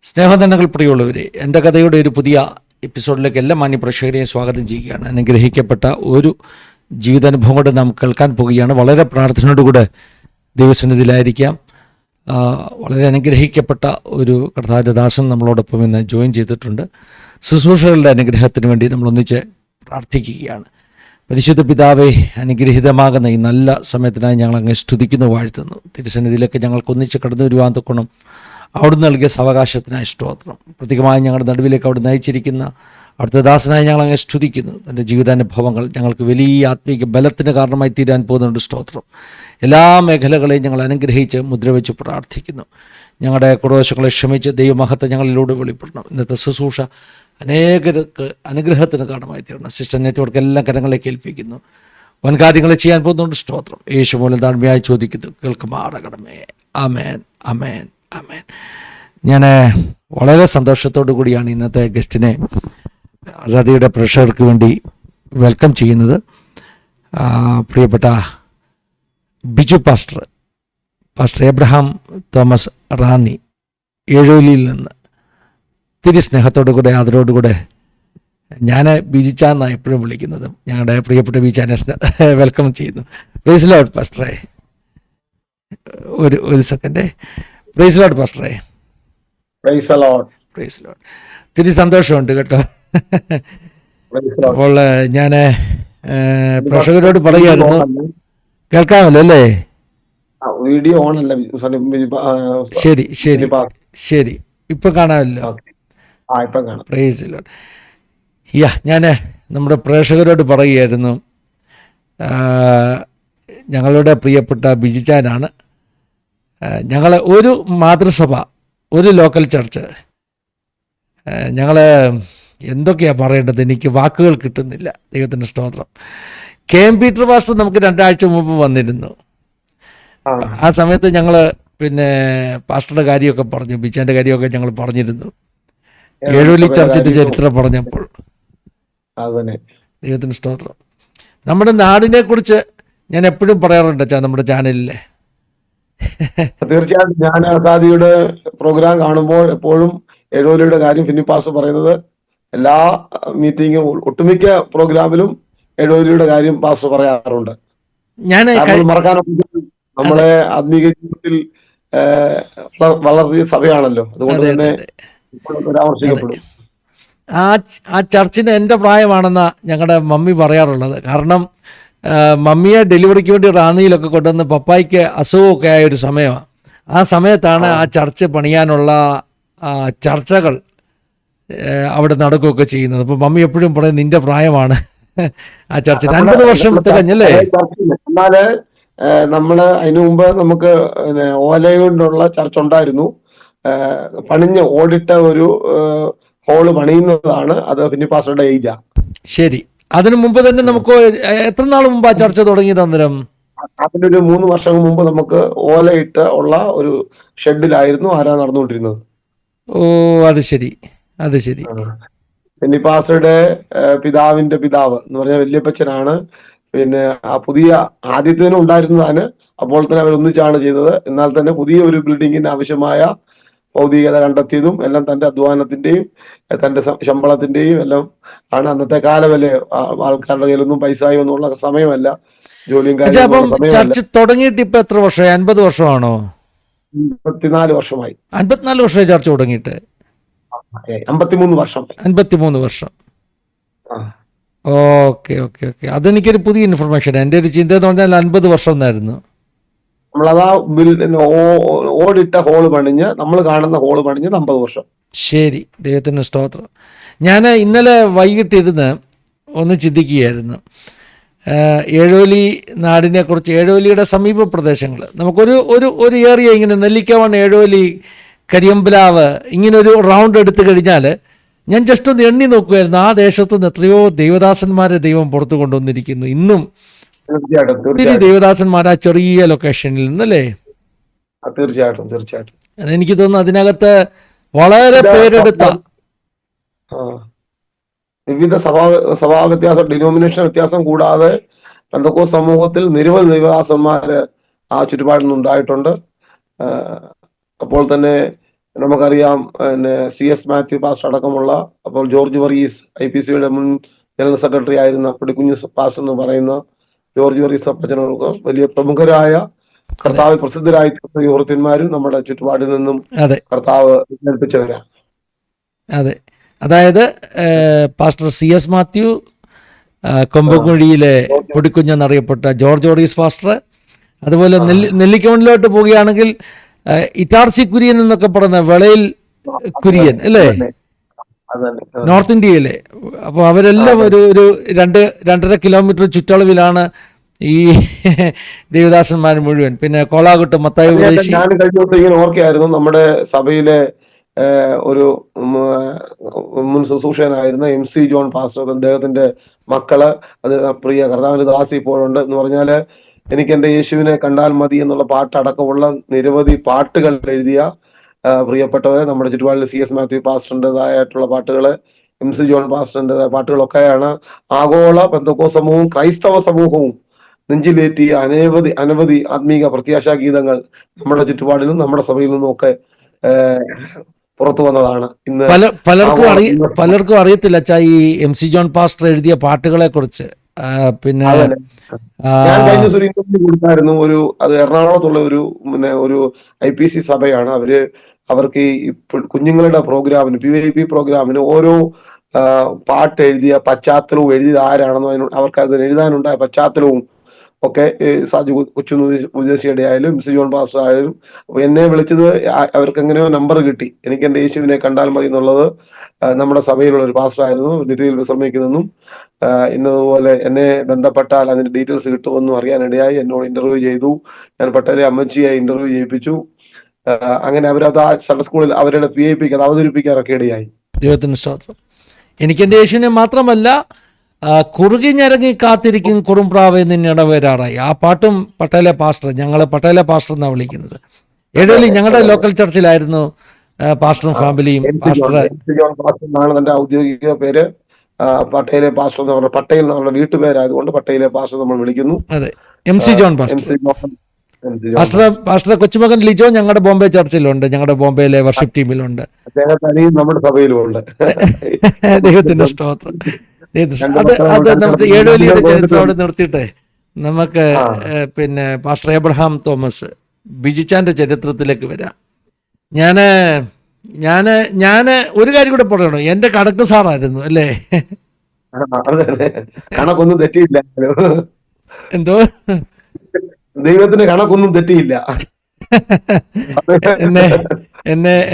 സ്നേഹധനങ്ങൾ പ്രിയമുള്ളവരെ, എൻ്റെ കഥയുടെ ഒരു പുതിയ എപ്പിസോഡിലേക്ക് എല്ലാ മാന്യപ്രേക്ഷകരെയും സ്വാഗതം ചെയ്യുകയാണ്. അനുഗ്രഹിക്കപ്പെട്ട ഒരു ജീവിതാനുഭവം കൊണ്ട് നാം കേൾക്കാൻ പോവുകയാണ്. വളരെ പ്രാർത്ഥനയോടുകൂടെ ദൈവസന്നിധിയിലായിരിക്കാം. വളരെ അനുഗ്രഹിക്കപ്പെട്ട ഒരു കർത്താവിൻ്റെ ദാസൻ നമ്മളോടൊപ്പം ഇന്ന് ജോയിൻ ചെയ്തിട്ടുണ്ട്. ശുശ്രൂഷകളുടെ അനുഗ്രഹത്തിന് വേണ്ടി നമ്മളൊന്നിച്ച് പ്രാർത്ഥിക്കുകയാണ്. പരിശുദ്ധ പിതാവേ, അനുഗ്രഹീതമാകുന്ന ഈ നല്ല സമയത്തിനായി ഞങ്ങൾ അങ്ങ് സ്തുതിക്കുന്നു, വാഴ്ത്തുന്നു. തിരുസന്നിധിയിലേക്ക് ഞങ്ങൾക്ക് ഒന്നിച്ച് കടന്നു വരുവാൻ തൊക്കണം അവിടുന്ന് നൽകിയ സാവകാശത്തിനായി സ്തോത്രം. പ്രത്യേകമായി ഞങ്ങളുടെ നടുവിലേക്ക് അവിടെ നയിച്ചിരിക്കുന്ന അവിടുത്തെ ദാസനായി ഞങ്ങൾ അങ്ങ് സ്തുതിക്കുന്നു. തൻ്റെ ജീവിതാനുഭവങ്ങൾ ഞങ്ങൾക്ക് വലിയ ആത്മീക ബലത്തിന് കാരണമായി തീരാൻ പോകുന്നുണ്ട്. സ്തോത്രം. എല്ലാ മേഖലകളെയും ഞങ്ങൾ അനുഗ്രഹിച്ച് മുദ്രവെച്ച് പ്രാർത്ഥിക്കുന്നു. ഞങ്ങളുടെ കുറവശങ്ങളെ ക്ഷമിച്ച് ദൈവമഹത്വം ഞങ്ങളിലൂടെ വെളിപ്പെടണം. ഇന്നത്തെ ശുശ്രൂഷ അനേകർക്ക് അനുഗ്രഹത്തിന് കാരണമായി തീരണം. സിസ്റ്റർ നെറ്റ്വർക്ക് എല്ലാ കരങ്ങളിലേക്ക് ഏൽപ്പിക്കുന്നു. വൻകാര്യങ്ങൾ ചെയ്യാൻ പോകുന്നുണ്ട്. സ്തോത്രം. യേശു മൂലം താഴ്മയായി ചോദിക്കുന്നു, കേൾക്കുമാറാകണമേ. ആമേൻ, ആമേൻ, ആമേൻ. ഞാൻ വളരെ സന്തോഷത്തോടു കൂടിയാണ് ഇന്നത്തെ ഗസ്റ്റിനെ ആസാദിയുടെ പ്രേക്ഷകർക്ക് വേണ്ടി വെൽക്കം ചെയ്യുന്നത്. പ്രിയപ്പെട്ട Biju pastor Abraham Thomas Ranni ഏഴോലിയിൽ നിന്ന് ഒത്തിരി സ്നേഹത്തോടു കൂടെ ആദരവോടുകൂടെ ഞാൻ ബിജിച്ചാന്നാണ് എപ്പോഴും വിളിക്കുന്നത്. ഞങ്ങളുടെ പ്രിയപ്പെട്ട ബിജിച്ചാനെ വെൽക്കം ചെയ്യുന്നു. പ്രൈസ് ലോർഡ് പാസ്റ്ററെ. ഒരു സെക്കൻഡ്. പ്രൈസ് ലോർഡ് പാസ്റ്ററെ. Praise Lord. Praise Lord. ഒത്തിരി സന്തോഷമുണ്ട് കേട്ടോ. അപ്പോൾ ഞാൻ പ്രേക്ഷകരോട് പറയുമായിരുന്നു, കേൾക്കാമല്ലോ അല്ലേ? വീഡിയോ ഓൺ അല്ല. ശരി ശരി ശരി, ഇപ്പൊ കാണാമല്ലോ. Praise Lord. ഞാൻ നമ്മുടെ പ്രേക്ഷകരോട് പറയുമായിരുന്നു, ഞങ്ങളുടെ പ്രിയപ്പെട്ട ബിജിച്ചാനാണ്. ഞങ്ങൾ ഒരു മാതൃസഭ, ഒരു ലോക്കൽ ചർച്ച്, ഞങ്ങൾ എന്തൊക്കെയാണ് പറയേണ്ടത്, എനിക്ക് വാക്കുകൾ കിട്ടുന്നില്ല. ദൈവത്തിൻ്റെ സ്തോത്രം. KM പീറ്റർ പാസ്റ്റർ നമുക്ക് 2 ആഴ്ച മുമ്പ് വന്നിരുന്നു. ആ സമയത്ത് ഞങ്ങൾ പിന്നെ പാസ്റ്ററുടെ കാര്യമൊക്കെ പറഞ്ഞു, ബിച്ചാൻ്റെ കാര്യമൊക്കെ ഞങ്ങൾ പറഞ്ഞിരുന്നു. ഏഴോലി ചർച്ചിൻ്റെ ചരിത്രം പറഞ്ഞപ്പോൾ. ദൈവത്തിൻ്റെ സ്തോത്രം. നമ്മുടെ നാടിനെ കുറിച്ച് ഞാൻ എപ്പോഴും പറയാറുണ്ട് നമ്മുടെ ചാനലിൽ. തീർച്ചയായിട്ടും ഞാൻ ആസാദിയുടെ പ്രോഗ്രാം കാണുമ്പോൾ എപ്പോഴും ഏഴോലിയുടെ കാര്യം ഫിന്നിപ്പാസ് പറയുന്നത്, എല്ലാ മീറ്റിംഗും ഒട്ടുമിക്ക പ്രോഗ്രാമിലും ഏഴോലിയുടെ കാര്യം പാസ് പറയാറുണ്ട്. ഞാൻ മറക്കാനൊക്കെ നമ്മളെ ആത്മീക ജീവിതത്തിൽ വളർത്തിയ സഭയാണല്ലോ, അതുകൊണ്ട് തന്നെ പരാമർശിക്കപ്പെടും. ആ ചർച്ചിന് എൻ്റെ പ്രായമാണെന്നാ ഞങ്ങളുടെ മമ്മി പറയാറുള്ളത്. കാരണം മമ്മിയെ ഡെലിവറിക്ക് വേണ്ടി റാന്നിയിലൊക്കെ കൊണ്ടുവന്ന് പപ്പായ്ക്ക് അസുഖമൊക്കെ ആയൊരു സമയമാണ്. ആ സമയത്താണ് ആ ചർച്ച് പണിയാനുള്ള ചർച്ചകൾ അവിടെ നടക്കുകയൊക്കെ ചെയ്യുന്നത്. അപ്പോൾ മമ്മി എപ്പോഴും പറയും, നിന്റെ പ്രായമാണ് ആ ചർച്ചിന്. 50 വർഷം തികഞ്ഞല്ലേ? എന്നാല് നമ്മള് അതിനു മുമ്പ് നമുക്ക് ഓല കൊണ്ടുള്ള ചർച്ച ഉണ്ടായിരുന്നു. പണിഞ്ഞ് ഓടിട്ട ഒരു ഹോള് പണിയുന്നതാണ്. അത് ഫിന്നിപ്പാസ്റ്ററുടെ ഏജാ. ശരി. അതിനു മുമ്പ് തന്നെ നമുക്ക് എത്ര നാൾ മുമ്പ് ആ ചർച്ച തുടങ്ങിയത്? അന്നേരം അതിനൊരു 3 വർഷം മുമ്പ് നമുക്ക് ഓലയിട്ട് ഉള്ള ഒരു ഷെഡിലായിരുന്നു ആരാ നടന്നുകൊണ്ടിരുന്നത്. ഓ, അത് ശരി, അത് ശരി. ഫിന്നിപ്പാസ്റ്ററുടെ പിതാവിന്റെ പിതാവ് എന്ന് പറഞ്ഞാൽ വല്യപ്പച്ചനാണ്. പിന്നെ ആ പുതിയ ആദ്യത്തേനും ഉണ്ടായിരുന്നതാണ്. അപ്പോൾ തന്നെ അവർ ഒന്നിച്ചാണ് ചെയ്തത്. എന്നാൽ തന്നെ പുതിയ ഒരു ബിൽഡിങ്ങിന് ആവശ്യമായ ഭൗതികത കണ്ടെത്തിയതും എല്ലാം തന്റെ അധ്വാനത്തിന്റെയും തന്റെ ശമ്പളത്തിന്റെയും എല്ലാം ആണ്. അന്നത്തെ കാലമല്ലേ, ആൾക്കാരുടെ കയ്യിലൊന്നും പൈസയോ ഒന്നുള്ള സമയമല്ല, ജോലിയും കാര്യങ്ങളും. ചർച്ച് തുടങ്ങിയിട്ട് ഇപ്പൊ എത്ര വർഷമായി? 50 വർഷമാണോ? 54 വർഷമായി. 54 വർഷമായി ചർച്ച തുടങ്ങിയിട്ട്? 53 വർഷം. 53 വർഷം. Okay okay okay. അതെനിക്കൊരു പുതിയ ഇൻഫർമേഷൻ. എൻ്റെ ഒരു ചിന്ത എന്ന് പറഞ്ഞാൽ 50 വർഷം എന്നായിരുന്നു. നമ്മളതാ ഓടിട്ട ഹോള് പണിഞ്ഞ്, നമ്മൾ കാണുന്ന ഹോള് പണിഞ്ഞ് 50 വർഷം. ശരി, ദൈവത്തിന് സ്തോത്രം. ഞാൻ ഇന്നലെ വൈകിട്ടിരുന്ന് ഒന്ന് ചിന്തിക്കുകയായിരുന്നു ഏഴോലി നാടിനെക്കുറിച്ച്, ഏഴോലിയുടെ സമീപ പ്രദേശങ്ങൾ. നമുക്കൊരു ഒരു ഏറിയ ഇങ്ങനെ നെല്ലിക്കവൺ, ഏഴോലി, കരിയമ്പലാവ്, ഇങ്ങനൊരു റൗണ്ട് എടുത്തു കഴിഞ്ഞാൽ ഞാൻ ജസ്റ്റ് ഒന്ന് എണ്ണി നോക്കുമായിരുന്നു. ആ ദേശത്തു നിന്ന് എത്രയോ ദൈവദാസന്മാരെ ദൈവം പുറത്തു കൊണ്ടുവന്നിരിക്കുന്നു. ഇന്നും ഒത്തിരി ദൈവദാസന്മാർ ആ ചെറിയ ലൊക്കേഷനിൽ നിന്നല്ലേ? തീർച്ചയായിട്ടും തീർച്ചയായിട്ടും. അതെനിക്ക് തോന്നുന്നു അതിനകത്ത് വളരെ പേരെടുത്ത വിവിധ സഭാ വ്യത്യാസം, ഡിനോമിനേഷൻ വ്യത്യാസം കൂടാതെ പെന്തക്കോസ്ത് സമൂഹത്തിൽ നിരവധി ദൈവദാസന്മാര് ആ ചുറ്റുപാടിൽ നിന്നുണ്ടായിട്ടുണ്ട്. അപ്പോൾ തന്നെ നമുക്കറിയാം പിന്നെ CS മാത്യു പാസ്റ്റർ അടക്കമുള്ള, അപ്പോൾ ജോർജ് വർഗീസ് IPCയുടെ മുൻ ജനറൽ സെക്രട്ടറി ആയിരുന്ന പൊടിക്കുഞ്ഞ് പാസ്റ്റർ എന്ന് പറയുന്ന ജോർജ് വർഗീസ് അപ്പച്ചനൊക്കെ വലിയ പ്രമുഖരായ കർത്താവ് പ്രസിദ്ധരായ യുവൃത്യന്മാരും നമ്മുടെ ചുറ്റുപാടിൽ നിന്നും അതെ കർത്താവ് ഏൽപ്പിച്ചവരാ. അതെ, അതായത് പാസ്റ്റർ CS മാത്യു, കൊമ്പക്കുഴിയിലെ പൊടിക്കുഞ്ഞെന്നറിയപ്പെട്ട ജോർജ് വർഗീസ് പാസ്റ്റർ, അതുപോലെ നെല്ലിക്കമണ്ണിലോട്ട് പോവുകയാണെങ്കിൽ ഇറ്റാർസി കുര്യൻ എന്നൊക്കെ പറയുന്ന വെളയിൽ കുര്യൻ അല്ലേ, നോർത്ത് ഇന്ത്യയിലെ. അപ്പോൾ അവരെല്ലാം ഒരു 2-2.5 കിലോമീറ്റർ ചുറ്റളവിലാണ് ഈ ദേവദാസന്മാർ മുഴുവൻ. പിന്നെ കോളാകുട്ട് മത്തായി ഉപദേശി. ഞാൻ കഴിഞ്ഞ ദിവസം ഇങ്ങനെ ഓർക്കുകയായിരുന്നു, നമ്മുടെ സഭയിലെ ഒരു മുൻ ശുശ്രൂഷകനായിരുന്ന MC ജോൺ പാസ്റ്റർ, അദ്ദേഹത്തിന്റെ മക്കള്, അത് പ്രിയ കർത്താവിന്റെ ദാസി ഇപ്പോഴുണ്ട് എന്ന് പറഞ്ഞാല്, എനിക്ക് എൻ്റെ യേശുവിനെ കണ്ടാൽ മതി എന്നുള്ള പാട്ടടക്കമുള്ള നിരവധി പാട്ടുകൾ എഴുതിയ പ്രിയപ്പെട്ടവരെ, നമ്മുടെ ചുറ്റുപാടിൽ CS മാത്യു പാസ്റ്ററിൻ്റെതായിട്ടുള്ള പാട്ടുകള്, MC ജോൺ പാസ്റ്ററിൻ്റെതായ പാട്ടുകളൊക്കെയാണ് ആഗോള പെന്തക്കോസ്ത് സമൂഹവും ക്രൈസ്തവ സമൂഹവും നെഞ്ചിലേറ്റിയ അനവധി ആത്മീക പ്രത്യാശാ ഗീതങ്ങൾ നമ്മുടെ ചുറ്റുപാടിലും നമ്മുടെ സഭയിൽ നിന്നും ഒക്കെ പുറത്തു വന്നതാണ്. ഇന്ന് പലർക്കും അറിയത്തില്ല അച്ഛാ ഈ MC ജോൺ പാസ്റ്റർ എഴുതിയ പാട്ടുകളെ കുറിച്ച്. പിന്നെ ഞാൻ കഴിഞ്ഞ ദിവസം ഒരു ഇന്റർവ്യൂ കൊടുത്തായിരുന്നു. അത് എറണാകുളത്തുള്ള ഒരു IPC സഭയാണ്. അവർക്ക് ഈ കുഞ്ഞുങ്ങളുടെ പ്രോഗ്രാമിന്, PYP പ്രോഗ്രാമിന് ഓരോ പാട്ട് എഴുതിയ പശ്ചാത്തലവും എഴുതിയത് ആരാണെന്നോ അവർക്ക് അത് എഴുതാനുണ്ടായ പശ്ചാത്തലവും ഒക്കെ സാജു കൊച്ചുന്ന് ഉപദേശിയുടെ ആയാലും MC ജോൺ പാസ്റ്റർ ആയാലും എന്നെ വിളിച്ചത് അവർക്ക് എങ്ങനെയോ നമ്പർ കിട്ടി. എനിക്ക് എൻ്റെ യേശുവിനെ കണ്ടാൽ മതി എന്നുള്ളത് നമ്മുടെ സഭയിലുള്ള ഒരു പാസ്റ്റർ ആയിരുന്നു, നിധിയിൽ വിശ്രമിക്കുന്നതെന്നും ഇന്നതുപോലെ എന്നെ ബന്ധപ്പെട്ടാൽ അതിന്റെ ഡീറ്റെയിൽസ് കിട്ടുമെന്നും അറിയാനിടയായി. എന്നോട് ഇന്റർവ്യൂ ചെയ്തു. ഞാൻ പട്ടേലെ അമ്മച്ചിയെ ഇന്റർവ്യൂ ചെയ്യിപ്പിച്ചു. അങ്ങനെ അവരത് ആ സൺഡേ സ്കൂളിൽ അവരുടെ PIPക്ക് അത് അവതരിപ്പിക്കാനൊക്കെ ഇടയായി. ദൈവത്തിന് സ്തോത്രം. എനിക്ക് എൻ്റെ യേശുവിനെ മാത്രമല്ല, കുറുകി ഞരങ്ങി കാത്തിരിക്കും കുറുംപ്രാവ് നിന്നിട വരാറായി, ആ പാട്ടും പട്ടേലെ പാസ്റ്റർ, ഞങ്ങൾ പട്ടേലെ പാസ്റ്റർ എന്നാണ് വിളിക്കുന്നത്. ഏഴേലി ഞങ്ങളുടെ ലോക്കൽ ചർച്ചിലായിരുന്നു പാസ്റ്ററും ഫാമിലിയും. തന്റെ ഔദ്യോഗിക പേര് പട്ടേലെ പാസ്റ്റർ എന്ന് പറഞ്ഞ, പട്ടേൽ നമ്മുടെ വീട്ടുപേരായതുകൊണ്ട് പട്ടേലെ പാസ്റ്റർ നമ്മൾ വിളിക്കുന്നു. അതെ, MC ജോൺ പാസ്റ്റർ. പാസ്റ്റർ കൊച്ചുമകൻ ലിജോ ഞങ്ങളുടെ ബോംബെ ചർച്ചിലുണ്ട്, ഞങ്ങളുടെ ബോംബെയിലെ വർഷിപ്പ് ടീമിലുണ്ട്, നമ്മുടെ സഭയിലുമുണ്ട്. ദൈവത്തിന്റെ സ്തോത്രം. അത് നമുക്ക് ഏഴുവലിയുടെ ചരിത്രത്തോടെ നിർത്തിയിട്ടെ നമുക്ക് പിന്നെ പാസ്റ്റർ എബ്രഹാം തോമസ് ബിജിച്ചാന്റെ ചരിത്രത്തിലേക്ക് വരാം. ഞാന് ഒരു കാര്യം കൂടെ പറയണോ, എന്റെ കണക്ക് സാറായിരുന്നു അല്ലേ? കണക്കൊന്നും തെറ്റിയില്ല. എന്തോ ദൈവത്തിന്റെ കണക്കൊന്നും തെറ്റിയില്ല.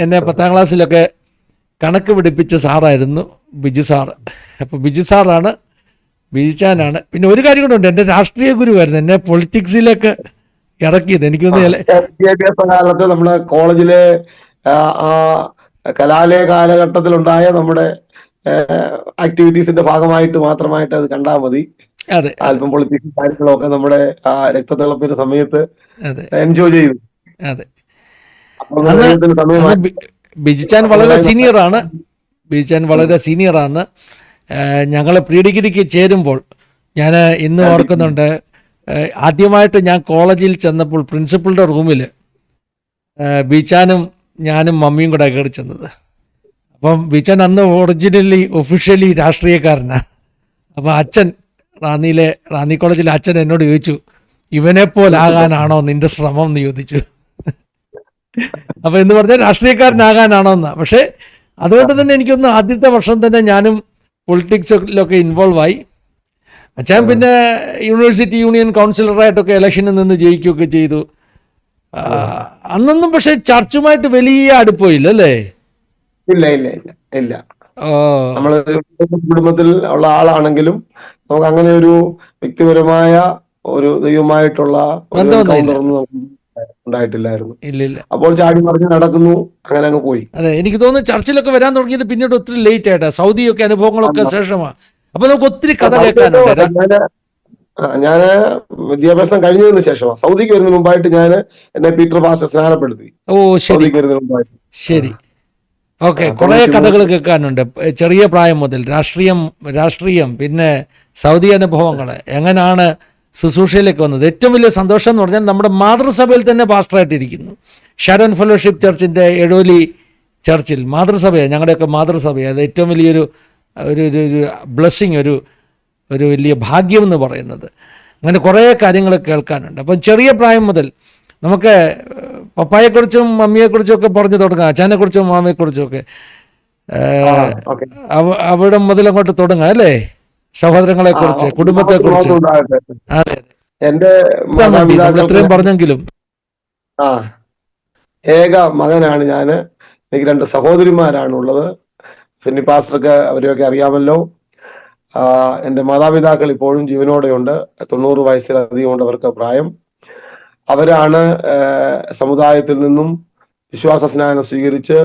എന്നെ 10ാം ക്ലാസ്സിലൊക്കെ കണക്ക് പിടിപ്പിച്ച സാറായിരുന്നു ബിജു സാറ്. അപ്പോൾ ബിജു സാറാണ് ബിജിച്ചാനാണ്. പിന്നെ ഒരു കാര്യം കൂടെ ഉണ്ട്, എൻ്റെ രാഷ്ട്രീയ ഗുരുവായിരുന്നു, എന്നെ പൊളിറ്റിക്സിലേക്ക് ഇറക്കിയത്. എനിക്കൊന്ന് വിദ്യാഭ്യാസ കാലത്ത് നമ്മുടെ കോളേജിലെ കലാലയ കാലഘട്ടത്തിലുണ്ടായ നമ്മുടെ ആക്ടിവിറ്റീസിന്റെ ഭാഗമായിട്ട് മാത്രമായിട്ട് അത് കണ്ടാൽ മതി. അതെ, അല്പം പൊളിറ്റിക്സ് കാര്യങ്ങളൊക്കെ നമ്മുടെ രക്തത്തിളപ്പിന്റെ സമയത്ത് എൻജോയ് ചെയ്തു. അതെ, ബിജിച്ചാൻ വളരെ സീനിയറാണ്. ഞങ്ങൾ പ്രീ ഡിഗ്രിക്ക് ചേരുമ്പോൾ ഞാൻ ഇന്ന് ഓർക്കുന്നുണ്ട്, ആദ്യമായിട്ട് ഞാൻ കോളേജിൽ ചെന്നപ്പോൾ പ്രിൻസിപ്പളുടെ റൂമിൽ ബിച്ചാനും ഞാനും മമ്മിയും കൂടെ കയറി ചെന്നത്. അപ്പം ബിച്ചാൻ അന്ന് ഒഫീഷ്യലി രാഷ്ട്രീയക്കാരനാണ്. അപ്പോൾ അച്ഛൻ റാന്നി കോളേജിലെ അച്ഛൻ എന്നോട് ചോദിച്ചു, ഇവനെപ്പോലാകാനാണോ നിന്റെ ശ്രമം എന്ന് ചോദിച്ചു. അപ്പോൾ എന്ന് പറഞ്ഞാൽ രാഷ്ട്രീയക്കാരനാകാനാണോ എന്നാ. പക്ഷേ അതുകൊണ്ട് തന്നെ എനിക്കൊന്ന് ആദ്യത്തെ വർഷം തന്നെ ഞാനും പൊളിറ്റിക്സിലൊക്കെ ഇൻവോൾവ് ആയി. അച്ഛൻ പിന്നെ യൂണിവേഴ്സിറ്റി യൂണിയൻ കൗൺസിലറായിട്ടൊക്കെ ഇലക്ഷനിൽ നിന്ന് ജയിക്കുകയൊക്കെ ചെയ്തു. അന്നൊന്നും പക്ഷെ ചർച്ചുമായിട്ട് വലിയ അടുപ്പമില്ല അല്ലേ? ഇല്ല. നമ്മള് കുടുംബത്തിൽ ഉള്ള ആളാണെങ്കിലും നമുക്ക് അങ്ങനെ ഒരു വ്യക്തിപരമായ ഒരു ദൈവമായിട്ടുള്ള ഉണ്ടായിട്ടില്ലായിരുന്നു. ഇല്ല. അപ്പോൾ ചാടി മറിഞ്ഞ് നടക്കുന്നു, അങ്ങനെ അങ്ങ് പോയി. അതെ, എനിക്ക് തോന്നുന്നു ചർച്ചിലൊക്കെ വരാൻ തുടങ്ങിയത് പിന്നീട് ഒത്തിരി ലേറ്റ് ആയിട്ടാ, സൗദിയൊക്കെ അനുഭവങ്ങളൊക്കെ ശേഷമാണ്. അപ്പൊ നമുക്ക് ഒത്തിരി കഥ കേൾക്കാനുണ്ട്. ഞാന് വിദ്യാഭ്യാസം കഴിഞ്ഞതിന് ശേഷമാണ്. സൗദിക്ക് വരുന്നതിന് മുമ്പായിട്ട് ഞാൻ എന്നെ പീറ്റർ പാസ്റ്റർ സ്നാനപ്പെടുത്തി. ഓ ശരി. ഓക്കെ, കുറെ കഥകൾ കേൾക്കാനുണ്ട്. ചെറിയ പ്രായം മുതൽ രാഷ്ട്രീയം പിന്നെ സൗദി അനുഭവങ്ങൾ, എങ്ങനെയാണ് ശുശ്രൂഷയിലേക്ക് വന്നത്. ഏറ്റവും വലിയ സന്തോഷം എന്ന് പറഞ്ഞാൽ നമ്മുടെ മാതൃസഭയിൽ തന്നെ പാസ്റ്ററായിട്ടിരിക്കുന്നു. ഷാരോൺ ഫെലോഷിപ്പ് ചർച്ചിൻ്റെ എഴോലി ചർച്ചിൽ മാതൃസഭയാണ്, ഞങ്ങളുടെയൊക്കെ മാതൃസഭയാണ്. അത് ഏറ്റവും വലിയൊരു ഒരു ഒരു ഒരു ബ്ലെസ്സിങ്, ഒരു വലിയ ഭാഗ്യമെന്ന് പറയുന്നത്. അങ്ങനെ കുറേ കാര്യങ്ങൾ കേൾക്കാനുണ്ട്. അപ്പം ചെറിയ പ്രായം മുതൽ നമുക്ക് പപ്പായെക്കുറിച്ചും മമ്മിയെക്കുറിച്ചും ഒക്കെ പറഞ്ഞു തുടങ്ങാം, അച്ഛനെക്കുറിച്ചും മാമയെക്കുറിച്ചും ഒക്കെ ഓക്കെ. അവിടെ മുതൽ അങ്ങോട്ട് തുടങ്ങാം അല്ലേ? സഹോദരങ്ങളെ കുറിച്ച്, കുടുംബത്തെ കുറിച്ച്. അതെ, എന്റെ നമ്മൾ മാതാപിതാക്കൾക്ക് ഇത്രയും പറഞ്ഞെങ്കിലും ആ ഏക മകനാണ് ഞാന്. എനിക്ക് 2 സഹോദരിമാരാണുള്ളത്. ഫിന്നി പാസ്റ്റർക്ക് അവരെയൊക്കെ അറിയാമല്ലോ. എൻ്റെ മാതാപിതാക്കൾ ഇപ്പോഴും ജീവനോടെയുണ്ട്. 90 വയസ്സിലധികം ഉണ്ട് അവർക്ക് പ്രായം. അവരാണ് സമുദായത്തിൽ നിന്നും വിശ്വാസ സ്നാനം സ്വീകരിച്ച്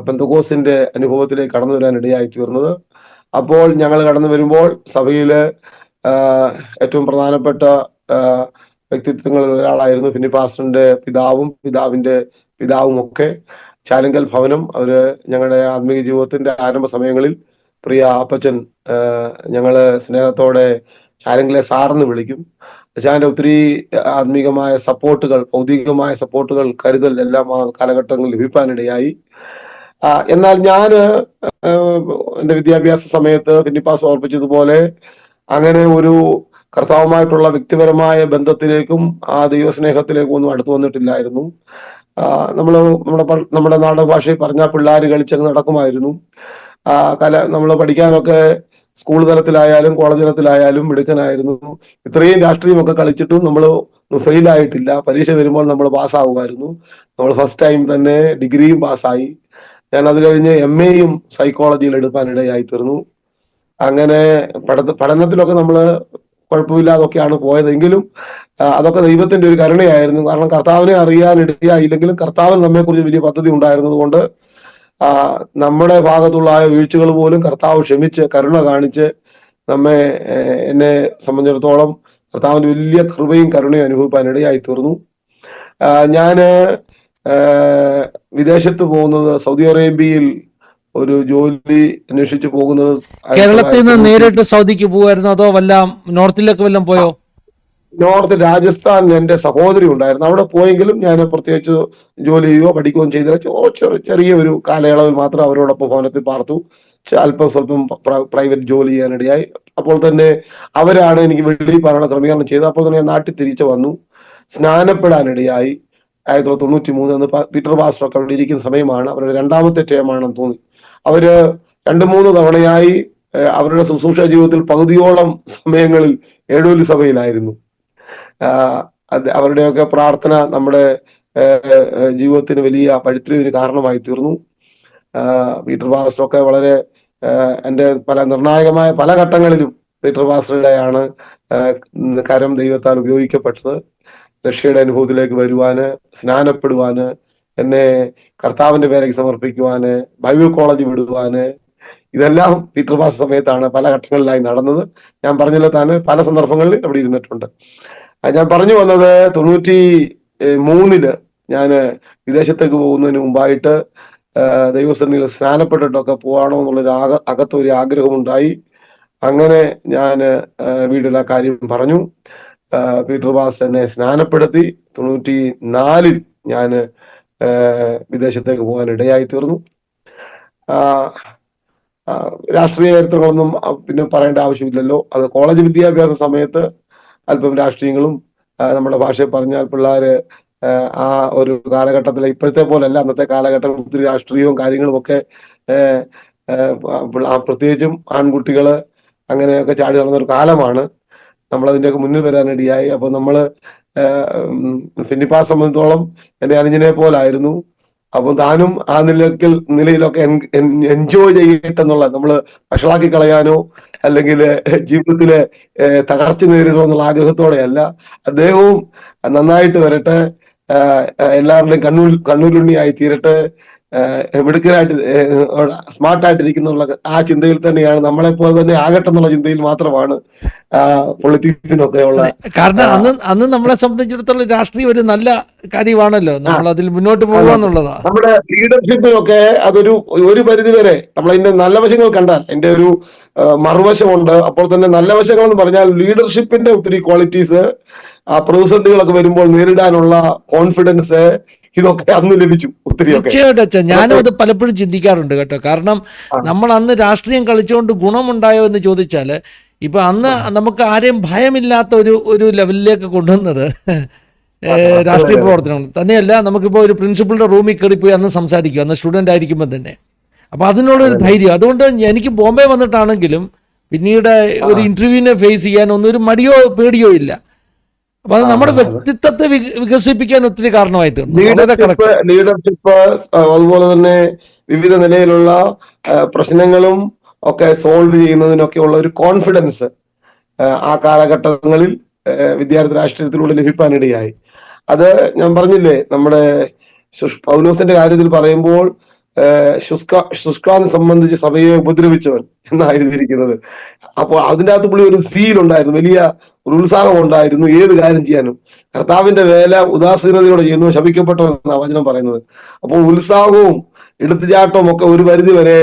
പെന്തക്കോസ്തിന്റെ അനുഭവത്തിലേക്ക് കടന്നു വരാൻ ഇടയായി തീർന്നത്. അപ്പോൾ ഞങ്ങൾ കടന്നു വരുമ്പോൾ സഭയിലെ ഏറ്റവും പ്രധാനപ്പെട്ട വ്യക്തിത്വങ്ങളിൽ ഒരാളായിരുന്നു ഫിന്നി പാസ്റ്ററിന്റെ പിതാവും പിതാവിന്റെ പിതാവും ഒക്കെ. ചാലിങ്കൽ ഭവനം, അവര് ഞങ്ങളുടെ ആത്മീയ ജീവിതത്തിന്റെ ആരംഭ സമയങ്ങളിൽ പ്രിയ അപ്പച്ചൻ ഞങ്ങള് സ്നേഹത്തോടെ ചാലിങ്കലെ സാറെന്ന് വിളിക്കും. അച്ഛൻ്റെ ഒത്തിരി ആത്മീകമായ സപ്പോർട്ടുകൾ, ഭൗതികമായ സപ്പോർട്ടുകൾ, കരുതൽ എല്ലാം ആ കാലഘട്ടങ്ങളിൽ ലഭിക്കാനിടയായി. എന്നാൽ ഞാൻ എൻ്റെ വിദ്യാഭ്യാസ സമയത്ത് ഫിന്നിപ്പാസ് ഓർപ്പിച്ചതുപോലെ അങ്ങനെ ഒരു കർത്താവുമായിട്ടുള്ള വ്യക്തിപരമായ ബന്ധത്തിലേക്കും ആ ദൈവസ്നേഹത്തിലേക്കും ഒന്നും അടുത്തു വന്നിട്ടില്ലായിരുന്നു. നമ്മുടെ നാടൻ ഭാഷയിൽ പറഞ്ഞാൽ പിള്ളേർ കളിച്ചങ്ങ് നടക്കുമായിരുന്നു. നമ്മൾ പഠിക്കാനൊക്കെ സ്കൂൾ തലത്തിലായാലും കോളേജ് തലത്തിലായാലും മിടുക്കനായിരുന്നു. ഇത്രയും രാഷ്ട്രീയമൊക്കെ കളിച്ചിട്ടും നമ്മൾ ഫെയിലായിട്ടില്ല. പരീക്ഷ വരുമ്പോൾ നമ്മൾ പാസ്സാകുമായിരുന്നു. നമ്മൾ ഫസ്റ്റ് ടൈം തന്നെ ഡിഗ്രിയും പാസ്സായി. ഞാൻ അത് കഴിഞ്ഞ് MA-യും സൈക്കോളജിയിൽ എടുക്കാനിടയായി തീർന്നു. അങ്ങനെ പഠനത്തിലൊക്കെ നമ്മൾ കുഴപ്പമില്ലാതൊക്കെയാണ് പോയതെങ്കിലും അതൊക്കെ ദൈവത്തിന്റെ ഒരു കരുണയായിരുന്നു. കാരണം കർത്താവിനെ അറിയാൻ ഇടയായില്ലെങ്കിലും കർത്താവിന് നമ്മെക്കുറിച്ച് വലിയ പദ്ധതി ഉണ്ടായിരുന്നത് കൊണ്ട് നമ്മുടെ ഭാഗത്തുള്ള ആ വീഴ്ചകൾ പോലും കർത്താവ് ക്ഷമിച്ച് കരുണ കാണിച്ച് എന്നെ സംബന്ധിച്ചിടത്തോളം കർത്താവിന്റെ വലിയ കൃപയും കരുണയും അനുഭവിക്കാൻ ഇടയായി തീർന്നു. ഞാന് വിദേശത്ത് പോകുന്നത്, സൗദി അറേബ്യയിൽ ഒരു ജോലി അന്വേഷിച്ച് പോകുന്നത്. കേരളത്തിൽ നിന്ന് നേരിട്ട് സൗദിക്ക് പോകുമായിരുന്നു അതോ വല്ല നോർത്തിലേക്ക് വല്ലതും പോയോ? നോർത്ത് രാജസ്ഥാനിൽ എൻ്റെ സഹോദരി ഉണ്ടായിരുന്നു. അവിടെ പോയെങ്കിലും ഞാൻ പ്രത്യേകിച്ച് ജോലി ചെയ്യുകയോ പഠിക്കുകയോ ചെയ്തില്ല. ചെറിയ ഒരു കാലയളവിൽ മാത്രം അവരോടൊപ്പം ഭവനത്തിൽ പാർത്തു. അല്പം സ്വല്പം പ്രൈവറ്റ് ജോലി ചെയ്യാനിടയായി. അപ്പോൾ തന്നെ അവരാണ് എനിക്ക് വെളിയിൽ പറയാനുള്ള ക്രമീകരണം ചെയ്തത്. അപ്പോൾ തന്നെ ഞാൻ നാട്ടിൽ തിരിച്ചു വന്നു. സ്നാനപ്പെടാനിടയായി. 1993 അന്ന് പീറ്റർ പാസ്റ്ററൊക്കെ അവിടെ ഇരിക്കുന്ന സമയമാണ്. അവരുടെ 2ാമത്തെ ടേമാണെന്ന് തോന്നി. അവര് 2-3 തവണയായി അവരുടെ ശുശ്രൂഷ ജീവിതത്തിൽ പകുതിയോളം സമയങ്ങളിൽ ഏഴോലി സഭയിലായിരുന്നു. അവരുടെയൊക്കെ പ്രാർത്ഥന നമ്മുടെ ജീവിതത്തിന് വലിയ പഴുത്തിരിവിന് കാരണമായി തീർന്നു. പീറ്റർ പാസ്റ്ററൊക്കെ വളരെ എൻ്റെ പല നിർണായകമായ പല ഘട്ടങ്ങളിലും പീറ്റർ പാസ്റ്ററുടെയാണ് കരം ദൈവത്താൽ ഉപയോഗിക്കപ്പെട്ടത്. രക്ഷയുടെ അനുഭവത്തിലേക്ക് വരുവാന്, സ്നാനപ്പെടുവാന്, എന്നെ കർത്താവിന്റെ പേരേക്ക് സമർപ്പിക്കുവാന്, ബൈബിൾ കോളേജ് വിടുവാന്, ഇതെല്ലാം പീറ്റർ പാസ്റ്റർ സമയത്താണ് പല ഘട്ടങ്ങളിലായി നടന്നത്. ഞാൻ പറഞ്ഞല്ലോ താൻ പല സന്ദർഭങ്ങളിൽ അവിടെ ഇരുന്നിട്ടുണ്ട്. ഞാൻ പറഞ്ഞു വന്നത് 93 ഞാൻ വിദേശത്തേക്ക് പോകുന്നതിന് മുമ്പായിട്ട് ദൈവസന്നിധിയിൽ സ്നാനപ്പെട്ടിട്ടൊക്കെ പോകണോ എന്നുള്ളൊരു അകത്തൊരു ആഗ്രഹമുണ്ടായി. അങ്ങനെ ഞാൻ വീട്ടിലെ കാര്യം പറഞ്ഞു. പീറ്റർ പാസ്റ്റർ എന്നെ സ്നാനപ്പെടുത്തി. 94 ഞാൻ വിദേശത്തേക്ക് പോകാൻ ഇടയായി തീർന്നു. രാഷ്ട്രീയ ചരിത്രങ്ങളൊന്നും പിന്നെ പറയേണ്ട ആവശ്യമില്ലല്ലോ. അത് കോളേജ് വിദ്യാഭ്യാസ സമയത്ത് അല്പം രാഷ്ട്രീയങ്ങളും, നമ്മുടെ ഭാഷയിൽ പറഞ്ഞാൽ പിള്ളേര് ആ ഒരു കാലഘട്ടത്തിലെ ഇപ്പോഴത്തെ പോലല്ല, അന്നത്തെ കാലഘട്ടം ഒത്തിരി രാഷ്ട്രീയവും കാര്യങ്ങളും ഒക്കെ പ്രത്യേകിച്ചും ആൺകുട്ടികള് അങ്ങനെയൊക്കെ ചാടി നടന്നൊരു കാലമാണ്. നമ്മളതിൻ്റെയൊക്കെ മുന്നിൽ വരാനിടയായി. അപ്പൊ നമ്മള് ഫിന്നിപ്പാസ് സംബന്ധിച്ചോളം എൻ്റെ അനുജനെ പോലായിരുന്നു. അപ്പൊ താനും ആ നിലയിലൊക്കെ എൻജോയ് ചെയ്യട്ടെന്നുള്ള, നമ്മള് വഷളാക്കി കളയാനോ അല്ലെങ്കിൽ ജീവിതത്തിലെ തകർച്ച നേരിടണോ എന്നുള്ള ആഗ്രഹത്തോടെയല്ല. അദ്ദേഹവും നന്നായിട്ട് വരട്ടെ, എല്ലാവരുടെയും കണ്ണൂരുണ്ണിയായി തീരട്ടെ, മിടുക്കനായിട്ട് സ്മാർട്ടായിട്ടിരിക്കുന്നുള്ള ആ ചിന്തയിൽ തന്നെയാണ്, നമ്മളെപ്പോലെ തന്നെ ആകട്ടെ എന്നുള്ള ചിന്തയിൽ മാത്രമാണ് പൊളിറ്റിക്സിനൊക്കെ ഉള്ള. കാരണം അന്ന് നമ്മളെ സംബന്ധിച്ചിടത്തോളം രാഷ്ട്രീയം ഒരു നല്ല കാര്യമാണല്ലോ, നമ്മൾ അതിൽ മുന്നോട്ട് പോകുക എന്നുള്ളതാണ്. നമ്മുടെ ലീഡർഷിപ്പിനൊക്കെ ഒരു പരിധി വരെ നമ്മൾ അതിന്റെ നല്ല വശങ്ങൾ കണ്ടാൽ അതിന്റെ ഒരു മറുവശമുണ്ട്. അപ്പോൾ തന്നെ നല്ല വശങ്ങൾ എന്ന് പറഞ്ഞാൽ ലീഡർഷിപ്പിന്റെ ഒത്തിരി ക്വാളിറ്റീസ്, പ്രതിസന്ധികളൊക്കെ വരുമ്പോൾ നേരിടാനുള്ള കോൺഫിഡൻസ്, ഇതൊക്കെ അന്ന് ലഭിച്ചു ഒത്തിരിയൊക്കെ. തീർച്ചയായിട്ടും അച്ഛാ, ഞാനും അത് പലപ്പോഴും ചിന്തിക്കാറുണ്ട് കേട്ടോ. കാരണം നമ്മൾ അന്ന് രാഷ്ട്രീയം കളിച്ചുകൊണ്ട് ഗുണമുണ്ടായോ എന്ന് ചോദിച്ചാൽ, ഇപ്പൊ അന്ന് നമുക്ക് ആരെയും ഭയമില്ലാത്ത ഒരു ലെവലിലേക്ക് കൊണ്ടുവന്നത് രാഷ്ട്രീയ പ്രവർത്തനം തന്നെയല്ല. നമുക്കിപ്പോൾ ഒരു പ്രിൻസിപ്പളിന്റെ റൂമിൽ കയറിപ്പോയി അന്ന് സംസാരിക്കും, അന്ന് സ്റ്റുഡൻ്റ് ആയിരിക്കുമ്പോൾ തന്നെ. അപ്പോൾ അതിനുള്ളൊരു ധൈര്യം. അതുകൊണ്ട് എനിക്ക് ബോംബെ വന്നിട്ടാണെങ്കിലും പിന്നീട് ഒരു ഇന്റർവ്യൂവിനെ ഫേസ് ചെയ്യാൻ ഒന്നും ഒരു മടിയോ പേടിയോ ഇല്ല. അപ്പൊ അത് നമ്മുടെ വ്യക്തിത്വത്തെ വികസിപ്പിക്കാൻ ഒത്തിരി കാരണമായി തീർന്നു. ലീഡർഷിപ്പ്, അതുപോലെ തന്നെ വിവിധ നിലയിലുള്ള പ്രശ്നങ്ങളും ഒക്കെ സോൾവ് ചെയ്യുന്നതിനൊക്കെ ഉള്ള ഒരു കോൺഫിഡൻസ് ആ കാലഘട്ടങ്ങളിൽ വിദ്യാർത്ഥി രാഷ്ട്രീയത്തിലൂടെ ലഭിക്കാനിടയായി. അത് ഞാൻ പറഞ്ഞില്ലേ, നമ്മുടെ പൗലോസിന്റെ കാര്യത്തിൽ പറയുമ്പോൾ ശുഷ്കാന്ന് സംബന്ധിച്ച് സഭയെ ഉപദ്രവിച്ചവൻ എന്നായിരുന്നിരിക്കുന്നത്. അപ്പോൾ അതിൻ്റെ അകത്ത് പുള്ളി ഒരു സീൽ ഉണ്ടായിരുന്നു, വലിയ ഒരു ഉത്സാഹം ഉണ്ടായിരുന്നു ഏത് കാര്യം ചെയ്യാനും. കർത്താവിന്റെ വേല ഉദാസീനതയോടെ ചെയ്യുന്നു ശപിക്കപ്പെട്ടവൻ എന്നാണ് വചനം പറയുന്നത്. അപ്പോൾ ഉത്സാഹവും എടുത്തുചാട്ടവും ഒക്കെ ഒരു പരിധി വരെ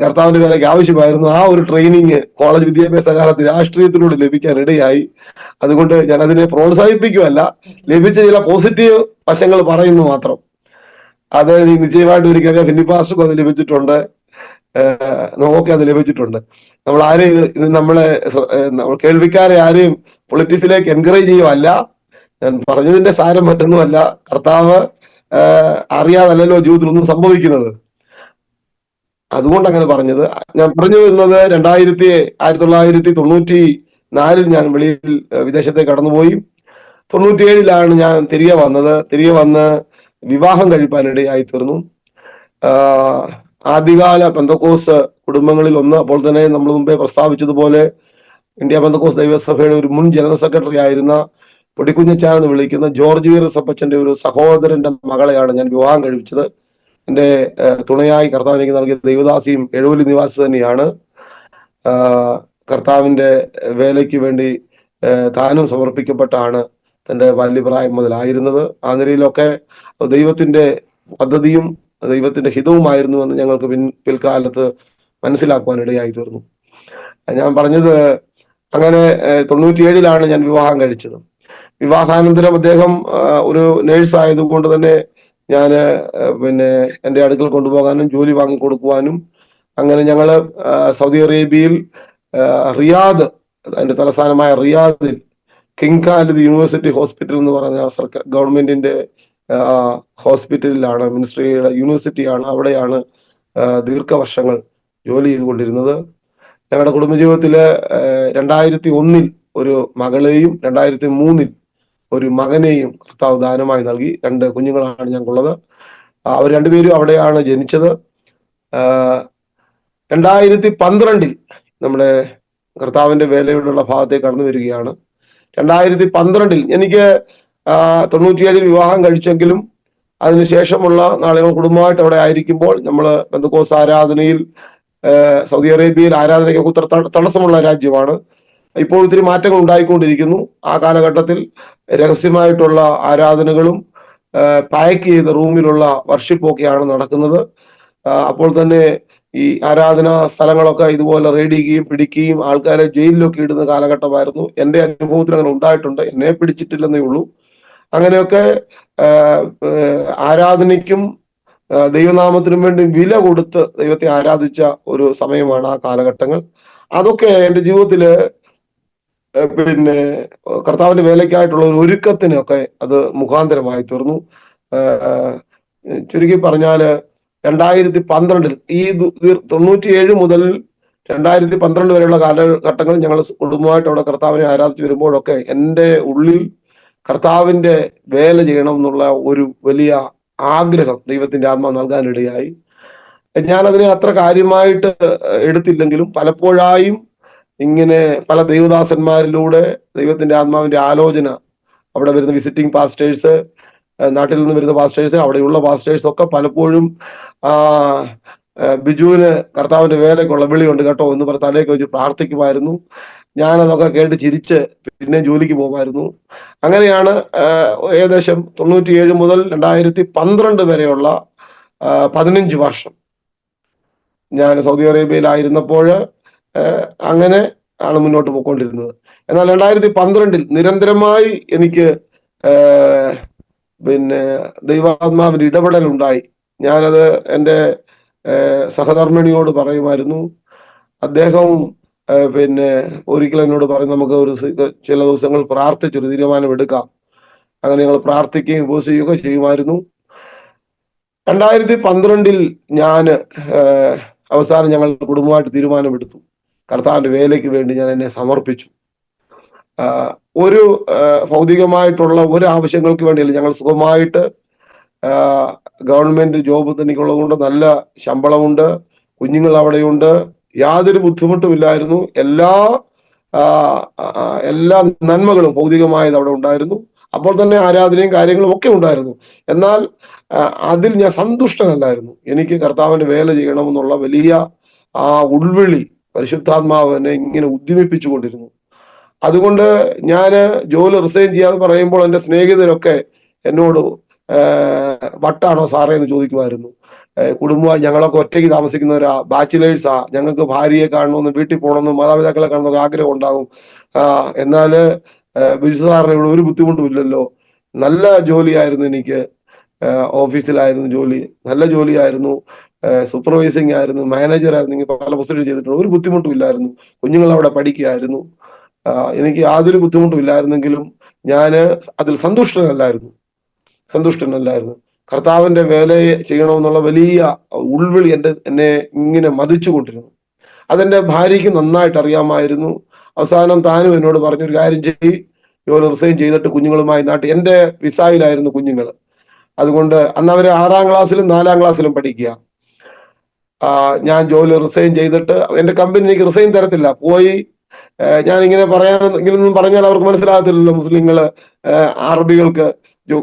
കർത്താവിന്റെ വേലയ്ക്ക് ആവശ്യമായിരുന്നു. ആ ഒരു ട്രെയിനിങ് കോളേജ് വിദ്യാഭ്യാസ കാലത്ത് രാഷ്ട്രീയത്തിലൂടെ ലഭിക്കാൻ ഇടയായി. അതുകൊണ്ട് ഞാൻ അതിനെ പ്രോത്സാഹിപ്പിക്കുകയല്ല, ലഭിച്ച ചില പോസിറ്റീവ് വശങ്ങൾ പറയുന്നു മാത്രം. അത് നിശ്ചയമായിട്ട് ഒരിക്കലും ഫിലിപ്പാസ്റ്റർക്കും അത് ലഭിച്ചിട്ടുണ്ട്, നമുക്ക് അത് ലഭിച്ചിട്ടുണ്ട്. നമ്മൾ ആരെയും നമ്മൾ കേൾവിക്കാരെ ആരെയും പൊളിറ്റിക്സിലേക്ക് എൻകറേജ് ചെയ്യുകയല്ല. ഞാൻ പറഞ്ഞതിന്റെ സാരം മറ്റൊന്നുമല്ല, കർത്താവ് അറിയാതല്ലോ ജീവിതത്തിൽ ഒന്നും സംഭവിക്കുന്നത്. അതുകൊണ്ട് അങ്ങനെ പറഞ്ഞത്. ഞാൻ പറഞ്ഞു വരുന്നത് 1994 ഞാൻ വെളിയിൽ വിദേശത്തേക്ക് കടന്നുപോയി. 97 ഞാൻ തിരികെ വന്നത്. തിരികെ വന്ന് വിവാഹം കഴിപ്പാനിടയായി തീർന്നു. ആദ്യകാല പെന്തക്കോസ് കുടുംബങ്ങളിൽ ഒന്ന്. അപ്പോൾ തന്നെ നമ്മൾ മുമ്പേ പ്രസ്താവിച്ചതുപോലെ ഇന്ത്യ പെന്തക്കോസ് ദൈവസഭയുടെ ഒരു മുൻ ജനറൽ സെക്രട്ടറി ആയിരുന്ന പൊടിക്കുഞ്ഞച്ചാൻ എന്ന് വിളിക്കുന്ന ജോർജ് വീറസപ്പച്ചന്റെ ഒരു സഹോദരന്റെ മകളെയാണ് ഞാൻ വിവാഹം കഴിപ്പിച്ചത്. എൻ്റെ തുണയായി കർത്താവ് എനിക്ക് നൽകിയ ദൈവദാസിയും എഴുവലി നിവാസി തന്നെയാണ്. കർത്താവിന്റെ വേലയ്ക്ക് വേണ്ടി താനും സമർപ്പിക്കപ്പെട്ടാണ് തൻ്റെ ബാല്യപ്രായം മുതലായിരുന്നത്. ആ നിലയിലൊക്കെ ദൈവത്തിന്റെ പദ്ധതിയും ദൈവത്തിന്റെ ഹിതവുമായിരുന്നു എന്ന് ഞങ്ങൾക്ക് പിൽക്കാലത്ത് മനസ്സിലാക്കുവാൻ ഇടയായി തീർന്നു. ഞാൻ പറഞ്ഞത് അങ്ങനെ 97 ഞാൻ വിവാഹം കഴിച്ചത്. വിവാഹാനന്തരം അദ്ദേഹം ഒരു നേഴ്സ് ആയതുകൊണ്ട് തന്നെ ഞാൻ എൻ്റെ അടുക്കൽ കൊണ്ടുപോകാനും ജോലി വാങ്ങിക്കൊടുക്കുവാനും അങ്ങനെ ഞങ്ങൾ സൗദി അറേബ്യയിൽ റിയാദ്, അതിന്റെ തലസ്ഥാനമായ റിയാദിൽ കിങ് ഖാലിദ് യൂണിവേഴ്സിറ്റി ഹോസ്പിറ്റൽ എന്ന് പറഞ്ഞ സർക്കാർ ഗവൺമെന്റിന്റെ ഹോസ്പിറ്റലിലാണ്, മിനിസ്ട്രിയുടെ യൂണിവേഴ്സിറ്റിയാണ്, അവിടെയാണ് ദീർഘവർഷങ്ങൾ ജോലി ചെയ്തുകൊണ്ടിരുന്നത്. ഞങ്ങളുടെ കുടുംബജീവിതത്തില് 2001 ഒരു മകളെയും 2003 ഒരു മകനെയും കർത്താവ് ദാനമായി നൽകി. 2 കുഞ്ഞുങ്ങളാണ് ഞങ്ങൾക്കുള്ളത്. അവർ രണ്ടുപേരും അവിടെയാണ് ജനിച്ചത്. 2012 നമ്മുടെ കർത്താവിന്റെ വേലയോടുള്ള ഭാഗത്തേക്ക് കടന്നു വരികയാണ്. 2012 എനിക്ക് 97 വിവാഹം കഴിച്ചെങ്കിലും അതിനുശേഷമുള്ള നാളുകൾ കുടുംബമായിട്ട് അവിടെ ആയിരിക്കുമ്പോൾ നമ്മൾ പെന്തക്കോസ് ആരാധനയിൽ സൗദി അറേബ്യയിൽ ആരാധനയ്ക്ക് ഉത്തര തടസ്സമുള്ള രാജ്യമാണ്. ഇപ്പോൾ ഒത്തിരി മാറ്റങ്ങൾ ഉണ്ടായിക്കൊണ്ടിരിക്കുന്നു. ആ കാലഘട്ടത്തിൽ രഹസ്യമായിട്ടുള്ള ആരാധനകളും പാക്ക് ചെയ്ത റൂമിലുള്ള വർഷിപ്പൊക്കെയാണ് നടക്കുന്നത്. അപ്പോൾ തന്നെ ഈ ആരാധനാ സ്ഥലങ്ങളൊക്കെ ഇതുപോലെ റെയ്ഡ് ചെയ്യുകയും പിടിക്കുകയും ആൾക്കാരെ ജയിലിലൊക്കെ ഇടുന്ന കാലഘട്ടമായിരുന്നു. എൻ്റെ അനുഭവത്തിൽ അങ്ങനെ ഉണ്ടായിട്ടുണ്ട്, എന്നെ പിടിച്ചിട്ടില്ലെന്നേ ഉള്ളൂ. അങ്ങനെയൊക്കെ ആരാധനയ്ക്കും ദൈവനാമത്തിനും വേണ്ടി വില കൊടുത്ത് ദൈവത്തെ ആരാധിച്ച ഒരു സമയമാണ് ആ കാലഘട്ടങ്ങൾ. അതൊക്കെ എൻ്റെ ജീവിതത്തില് കർത്താവിന്റെ വേലയ്ക്കായിട്ടുള്ള ഒരു ഒരുക്കത്തിനൊക്കെ അത് മുഖാന്തരമായി തീർന്നു. ചുരുക്കി പറഞ്ഞാല് 2012 ഈ 97 മുതൽ 2012 വരെയുള്ള കാലഘട്ടങ്ങൾ ഞങ്ങൾ കുടുംബമായിട്ട് അവിടെ കർത്താവിനെ ആരാധിച്ചു വരുമ്പോഴൊക്കെ എൻ്റെ ഉള്ളിൽ കർത്താവിന്റെ വേല ചെയ്യണം എന്നുള്ള ഒരു വലിയ ആഗ്രഹം ദൈവത്തിന്റെ ആത്മാവ് നൽകാനിടയായി. ഞാനതിനെ അത്ര കാര്യമായിട്ട് എടുത്തില്ലെങ്കിലും പലപ്പോഴായും ഇങ്ങനെ പല ദൈവദാസന്മാരിലൂടെ ദൈവത്തിന്റെ ആത്മാവിന്റെ ആലോചന, അവിടെ വരുന്ന വിസിറ്റിംഗ് പാസ്റ്റേഴ്സ്, നാട്ടിൽ നിന്ന് വരുന്ന പാസ്റ്റേഴ്സ്, അവിടെയുള്ള പാസ്റ്റേഴ്സ് ഒക്കെ പലപ്പോഴും ബിജുവിന് കർത്താവിന്റെ വേലയ്ക്കുള്ള വിളിയുണ്ട് കേട്ടോ എന്ന് പറഞ്ഞ് തലേക്ക് വെച്ച് പ്രാർത്ഥിക്കുമായിരുന്നു. ഞാനതൊക്കെ കേട്ട് ചിരിച്ച് പിന്നെ ജോലിക്ക് പോകുമായിരുന്നു. അങ്ങനെയാണ് ഏകദേശം 97 മുതൽ 2012 വരെയുള്ള 15 വർഷം ഞാൻ സൗദി അറേബ്യയിലായിരുന്നപ്പോൾ അങ്ങനെ ആണ് മുന്നോട്ട് പോയിക്കൊണ്ടിരുന്നത്. എന്നാൽ 2012 നിരന്തരമായി എനിക്ക് പിന്നെ ദൈവാത്മാവിന്റെ ഇടപെടലുണ്ടായി. ഞാനത് എൻ്റെ സഹധർമ്മിണിയോട് പറയുമായിരുന്നു. അദ്ദേഹവും പിന്നെ ഒരിക്കൽ എന്നോട് പറയും, നമുക്ക് ചില ദിവസങ്ങൾ പ്രാർത്ഥിച്ചൊരു തീരുമാനം എടുക്കാം. അങ്ങനെ ഞങ്ങൾ പ്രാർത്ഥിക്കുകയും ഉപവസിക്കുകയൊക്കെ ചെയ്യുമായിരുന്നു. 2012 ഞാൻ അവസാനം ഞങ്ങൾ കുടുംബമായിട്ട് തീരുമാനമെടുത്തു. കർത്താവിന്റെ വേലയ്ക്ക് വേണ്ടി ഞാൻ എന്നെ സമർപ്പിച്ചു. ഒരു ഭൗതികമായിട്ടുള്ള ഒരു ആവശ്യങ്ങൾക്ക് വേണ്ടിയല്ല, ഞങ്ങൾ സുഖമായിട്ട് ഗവൺമെന്റ് ജോബ് തനിക്കുള്ളത് കൊണ്ട് നല്ല ശമ്പളമുണ്ട്, കുഞ്ഞുങ്ങൾ അവിടെയുണ്ട്, യാതൊരു ബുദ്ധിമുട്ടുമില്ലായിരുന്നു. എല്ലാ നന്മകളും ഭൗതികമായത് അവിടെ ഉണ്ടായിരുന്നു. അപ്പോൾ തന്നെ ആരാധനയും കാര്യങ്ങളും ഒക്കെ ഉണ്ടായിരുന്നു. എന്നാൽ അതിൽ ഞാൻ സന്തുഷ്ടനല്ലായിരുന്നു. എനിക്ക് കർത്താവിന്റെ വേല ചെയ്യണമെന്നുള്ള വലിയ ആ ഉൾവിളി പരിശുദ്ധാത്മാവ് എന്നെ ഇങ്ങനെ ഉദ്യമിപ്പിച്ചു കൊണ്ടിരുന്നു. അതുകൊണ്ട് ഞാൻ ജോലി റിസൈൻ ചെയ്യാന്ന് പറയുമ്പോൾ എൻ്റെ സ്നേഹിതരൊക്കെ എന്നോട് വട്ടാണോ സാറേ എന്ന് ചോദിക്കുമായിരുന്നു. കുടുംബമായി ഞങ്ങളൊക്കെ ഒറ്റയ്ക്ക് താമസിക്കുന്നവരാ, ബാച്ചിലേഴ്സാ, ഞങ്ങൾക്ക് ഭാര്യയെ കാണണമെന്ന്, വീട്ടിൽ പോകണമെന്നും മാതാപിതാക്കളെ കാണണമെന്നൊക്കെ ആഗ്രഹം ഉണ്ടാകും. എന്നാല് ബിജു സാറിന് ഇവിടെ ഒരു ബുദ്ധിമുട്ടും ഇല്ലല്ലോ. നല്ല ജോലിയായിരുന്നു എനിക്ക്, ഓഫീസിലായിരുന്നു ജോലി, നല്ല ജോലിയായിരുന്നു, സൂപ്പർവൈസിങ് ആയിരുന്നു, മാനേജർ ആയിരുന്നു, ഇങ്ങനെ പല പൊസിഷൻ ചെയ്തിട്ടുണ്ട്, ഒരു ബുദ്ധിമുട്ടും ഇല്ലായിരുന്നു. കുഞ്ഞുങ്ങൾ അവിടെ പഠിക്കുകയായിരുന്നു. എനിക്ക് യാതൊരു ബുദ്ധിമുട്ടും ഇല്ലായിരുന്നെങ്കിലും ഞാൻ അതിൽ സന്തുഷ്ടനല്ലായിരുന്നു. കർത്താവിന്റെ വേലയെ ചെയ്യണമെന്നുള്ള വലിയ ഉൾവിളി എന്നെ ഇങ്ങനെ മതിച്ചുകൊണ്ടിരുന്നു. അതെന്റെ ഭാര്യയ്ക്ക് നന്നായിട്ട് അറിയാമായിരുന്നു. അവസാനം താനും എന്നോട് പറഞ്ഞൊരു കാര്യം ചെയ്യ്, ജോലി റിസൈൻ ചെയ്തിട്ട് കുഞ്ഞുങ്ങളുമായി നാട്ടിൽ, എൻ്റെ വിസായിലായിരുന്നു കുഞ്ഞുങ്ങൾ. അതുകൊണ്ട് അന്ന് അവർ 6ാം ക്ലാസ്സിലും 4ാം ക്ലാസ്സിലും പഠിക്കുക. ഞാൻ ജോലി റിസൈൻ ചെയ്തിട്ട്, എൻ്റെ കമ്പനി എനിക്ക് റിസൈൻ തരത്തില്ല. പോയി ഞാൻ ഇങ്ങനൊന്നും പറഞ്ഞാൽ അവർക്ക് മനസ്സിലാകത്തില്ലല്ലോ. മുസ്ലിങ്ങള് അറബികൾക്ക്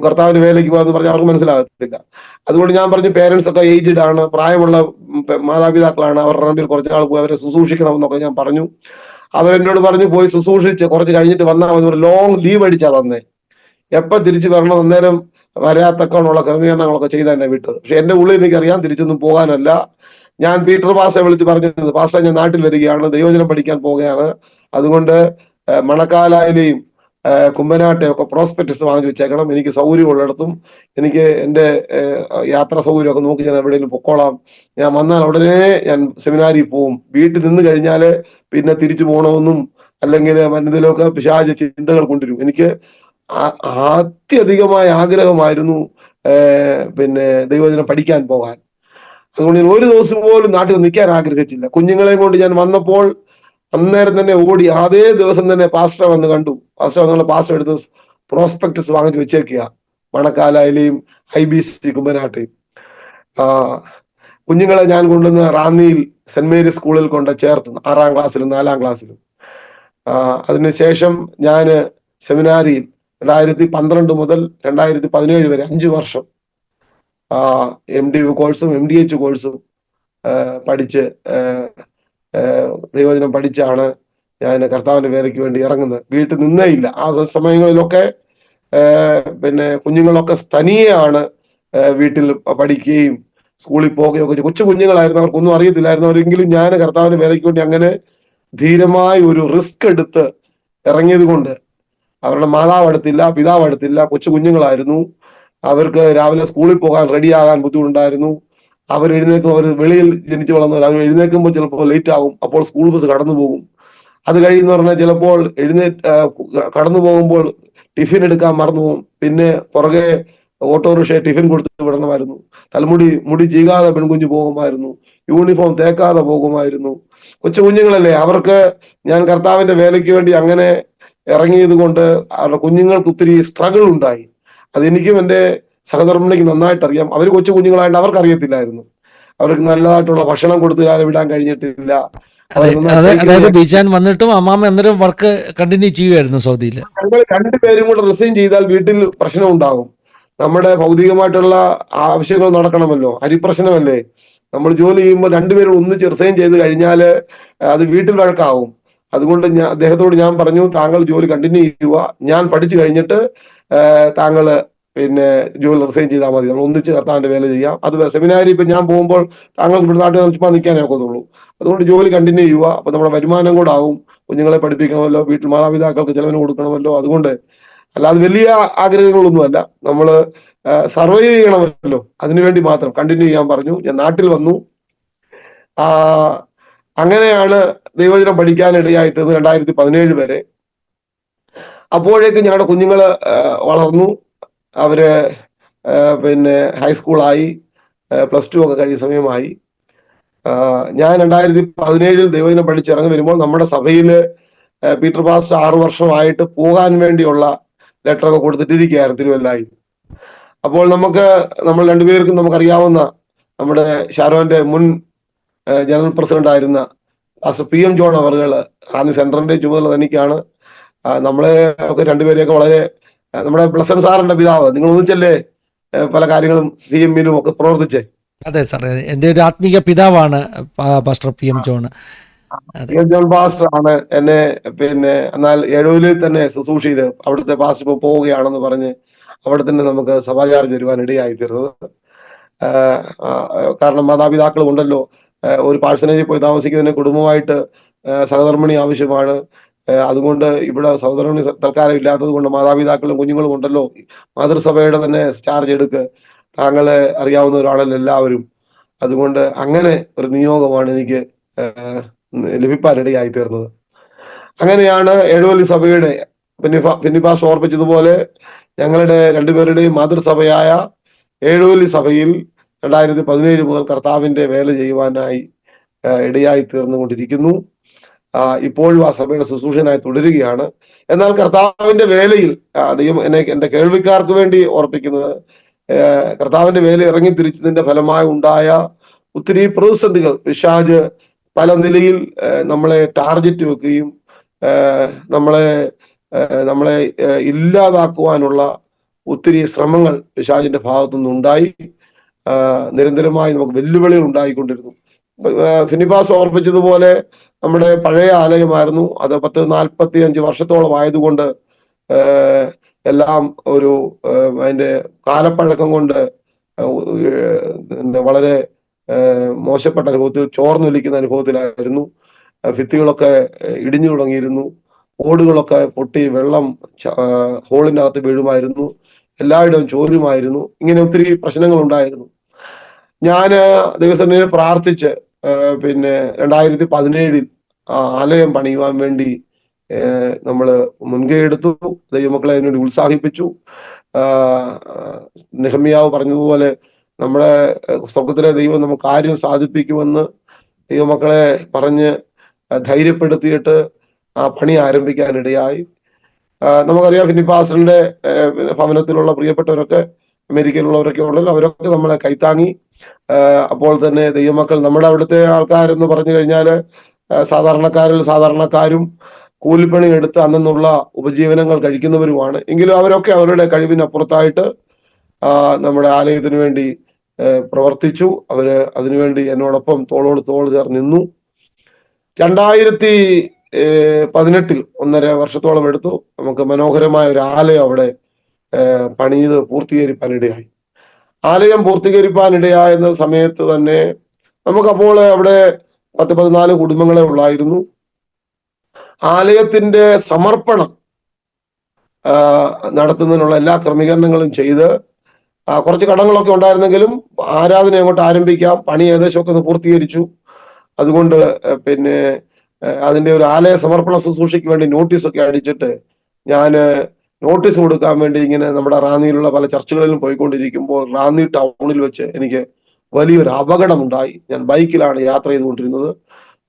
കർത്താവിന്റെ വേലയ്ക്ക് പോകാന്ന് പറഞ്ഞാൽ അവർക്ക് മനസ്സിലാകത്തില്ല. അതുകൊണ്ട് ഞാൻ പറഞ്ഞു, പേരൻസ് ഒക്കെ ഏജ്ഡ് ആണ്, പ്രായമുള്ള മാതാപിതാക്കളാണ്, അവരുടെ മുമ്പിൽ കുറച്ച് നാൾ പോയി അവരെ ശുശ്രൂഷിക്കണമെന്നൊക്കെ ഞാൻ പറഞ്ഞു. അവരെന്നോട് പറഞ്ഞു, പോയി ശുശ്രൂഷിച്ച് കുറച്ച് കഴിഞ്ഞിട്ട് വന്നാൽ മതി, ലോങ് ലീവ് അടിച്ചാ തന്നെ, എപ്പോൾ തിരിച്ചു വരണം അന്നേരം വരാത്തക്കോണുള്ള ക്രമീകരണങ്ങളൊക്കെ ചെയ്ത് തന്നെ വിട്ടത്. പക്ഷെ എൻ്റെ ഉള്ളിൽ എനിക്കറിയാം തിരിച്ചൊന്നും പോകാനല്ല. ഞാൻ പീറ്റർ പാസ്റ്ററെ വിളിച്ച് പറഞ്ഞത്, പാസ്റ്റർ ഞാൻ നാട്ടിൽ വരികയാണ്, ദൈവവചനം പഠിക്കാൻ പോവുകയാണ്, അതുകൊണ്ട് മണക്കാലായിലെയും കുമ്പനാട്ടെ ഒക്കെ പ്രോസ്പെക്ടസ് വാങ്ങി വെച്ചേക്കണം, എനിക്ക് സൗകര്യമുള്ളിടത്തും എനിക്ക് എൻ്റെ യാത്രാ സൗകര്യമൊക്കെ നോക്കി ഞാൻ എവിടെയെങ്കിലും പൊക്കോളാം, ഞാൻ വന്നാൽ ഉടനെ ഞാൻ സെമിനാരിൽ പോവും, വീട്ടിൽ നിന്ന് കഴിഞ്ഞാൽ പിന്നെ തിരിച്ചു പോകണമെന്നും അല്ലെങ്കിൽ മനസ്സിലൊക്കെ പിശാച് ചിന്തകൾ കൊണ്ടുവരും. എനിക്ക് അത്യധികമായ ആഗ്രഹമായിരുന്നു പിന്നെ ദൈവവചനം പഠിക്കാൻ പോകാൻ. അതുകൊണ്ട് ഞാൻ ഒരു ദിവസം പോലും നാട്ടിൽ നിൽക്കാൻ ആഗ്രഹിച്ചില്ല. കുഞ്ഞുങ്ങളെയും കൊണ്ട് ഞാൻ വന്നപ്പോൾ അന്നേരം തന്നെ ഓടി, അതേ ദിവസം തന്നെ പാസ്റ്റർ വന്ന് കണ്ടു. പാസ്റ്റർ എടുത്ത് പ്രോസ്പെക്ടസ് വാങ്ങിച്ച് വെച്ചേക്കുക, മണക്കാലായിലെയും IBC കുമ്പനാട്ടെയും. കുഞ്ഞുങ്ങളെ ഞാൻ കൊണ്ടുവന്ന് റാന്നിയിൽ സെന്റ് മേരീസ് സ്കൂളിൽ കൊണ്ട് ചേർത്ത് 6ാം ക്ലാസ്സിലും 4ാം ക്ലാസ്സിലും. അതിനുശേഷം ഞാൻ സെമിനാരിയിൽ 2012 മുതൽ 2017 വരെ 5 വർഷം MD കോഴ്സും MDH കോഴ്സും പഠിച്ച് ദൈവവചനം പഠിച്ചാണ് ഞാൻ കർത്താവിന്റെ വേലയ്ക്ക് വേണ്ടി ഇറങ്ങുന്നത്. വീട്ടിൽ നിന്നേ ഇല്ല. ആ സമയങ്ങളിലൊക്കെ പിന്നെ കുഞ്ഞുങ്ങളൊക്കെ തനിയെയാണ് വീട്ടിൽ പഠിക്കുകയും സ്കൂളിൽ പോവുകയും ഒക്കെ. കൊച്ചു കുഞ്ഞുങ്ങളായിരുന്നു, അവർക്കൊന്നും അറിയത്തില്ലായിരുന്നു. അവരെങ്കിലും ഞാൻ കർത്താവിന്റെ വേലയ്ക്ക് വേണ്ടി അങ്ങനെ ധീരമായ ഒരു റിസ്ക് എടുത്ത് ഇറങ്ങിയത് കൊണ്ട് അവരുടെ മാതാവ് അടുത്തില്ല, പിതാവ് അടുത്തില്ല, കൊച്ചു കുഞ്ഞുങ്ങളായിരുന്നു. അവർക്ക് രാവിലെ സ്കൂളിൽ പോകാൻ റെഡിയാകാൻ ബുദ്ധിമുട്ടുണ്ടായിരുന്നു. അവർ വെളിയിൽ ജനിച്ചു വളർന്നവർ, അവർ എഴുന്നേൽക്കുമ്പോൾ ചിലപ്പോൾ ലേറ്റ് ആകും, അപ്പോൾ സ്കൂൾ ബസ് കടന്നു പോകും. അത് കഴിയുന്ന പറഞ്ഞാൽ ചിലപ്പോൾ കടന്നു പോകുമ്പോൾ ടിഫിൻ എടുക്കാൻ മറന്നു പോകും. പിന്നെ പുറകെ ഓട്ടോറിക്ഷ ടിഫിൻ കൊടുത്ത് വിടണമായിരുന്നു. മുടി ചീകാതെ പെൺകുഞ്ഞ് പോകുമായിരുന്നു, യൂണിഫോം തേക്കാതെ പോകുമായിരുന്നു. കൊച്ചു കുഞ്ഞുങ്ങളല്ലേ, അവർക്ക് ഞാൻ കർത്താവിന്റെ വേലയ്ക്ക് വേണ്ടി അങ്ങനെ ഇറങ്ങിയത് കൊണ്ട് അവരുടെ കുഞ്ഞുങ്ങൾക്ക് ഒത്തിരി സ്ട്രഗിൾ ഉണ്ടായി. അതെനിക്കും എൻ്റെ സഹധർമ്മിണിക്ക് നന്നായിട്ട് അറിയാം. അവർ കൊച്ചു കുഞ്ഞുങ്ങളായിട്ട് അവർക്ക് അറിയത്തില്ലായിരുന്നു. അവർക്ക് നല്ലതായിട്ടുള്ള ഭക്ഷണം കൊടുത്ത് കാലം വിടാൻ കഴിഞ്ഞിട്ടില്ല. അതായത് ബിജാൻ വന്നിട്ടും അമ്മാമ്മ അന്നേരം വർക്ക് കണ്ടിന്യൂ ചെയ്യുമായിരുന്നു സൗദിയിൽ. ഞങ്ങൾ രണ്ടുപേരും കൂടെ റിസൈൻ ചെയ്താൽ വീട്ടിൽ പ്രശ്നം ഉണ്ടാകും. നമ്മുടെ ഭൗതികമായിട്ടുള്ള ആവശ്യങ്ങൾ നടക്കണമല്ലോ, അരിപ്രശ്നമല്ലേ. നമ്മൾ ജോലി ചെയ്യുമ്പോൾ രണ്ടുപേരും ഒന്നിച്ച് റിസൈൻ ചെയ്ത് കഴിഞ്ഞാൽ അത് വീട്ടിൽ വഴക്കാവും. അതുകൊണ്ട് അദ്ദേഹത്തോട് ഞാൻ പറഞ്ഞു, താങ്കൾ ജോലി കണ്ടിന്യൂ ചെയ്യുക, ഞാൻ പഠിച്ചു കഴിഞ്ഞിട്ട് താങ്കൾ പിന്നെ ജോലി റിസൈൻ ചെയ്താൽ മതി, നമ്മൾ ഒന്നിച്ച് കർത്താവിന്റെ വേല ചെയ്യാം. അത് സെമിനാരി ഇപ്പം ഞാൻ പോകുമ്പോൾ താങ്കൾ ഇവിടെ നാട്ടിൽ ചുമ്മാ നിൽക്കാനേ ഒക്കത്തുള്ളൂ. അതുകൊണ്ട് ജോലി കണ്ടിന്യൂ ചെയ്യുക. അപ്പൊ നമ്മുടെ വരുമാനം കൂടെ ആവും, കുഞ്ഞുങ്ങളെ പഠിപ്പിക്കണമല്ലോ, വീട്ടിൽ മാതാപിതാക്കൾക്ക് ചെലവിന് കൊടുക്കണമല്ലോ. അതുകൊണ്ട് അല്ലാതെ വലിയ ആഗ്രഹങ്ങളൊന്നുമല്ല. നമ്മൾ സർവൈവ് ചെയ്യണമല്ലോ, അതിനുവേണ്ടി മാത്രം കണ്ടിന്യൂ ചെയ്യാൻ പറഞ്ഞു. ഞാൻ നാട്ടിൽ വന്നു. ആ അങ്ങനെയാണ് ദൈവവചനം പഠിക്കാനിടയായി തീർന്നത് 2017 വരെ. അപ്പോഴേക്കും ഞങ്ങളുടെ കുഞ്ഞുങ്ങള് വളർന്നു. അവര് പിന്നെ ഹൈസ്കൂളായി, +2 ഒക്കെ കഴിയുന്ന സമയമായി. ഞാൻ 2017 ദൈവവചനം പഠിച്ചിറങ്ങി വരുമ്പോൾ നമ്മുടെ സഭയില് പീറ്റർ പാസ്റ്റർ 6 വർഷമായിട്ട് പോകാൻ വേണ്ടിയുള്ള ലെറ്ററൊക്കെ കൊടുത്തിട്ടിരിക്കുകയായിരുന്നു തിരുവല്ലായി. അപ്പോൾ നമ്മൾ രണ്ടുപേർക്കും നമുക്കറിയാവുന്ന നമ്മുടെ ഷാരോന്റെ മുൻ ജനറൽ പ്രസിഡന്റ് ആയിരുന്ന പാസ്റ്റർ PM ജോൺ അവറുകൾ റാന്നി സെൻട്രലിന്റെ ചുമതല തനിക്കാണ്. നമ്മളെ ഒക്കെ രണ്ടുപേരെയൊക്കെ വളരെ നമ്മുടെ ബ്ലസൻ സാറിന്റെ പിതാവ്, നിങ്ങൾ ഒന്നിച്ചല്ലേ പല കാര്യങ്ങളും CM-ലും ഒക്കെ പ്രവർത്തിച്ചേ? അതെ സാർ, എൻ്റെ ഒരു ആത്മീക പിതാവാണ് pastor PM John. PM John pastor ആണ് എന്നെ പിന്നെ എന്നാൽ എഴൂരിൽ തന്നെ ശുശ്രൂഷ ചെയ്ത് അവിടുത്തെ പാസ്റ്റർ ഇപ്പോൾ പോവുകയാണെന്ന് പറഞ്ഞ് അവിടെ തന്നെ നമുക്ക് സഭാചാരം തരുവാൻ ഇടയായി തീർന്നത്. കാരണം മാതാപിതാക്കൾ ഉണ്ടല്ലോ. ഒരു പാഴ്സനേജിൽ പോയി താമസിക്കുന്നതിന് കുടുംബമായിട്ട് സഹധർമ്മിണി ആവശ്യമാണ്. അതുകൊണ്ട് ഇവിടെ സഹധർമ്മിണി തൽക്കാലം ഇല്ലാത്തത് കൊണ്ട് മാതാപിതാക്കളും കുഞ്ഞുങ്ങളും ഉണ്ടല്ലോ. മാതൃസഭയുടെ തന്നെ ചാർജ് എടുക്ക്, താങ്കളെ അറിയാവുന്നവരാണല്ലോ എല്ലാവരും. അതുകൊണ്ട് അങ്ങനെ ഒരു നിയോഗമാണ് എനിക്ക് ലഭിക്കാനിടയായി തീർന്നത്. അങ്ങനെയാണ് എഴുവല്ലി സഭയുടെ പിന്നിപ്പാസ് ഓർപ്പിച്ചതുപോലെ ഞങ്ങളുടെ രണ്ടുപേരുടെയും മാതൃസഭയായ എഴുവല്ലി സഭയിൽ 2017 മുതൽ കർത്താവിന്റെ വേല ചെയ്യുവാനായി ഇടയായി തീർന്നുകൊണ്ടിരിക്കുന്നു. ഇപ്പോഴും ആ സഭയുടെ ശുശ്രൂഷനായി തുടരുകയാണ്. എന്നാൽ കർത്താവിന്റെ വേലയിൽ ദൈവം എന്റെ കേൾവിക്കാർക്ക് വേണ്ടി ഓർപ്പിക്കുന്നത്, കർത്താവിന്റെ വേല ഇറങ്ങി തിരിച്ചതിന്റെ ഫലമായി ഉണ്ടായ ഒത്തിരി പ്രതിസന്ധികൾ, പിശാച് പല നിലയിൽ നമ്മളെ ടാർഗറ്റ് വെക്കുകയും നമ്മളെ ഇല്ലാതാക്കുവാനുള്ള ഒത്തിരി ശ്രമങ്ങൾ പിശാചിന്റെ ഭാഗത്തുനിന്ന് ഉണ്ടായി. നിരന്തരമായി നമുക്ക് വെല്ലുവിളികൾ ഉണ്ടായിക്കൊണ്ടിരുന്നു. ഫിനിപ്പാസ് ഓർപ്പിച്ചതുപോലെ നമ്മുടെ പഴയ ആലയമായിരുന്നു അത്. 45 വർഷത്തോളം ആയതുകൊണ്ട് എല്ലാം ഒരു അതിന്റെ കാലപ്പഴക്കം കൊണ്ട് വളരെ മോശപ്പെട്ട അനുഭവത്തിൽ, ചോർന്നൊലിക്കുന്ന അനുഭവത്തിലായിരുന്നു. ഭിത്തികളൊക്കെ ഇടിഞ്ഞു തുടങ്ങിയിരുന്നു, ഓടുകളൊക്കെ പൊട്ടി വെള്ളം ഹോളിൻ്റെ അകത്ത് വീഴുമായിരുന്നു, എല്ലായിടവും ചോരുമായിരുന്നു. ഇങ്ങനെ ഒത്തിരി പ്രശ്നങ്ങൾ ഉണ്ടായിരുന്നു. ഞാൻ ദൈവസന്നിധിയിൽ പ്രാർത്ഥിച്ച് പിന്നെ 2017 ആലയം പണിയുവാൻ വേണ്ടി നമ്മൾ മുൻകൈ എടുത്തു. ദൈവമക്കളെ അതിനുവേണ്ടി ഉത്സാഹിപ്പിച്ചു. നെഹമ്യാവ് പറഞ്ഞതുപോലെ നമ്മുടെ സ്വർഗത്തിലെ ദൈവം നമുക്ക് കാര്യം സാധിപ്പിക്കുമെന്ന് ദൈവമക്കളെ പറഞ്ഞ് ധൈര്യപ്പെടുത്തിയിട്ട് ആ പണി ആരംഭിക്കാനിടയായി. നമുക്കറിയാം ഫിനിപ്പാസ്റ്ററിന്റെ ഭവനത്തിലുള്ള പ്രിയപ്പെട്ടവരൊക്കെ അമേരിക്കയിലുള്ളവരൊക്കെ ഉണ്ടല്ലോ, അവരൊക്കെ നമ്മളെ കൈത്താങ്ങി. അപ്പോൾ തന്നെ ദൈവമക്കൾ, നമ്മുടെ അവിടുത്തെ ആൾക്കാരെന്ന് പറഞ്ഞു കഴിഞ്ഞാൽ സാധാരണക്കാരും കൂലിപ്പണി എടുത്ത് അന്നുള്ള ഉപജീവനങ്ങൾ കഴിക്കുന്നവരുമാണ്. എങ്കിലും അവരൊക്കെ അവരുടെ കഴിവിനപ്പുറത്തായിട്ട് നമ്മുടെ ആലയത്തിന് വേണ്ടി പ്രവർത്തിച്ചു. അവര് അതിനുവേണ്ടി എന്നോടൊപ്പം തോളോട് തോൾ ചേർന്ന് നിന്നു. 2018 1.5 വർഷത്തോളം എടുത്തു നമുക്ക് മനോഹരമായ ഒരു ആലയം അവിടെ പണിത് പൂർത്തീകരിക്കാനിടയായി. ആലയം പൂർത്തീകരിക്കാനിടയായിരുന്ന സമയത്ത് തന്നെ നമുക്കപ്പോൾ അവിടെ 10-14 കുടുംബങ്ങളെ ഉള്ളായിരുന്നു. ആലയത്തിന്റെ സമർപ്പണം നടത്തുന്നതിനുള്ള എല്ലാ ക്രമീകരണങ്ങളും ചെയ്ത്, കുറച്ച് കടങ്ങളൊക്കെ ഉണ്ടായിരുന്നെങ്കിലും ആരാധന അങ്ങോട്ട് ആരംഭിക്കാം, പണി ഏകദേശമൊക്കെ ഒന്ന് പൂർത്തീകരിച്ചു. അതുകൊണ്ട് പിന്നെ അതിന്റെ ഒരു ആലയ സമർപ്പണ ശുശ്രൂഷയ്ക്ക് വേണ്ടി നോട്ടീസൊക്കെ അടിച്ചിട്ട് ഞാൻ നോട്ടീസ് കൊടുക്കാൻ വേണ്ടി ഇങ്ങനെ നമ്മുടെ റാന്നിയിലുള്ള പല ചർച്ചുകളിലും പോയിക്കൊണ്ടിരിക്കുമ്പോൾ റാന്നി ടൗണിൽ വെച്ച് എനിക്ക് വലിയൊരു അപകടമുണ്ടായി. ഞാൻ ബൈക്കിലാണ് യാത്ര ചെയ്തുകൊണ്ടിരുന്നത്.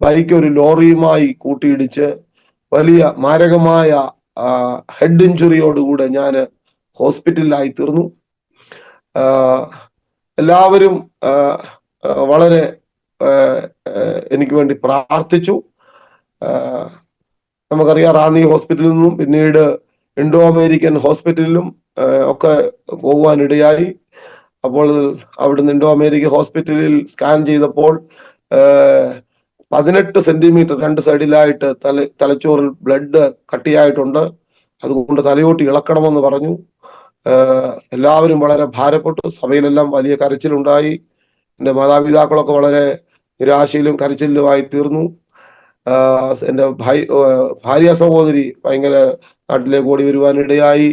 ബൈക്ക് ഒരു ലോറിയുമായി കൂട്ടിയിടിച്ച് വലിയ മാരകമായ ഹെഡ് ഇഞ്ചുറിയോടുകൂടെ ഞാൻ ഹോസ്പിറ്റലിലായി തീർന്നു. എല്ലാവരും വളരെ എനിക്ക് വേണ്ടി പ്രാർത്ഥിച്ചു. നമുക്കറിയാം റാന്നി ഹോസ്പിറ്റലിൽ നിന്നും പിന്നീട് ഇൻഡോ അമേരിക്കൻ ഹോസ്പിറ്റലിലും ഒക്കെ പോകുവാനിടയായി. അപ്പോൾ അവിടുന്ന് ഇൻഡോ അമേരിക്കൻ ഹോസ്പിറ്റലിൽ സ്കാൻ ചെയ്തപ്പോൾ 18 സെന്റിമീറ്റർ 2 സൈഡിലായിട്ട് തലച്ചോറിൽ ബ്ലഡ് കട്ടിയായിട്ടുണ്ട്. അതുകൊണ്ട് തലയോട്ടി ഇളക്കണമെന്ന് പറഞ്ഞു. എല്ലാവരും വളരെ ഭാരപ്പെട്ടു. സഭയിലെല്ലാം വലിയ കരച്ചിലുണ്ടായി. എൻ്റെ മാതാപിതാക്കളൊക്കെ വളരെ നിരാശയിലും കരച്ചിലുമായി തീർന്നു. എൻ്റെ ഭാര്യ സഹോദരി ഭയങ്കര നാട്ടിലേക്ക് ഓടി വരുവാനിടയായി.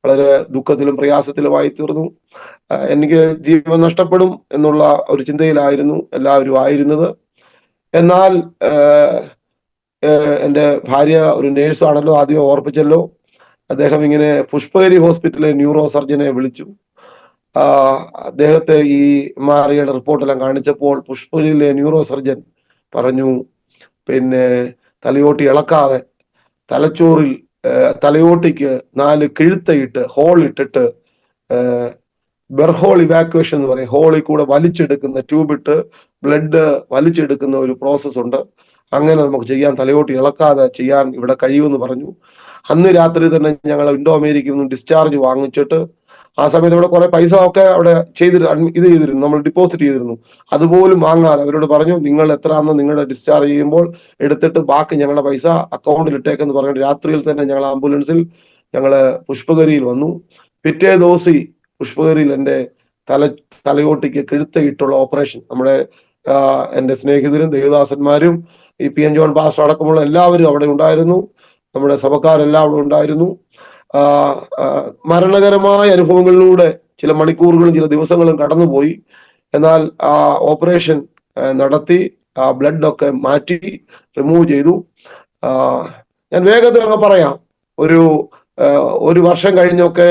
വളരെ ദുഃഖത്തിലും പ്രയാസത്തിലുമായി തീർന്നു. എനിക്ക് ജീവൻ നഷ്ടപ്പെടും എന്നുള്ള ഒരു ചിന്തയിലായിരുന്നു എല്ലാവരും ആയിരുന്നത്. എന്നാൽ എൻ്റെ ഭാര്യ ഒരു നേഴ്സാണല്ലോ, ആദ്യം ഓർപ്പിച്ചല്ലോ. അദ്ദേഹം ഇങ്ങനെ പുഷ്പഗിരി ഹോസ്പിറ്റലിലെ ന്യൂറോ സർജനെ വിളിച്ചു. അദ്ദേഹത്തെ ഈ MRI റിപ്പോർട്ടെല്ലാം കാണിച്ചപ്പോൾ പുഷ്പഗിരിയിലെ ന്യൂറോ സർജൻ പറഞ്ഞു, പിന്നെ തലയോട്ടി ഇളക്കാതെ തലച്ചോറിൽ തലയോട്ടിക്ക് 4 കിഴുത്തയിട്ട് ഹോൾ ഇട്ടിട്ട് ബെർഹോൾ ഇവാക്വേഷൻ എന്ന് പറയും, ഹോളിൽ കൂടെ വലിച്ചെടുക്കുന്ന ട്യൂബിട്ട് ബ്ലഡ് വലിച്ചെടുക്കുന്ന ഒരു പ്രോസസ് ഉണ്ട്. അങ്ങനെ നമുക്ക് ചെയ്യാൻ, തലയോട്ടി ഇളക്കാതെ ചെയ്യാൻ ഇവിടെ കഴിയുമെന്ന് പറഞ്ഞു. അന്ന് രാത്രി തന്നെ ഞങ്ങൾ ഇൻഡോ അമേരിക്കയിൽ നിന്ന് ഡിസ്ചാർജ് വാങ്ങിച്ചിട്ട്, ആ സമയത്ത് ഇവിടെ കുറെ പൈസ ഒക്കെ അവിടെ ഇത് ചെയ്തിരുന്നു, നമ്മൾ ഡിപ്പോസിറ്റ് ചെയ്തിരുന്നു. അതുപോലും വാങ്ങാതെ അവരോട് പറഞ്ഞു, നിങ്ങൾ എത്രയാണെന്ന് നിങ്ങളുടെ ഡിസ്ചാർജ് ചെയ്യുമ്പോൾ എടുത്തിട്ട് ബാക്കി ഞങ്ങളുടെ പൈസ അക്കൗണ്ടിൽ ഇട്ടേക്കെന്ന് പറഞ്ഞിട്ട് രാത്രിയിൽ തന്നെ ഞങ്ങൾ ആംബുലൻസിൽ പുഷ്പഗിരിയിൽ വന്നു. പിറ്റേ ദിവസം പുഷ്പഗിരിയിൽ എൻ്റെ തലയോട്ടിക്ക് കിഴുത്തയിട്ടുള്ള ഓപ്പറേഷൻ, നമ്മുടെ എൻ്റെ സ്നേഹിതരും ദേവദാസന്മാരും ഈ PN ജോൺ പാസ്റ്റർ അടക്കമുള്ള എല്ലാവരും അവിടെ ഉണ്ടായിരുന്നു. നമ്മുടെ സഭക്കാരെല്ലാം അവിടെ ഉണ്ടായിരുന്നു. മരണകരമായ അനുഭവങ്ങളിലൂടെ ചില മണിക്കൂറുകളും ചില ദിവസങ്ങളും കടന്നുപോയി. എന്നാൽ ആ ഓപ്പറേഷൻ നടത്തി ബ്ലഡ് ഒക്കെ മാറ്റി റിമൂവ് ചെയ്തു. ഞാൻ വേഗത്തിൽ അങ്ങ് പറയാം, ഒരു വർഷം കഴിഞ്ഞൊക്കെ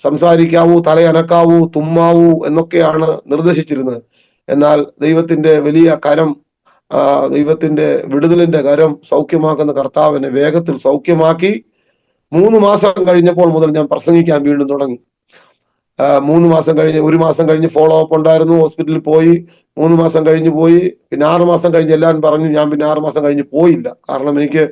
സംസാരിക്കാവൂ, തലയനക്കാവൂ, തുമ്മാവൂ എന്നൊക്കെയാണ് നിർദ്ദേശിച്ചിരുന്നത്. എന്നാൽ ദൈവത്തിന്റെ വലിയ കരം, ദൈവത്തിന്റെ വിടുതലിന്റെ കരം, സൗഖ്യമാക്കുന്ന കർത്താവിനെ വേഗത്തിൽ സൗഖ്യമാക്കി. 3 മാസം കഴിഞ്ഞപ്പോൾ മുതൽ ഞാൻ പ്രസംഗിക്കാൻ വീണ്ടും തുടങ്ങി. 1 മാസം കഴിഞ്ഞ് ഫോളോ അപ്പ് ഉണ്ടായിരുന്നു, ഹോസ്പിറ്റലിൽ പോയി. 3 മാസം കഴിഞ്ഞ് പോയി. പിന്നെ 6 മാസം കഴിഞ്ഞ് എല്ലാവരും പറഞ്ഞു. ഞാൻ പിന്നെ 6 മാസം കഴിഞ്ഞ് പോയില്ല. കാരണം എനിക്ക്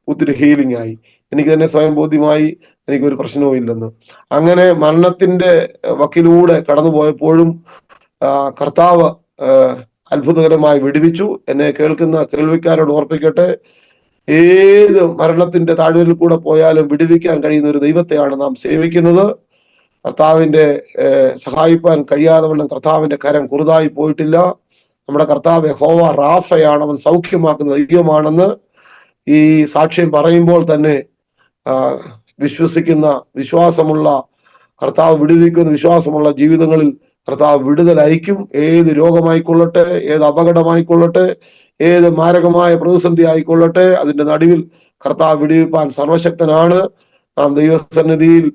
ഒത്തിരി ഹീലിംഗ് ആയി, എനിക്ക് തന്നെ സ്വയം ബോധ്യമായി എനിക്കൊരു പ്രശ്നവും ഇല്ലെന്ന്. അങ്ങനെ മരണത്തിന്റെ വക്കിലൂടെ കടന്നു പോയപ്പോഴും കർത്താവ് അത്ഭുതകരമായി വിടുവിച്ചു. എന്നെ കേൾക്കുന്ന കേൾവിക്കാരോട് ഓർപ്പിക്കട്ടെ, ഏത് മരണത്തിന്റെ താഴ്വരയിൽ കൂടെ പോയാലും വിടുവിക്കാൻ കഴിയുന്ന ഒരു ദൈവത്തെയാണ് നാം സേവിക്കുന്നത്. കർത്താവിന്റെ സഹായിപ്പാൻ കഴിയാതെ വണ്ണം കർത്താവിന്റെ കരം കുറുതായി പോയിട്ടില്ല. നമ്മുടെ കർത്താവ് യഹോവ റാഫയാണ്, അവൻ സൗഖ്യമാക്കുന്ന ദൈവമാണെന്ന് ഈ സാക്ഷ്യം പറയുമ്പോൾ തന്നെ വിശ്വാസമുള്ള കർത്താവ് വിടുവിക്കുന്ന വിശ്വാസമുള്ള ജീവിതങ്ങളിൽ കർത്താവ് വിടുതലയക്കും. ഏത് രോഗമായിക്കൊള്ളട്ടെ, ഏത് അപകടമായിക്കൊള്ളട്ടെ, ഏത് മാരകമായ പ്രതിസന്ധി ആയിക്കൊള്ളട്ടെ, അതിന്റെ നടുവിൽ കർത്താവ് വിടുവിപ്പാൻ സർവശക്തനാണ്. നാം ദൈവസന്നിധിയിൽ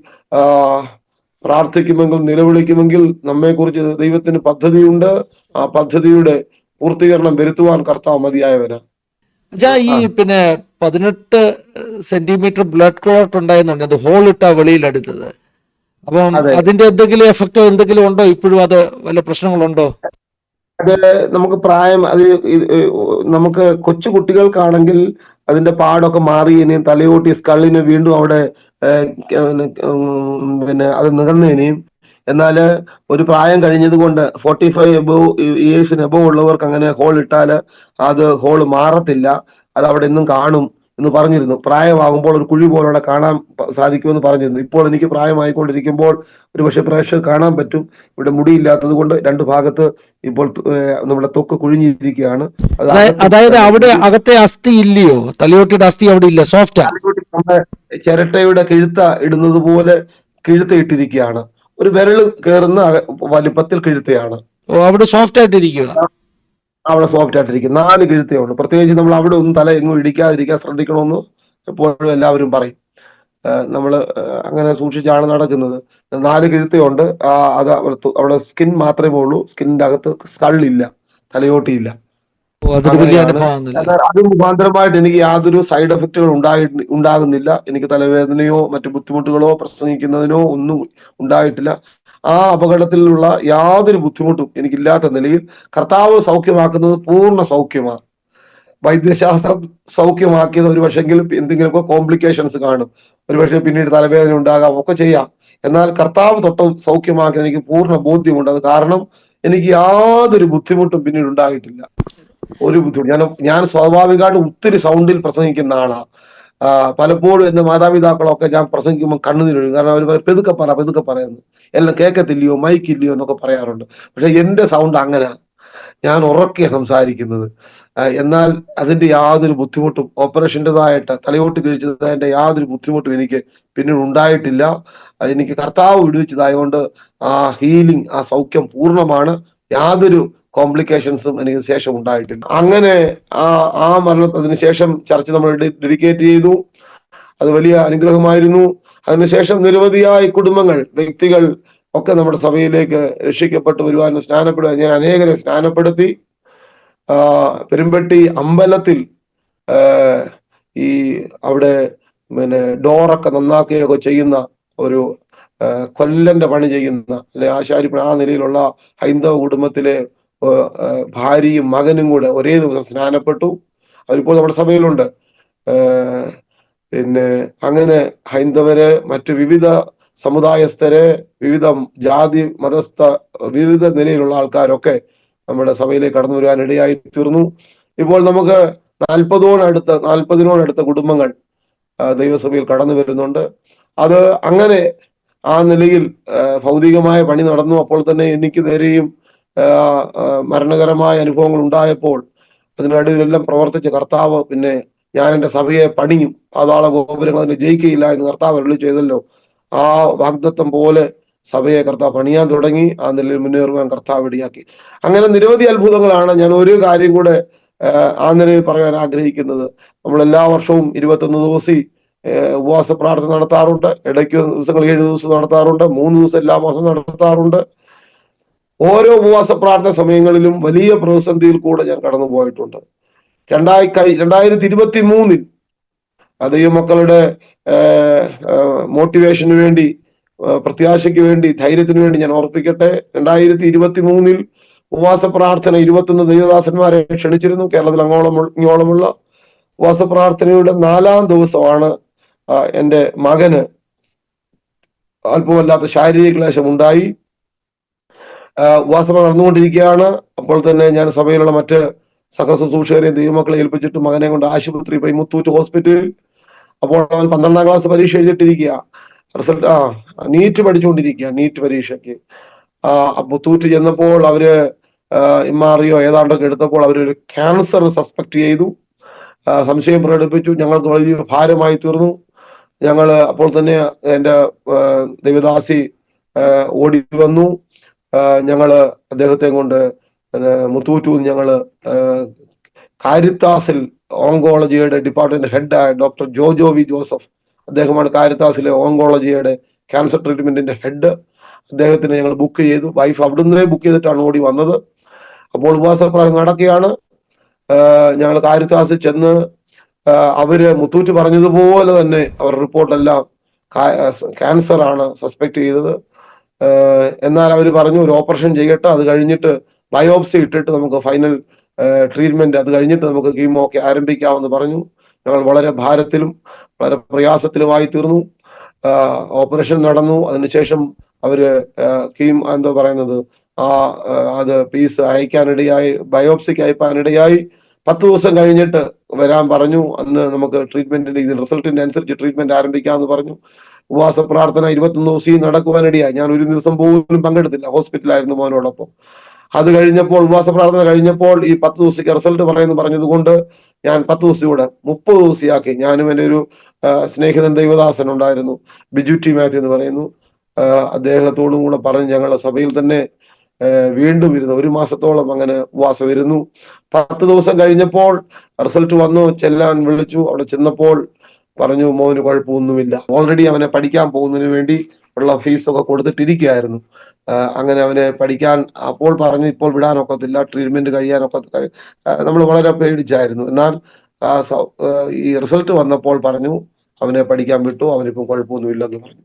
പ്രാർത്ഥിക്കുമെങ്കിൽ, നിലവിളിക്കുമെങ്കിൽ നമ്മെക്കുറിച്ച് ദൈവത്തിന് പദ്ധതിയുണ്ട്. ആ പദ്ധതിയുടെ പൂർത്തീകരണം വരുത്തുവാൻ കർത്താവ് മതിയായവനാണ്. ഈ പിന്നെ 18 സെന്റിമീറ്റർ ബ്ലഡ് ക്ലോട്ട് ഉണ്ടായെന്നുണ്ട്, അത് ഹോൾ ഇട്ടാ വെളിയിലെടുത്തത്. അപ്പം അതിന്റെ എന്തെങ്കിലും എഫക്റ്റോ എന്തെങ്കിലും ഉണ്ടോ ഇപ്പോഴും? അത് വല്ല പ്രശ്നങ്ങളുണ്ടോ? അത് നമുക്ക് നമുക്ക് കൊച്ചു കുട്ടികൾക്കാണെങ്കിൽ അതിന്റെ പാടൊക്കെ മാറി, ഇനിയും തലയോട്ടി സ്കള്ളിന് വീണ്ടും അവിടെ പിന്നെ അത് നികന്നേനെയും. എന്നാൽ ഒരു പ്രായം കഴിഞ്ഞത് കൊണ്ട് 45 ഇയേഴ്സിന് എബവ് ഉള്ളവർക്ക് അങ്ങനെ ഹോൾ ഇട്ടാൽ അത് ഹോൾ മാറത്തില്ല, അത് അവിടെ ഇന്നും കാണും എന്ന് പറഞ്ഞിരുന്നു. പ്രായമാകുമ്പോൾ ഒരു കുഴി പോലെ അവിടെ കാണാൻ സാധിക്കുമെന്ന് പറഞ്ഞിരുന്നു. ഇപ്പോൾ എനിക്ക് പ്രായമായിക്കൊണ്ടിരിക്കുമ്പോൾ ഒരു പക്ഷെ പ്രേക്ഷകർ കാണാൻ പറ്റും. ഇവിടെ മുടിയില്ലാത്തത് കൊണ്ട് 2 ഭാഗത്ത് ഇപ്പോൾ നമ്മുടെ ത്വക്ക് കുഴിഞ്ഞിരിക്കുകയാണ്. അതായത് അവിടെ അകത്തെ അസ്ഥി ഇല്ലയോ? തലയോട്ടിയുടെ അസ്ഥി അവിടെ ഇല്ല, സോഫ്റ്റാ. നമ്മുടെ ചിരട്ടയുടെ കിഴുത്ത ഇടുന്നത് പോലെ കിഴുത്ത ഇട്ടിരിക്കുകയാണ്. ഒരു വിരൽ കയറുന്ന വലിപ്പത്തിൽ കിഴുത്തയാണ്. അവിടെ സോഫ്റ്റ് ആയിട്ടിരിക്കുക. അവിടെ സോഫ്റ്റ് ആയിട്ടിരിക്കും. 4 കിഴുത്തയുണ്ട്. പ്രത്യേകിച്ച് നമ്മൾ അവിടെ ഒന്നും തല എങ്ങും ഇടിക്കാതിരിക്കാൻ ശ്രദ്ധിക്കണമെന്ന് എപ്പോഴും എല്ലാവരും പറയും. നമ്മൾ അങ്ങനെ സൂക്ഷിച്ചാണ് നടക്കുന്നത്. 4 കിഴുത്തയുണ്ട്. അത് അവിടെ സ്കിൻ മാത്രമേ ഉള്ളൂ, സ്കിന്നിന്റെ അകത്ത് സ്കള്ളില്ല, തലയോട്ടിയില്ല. അത് മുഖാന്തരമായിട്ട് എനിക്ക് യാതൊരു സൈഡ് എഫക്റ്റുകൾ ഉണ്ടാകുന്നില്ല. എനിക്ക് തലവേദനയോ മറ്റു ബുദ്ധിമുട്ടുകളോ പ്രസംഗിക്കുന്നതിനോ ഒന്നും ഉണ്ടായിട്ടില്ല. ആ അപകടത്തിലുള്ള യാതൊരു ബുദ്ധിമുട്ടും എനിക്കില്ലാത്ത നിലയിൽ കർത്താവ് സൗഖ്യമാക്കുന്നത് പൂർണ്ണ സൗഖ്യമാണ്. വൈദ്യശാസ്ത്രം സൗഖ്യമാക്കിയത് ഒരു പക്ഷെങ്കിലും എന്തെങ്കിലുമൊക്കെ കോംപ്ലിക്കേഷൻസ് കാണും, ഒരുപക്ഷെ പിന്നീട് തലവേദന ഉണ്ടാകാം, ഒക്കെ ചെയ്യാം. എന്നാൽ കർത്താവ് തൊട്ട് സൗഖ്യമാക്കിയത് എനിക്ക് പൂർണ്ണ ബോധ്യമുണ്ട്. അത് കാരണം എനിക്ക് യാതൊരു ബുദ്ധിമുട്ടും പിന്നീട് ഉണ്ടായിട്ടില്ല, ഒരു ബുദ്ധിമുട്ട്. ഞാൻ സ്വാഭാവികമായിട്ട് ഒത്തിരി സൗണ്ടിൽ പ്രസംഗിക്കുന്ന ആളാണ്. പലപ്പോഴും എന്റെ മാതാപിതാക്കളൊക്കെ ഞാൻ പ്രസംഗിക്കുമ്പോൾ കണ്ണുനീരൊഴുകും. കാരണം അവർ പെതുക്കെ പറയുന്നു, എല്ലാം കേൾക്കത്തില്ലയോ, മൈക്കില്ലയോ എന്നൊക്കെ പറയാറുണ്ട്. പക്ഷെ എന്റെ സൗണ്ട് അങ്ങനെ, ഞാൻ ഉറക്കെ സംസാരിക്കുന്നത്. എന്നാൽ അതിന്റെ യാതൊരു ബുദ്ധിമുട്ടും, ഓപ്പറേഷൻ്റെതായിട്ട് തലയോട്ട് കിഴിച്ചതിന്റെ യാതൊരു ബുദ്ധിമുട്ടും എനിക്ക് പിന്നീട് ഉണ്ടായിട്ടില്ല. എനിക്ക് കർത്താവ് വിടുവിച്ചതായതുകൊണ്ട് ആ ഹീലിംഗ്, ആ സൗഖ്യം പൂർണ്ണമാണ്. യാതൊരു കോംപ്ലിക്കേഷൻസും എനിക്ക് ശേഷം ഉണ്ടായിട്ടില്ല. അങ്ങനെ ആ ആ മരണത്തിന് ശേഷം ചർച്ച് നമ്മൾ ഡെഡിക്കേറ്റ് ചെയ്തു. അത് വലിയ അനുഗ്രഹമായിരുന്നു. അതിനുശേഷം നിരവധിയായ കുടുംബങ്ങൾ, വ്യക്തികൾ ഒക്കെ നമ്മുടെ സഭയിലേക്ക് രക്ഷിക്കപ്പെട്ടു വരുവാനും സ്നാനപ്പെടുവാൻ ഞാൻ അനേകരെ സ്നാനപ്പെടുത്തി. പെരുമ്പട്ടി അമ്പലത്തിൽ ഈ അവിടെ ഡോറൊക്കെ നന്നാക്കുകയൊക്കെ ചെയ്യുന്ന ഒരു കൊല്ലന്റെ പണി ചെയ്യുന്ന, അല്ലെ ആശാരിപ്പണി, ആ നിലയിലുള്ള ഹൈന്ദവ കുടുംബത്തിലെ ഭാര്യയും മകനും കൂടെ ഒരേ ദിവസം സ്നാനപ്പെട്ടു. അവരിപ്പോൾ നമ്മുടെ സഭയിലുണ്ട്. പിന്നെ അങ്ങനെ ഹൈന്ദവര്, മറ്റു വിവിധ സമുദായസ്ഥര്, വിവിധ ജാതി മതസ്ഥ, വിവിധ നിലയിലുള്ള ആൾക്കാരൊക്കെ നമ്മുടെ സഭയിലേക്ക് കടന്നു വരുവാൻ ഇടയായി തീർന്നു. ഇപ്പോൾ നമുക്ക് 40-നോടടുത്ത കുടുംബങ്ങൾ ദൈവസഭയിൽ കടന്നു വരുന്നുണ്ട്. അത് അങ്ങനെ ആ നിലയിൽ ഭൗതികമായ പണി നടന്നു. അപ്പോൾ തന്നെ എനിക്ക് നേരെയും മരണകരമായ അനുഭവങ്ങൾ ഉണ്ടായപ്പോൾ അതിനിടയിലെല്ലാം പ്രവർത്തിച്ച കർത്താവ്, പിന്നെ ഞാൻ എൻ്റെ സഭയെ പണിയും, പാതാള ഗോപുരങ്ങൾ അതിനെ ജയിക്കുകയില്ല എന്ന് കർത്താവ് അരുളി ചെയ്തല്ലോ. ആ വാഗ്ദത്തം പോലെ സഭയെ കർത്താവ് പണിയാൻ തുടങ്ങി. ആ നിലയിൽ മുന്നേറുവാൻ കർത്താവ് ഇടയാക്കി. അങ്ങനെ നിരവധി അത്ഭുതങ്ങളാണ്. ഞാൻ ഒരു കാര്യം കൂടെ ആ നിലയിൽ പറയാൻ ആഗ്രഹിക്കുന്നത്. നമ്മൾ എല്ലാ വർഷവും 21 ദിവസം ഉപവാസ പ്രാർത്ഥന നടത്താറുണ്ട്. ഇടയ്ക്ക് ദിവസങ്ങൾ 7 ദിവസം നടത്താറുണ്ട്. 3 ദിവസം എല്ലാ മാസവും നടത്താറുണ്ട്. ഓരോ ഉപവാസ പ്രാർത്ഥന സമയങ്ങളിലും വലിയ പ്രതിസന്ധിയിൽ കൂടെ ഞാൻ കടന്നു പോയിട്ടുണ്ട്. 2023 ദൈവമക്കളുടെ മോട്ടിവേഷന് വേണ്ടി, പ്രത്യാശയ്ക്ക് വേണ്ടി, ധൈര്യത്തിന് വേണ്ടി ഞാൻ ഓർപ്പിക്കട്ടെ. 2023 ഉപവാസ പ്രാർത്ഥന 21 ദൈവദാസന്മാരെ ക്ഷണിച്ചിരുന്നു. കേരളത്തിൽ ഇങ്ങോളമുള്ള ഉപവാസ പ്രാർത്ഥനയുടെ 4-ാം ദിവസമാണ് എൻ്റെ മകന് അല്പമല്ലാത്ത ശാരീരിക ക്ലേശം ഉണ്ടായി. ഉപവാസം നടന്നുകൊണ്ടിരിക്കുകയാണ്. അപ്പോൾ തന്നെ ഞാൻ സഭയിലുള്ള മറ്റ് സഹശുശ്രൂഷകരെയും ദൈവമക്കളെ ഏൽപ്പിച്ചിട്ട് മകനെ കൊണ്ട് ആശുപത്രി പോയി, മുത്തൂറ്റ് ഹോസ്പിറ്റലിൽ. അപ്പോൾ അവൻ 12-ാം ക്ലാസ് പരീക്ഷ എഴുതിയിട്ടിരിക്കുക. റിസൾട്ട് നീറ്റ് പഠിച്ചുകൊണ്ടിരിക്കുക, നീറ്റ് പരീക്ഷയ്ക്ക്. മുത്തൂറ്റ് ചെന്നപ്പോൾ അവര് MRI ഏതാണ്ടൊക്കെ എടുത്തപ്പോൾ അവരൊരു ക്യാൻസർ സസ്പെക്ട് ചെയ്തു. സംശയം പ്രകടിപ്പിച്ചു. ഞങ്ങൾക്ക് വലിയൊരു ഭാരമായി തീർന്നു. ഞങ്ങൾ അപ്പോൾ തന്നെ എൻ്റെ ദൈവദാസി ഓടി വന്നു. ഞങ്ങള് അദ്ദേഹത്തെ കൊണ്ട് മുത്തൂറ്റു ഞങ്ങള് കാരിത്താസിൽ ഓങ്കോളജിയുടെ ഡിപ്പാർട്ട്മെന്റ് ഹെഡായ ഡോക്ടർ ജോജോ വി ജോസഫ്, അദ്ദേഹമാണ് കാരിത്താസിലെ ഓങ്കോളജിയുടെ ക്യാൻസർ ട്രീറ്റ്മെന്റിന്റെ ഹെഡ്. അദ്ദേഹത്തിന് ഞങ്ങൾ ബുക്ക് ചെയ്തു. വൈഫ് അവിടുന്ന് ബുക്ക് ചെയ്തിട്ടാണ് ഓടി വന്നത്. അപ്പോൾ ഉപവാസ പ്രാർത്ഥന നടക്കുകയാണ്. ഞങ്ങൾ കാരിത്താസിൽ ചെന്ന് അവര് മുത്തൂറ്റ് പറഞ്ഞതുപോലെ തന്നെ അവർ റിപ്പോർട്ടെല്ലാം ക്യാൻസർ ആണ് സസ്പെക്ട് ചെയ്തത്. എന്നാൽ അവർ പറഞ്ഞു ഒരു ഓപ്പറേഷൻ ചെയ്യട്ടെ, അത് കഴിഞ്ഞിട്ട് ബയോപ്സി ഇട്ടിട്ട് നമുക്ക് ഫൈനൽ ട്രീറ്റ്മെന്റ്, അത് കഴിഞ്ഞിട്ട് നമുക്ക് കീമോ ഒക്കെ ആരംഭിക്കാമെന്ന് പറഞ്ഞു. ഞങ്ങൾ വളരെ ഭാരത്തിലും വളരെ പ്രയാസത്തിലുമായി തീർന്നു. ഓപ്പറേഷൻ നടന്നു. അതിനുശേഷം അവര് എന്താ പറയുന്നത്, അത് പീസ് അയക്കാനിടയായി, ബയോപ്സിക്ക് അയക്കാനിടയായി. 10 ദിവസം കഴിഞ്ഞിട്ട് വരാൻ പറഞ്ഞു. അന്ന് നമുക്ക് ട്രീറ്റ്മെന്റിന്റെ റിസൾട്ടിന്റെ അനുസരിച്ച് ട്രീറ്റ്മെന്റ് ആരംഭിക്കാമെന്ന് പറഞ്ഞു. ഉപവാസ പ്രാർത്ഥന 21 ദിവസം നടക്കുവാനിടയായി. ഞാൻ ഒരു ദിവസം പോലും പങ്കെടുത്തില്ല, ഹോസ്പിറ്റലായിരുന്നു മോനോടൊപ്പം. അത് കഴിഞ്ഞപ്പോൾ, ഉപവാസ പ്രാർത്ഥന കഴിഞ്ഞപ്പോൾ ഈ 10 ദിവസത്തേക്ക് റിസൾട്ട് പറഞ്ഞത് കൊണ്ട് ഞാൻ 10 ദിവസം കൂടെ 30 ദിവസമാക്കി. ഞാനും എൻ്റെ ഒരു സ്നേഹിതൻ ദൈവദാസൻ ഉണ്ടായിരുന്നു, ബിജു ടി മാത്യു എന്ന് പറയുന്നു. അദ്ദേഹത്തോടും കൂടെ പറഞ്ഞ് ഞങ്ങളുടെ സഭയിൽ തന്നെ വീണ്ടും ഇരുന്ന് 1 മാസത്തോളം അങ്ങനെ ഉപവാസം ഇരുന്നു. 10 ദിവസം കഴിഞ്ഞപ്പോൾ റിസൾട്ട് വന്നു. ചെല്ലാൻ വിളിച്ചു. അവിടെ ചെന്നപ്പോൾ പറഞ്ഞു മോന് കുഴപ്പമൊന്നുമില്ല. ഓൾറെഡി അവനെ പഠിക്കാൻ പോകുന്നതിന് വേണ്ടി ഉള്ള ഫീസൊക്കെ കൊടുത്തിട്ടിരിക്കുകയായിരുന്നു. അങ്ങനെ അവനെ പഠിക്കാൻ അപ്പോൾ പറഞ്ഞ് ഇപ്പോൾ വിടാനൊക്കത്തില്ല, ട്രീറ്റ്മെന്റ് കഴിയാനൊക്കെ. നമ്മൾ വളരെ പേടിച്ചായിരുന്നു. എന്നാൽ ഈ റിസൾട്ട് വന്നപ്പോൾ പറഞ്ഞു അവനെ പഠിക്കാൻ വിട്ടു, അവനിപ്പം കുഴപ്പമൊന്നുമില്ലെന്ന് പറഞ്ഞു.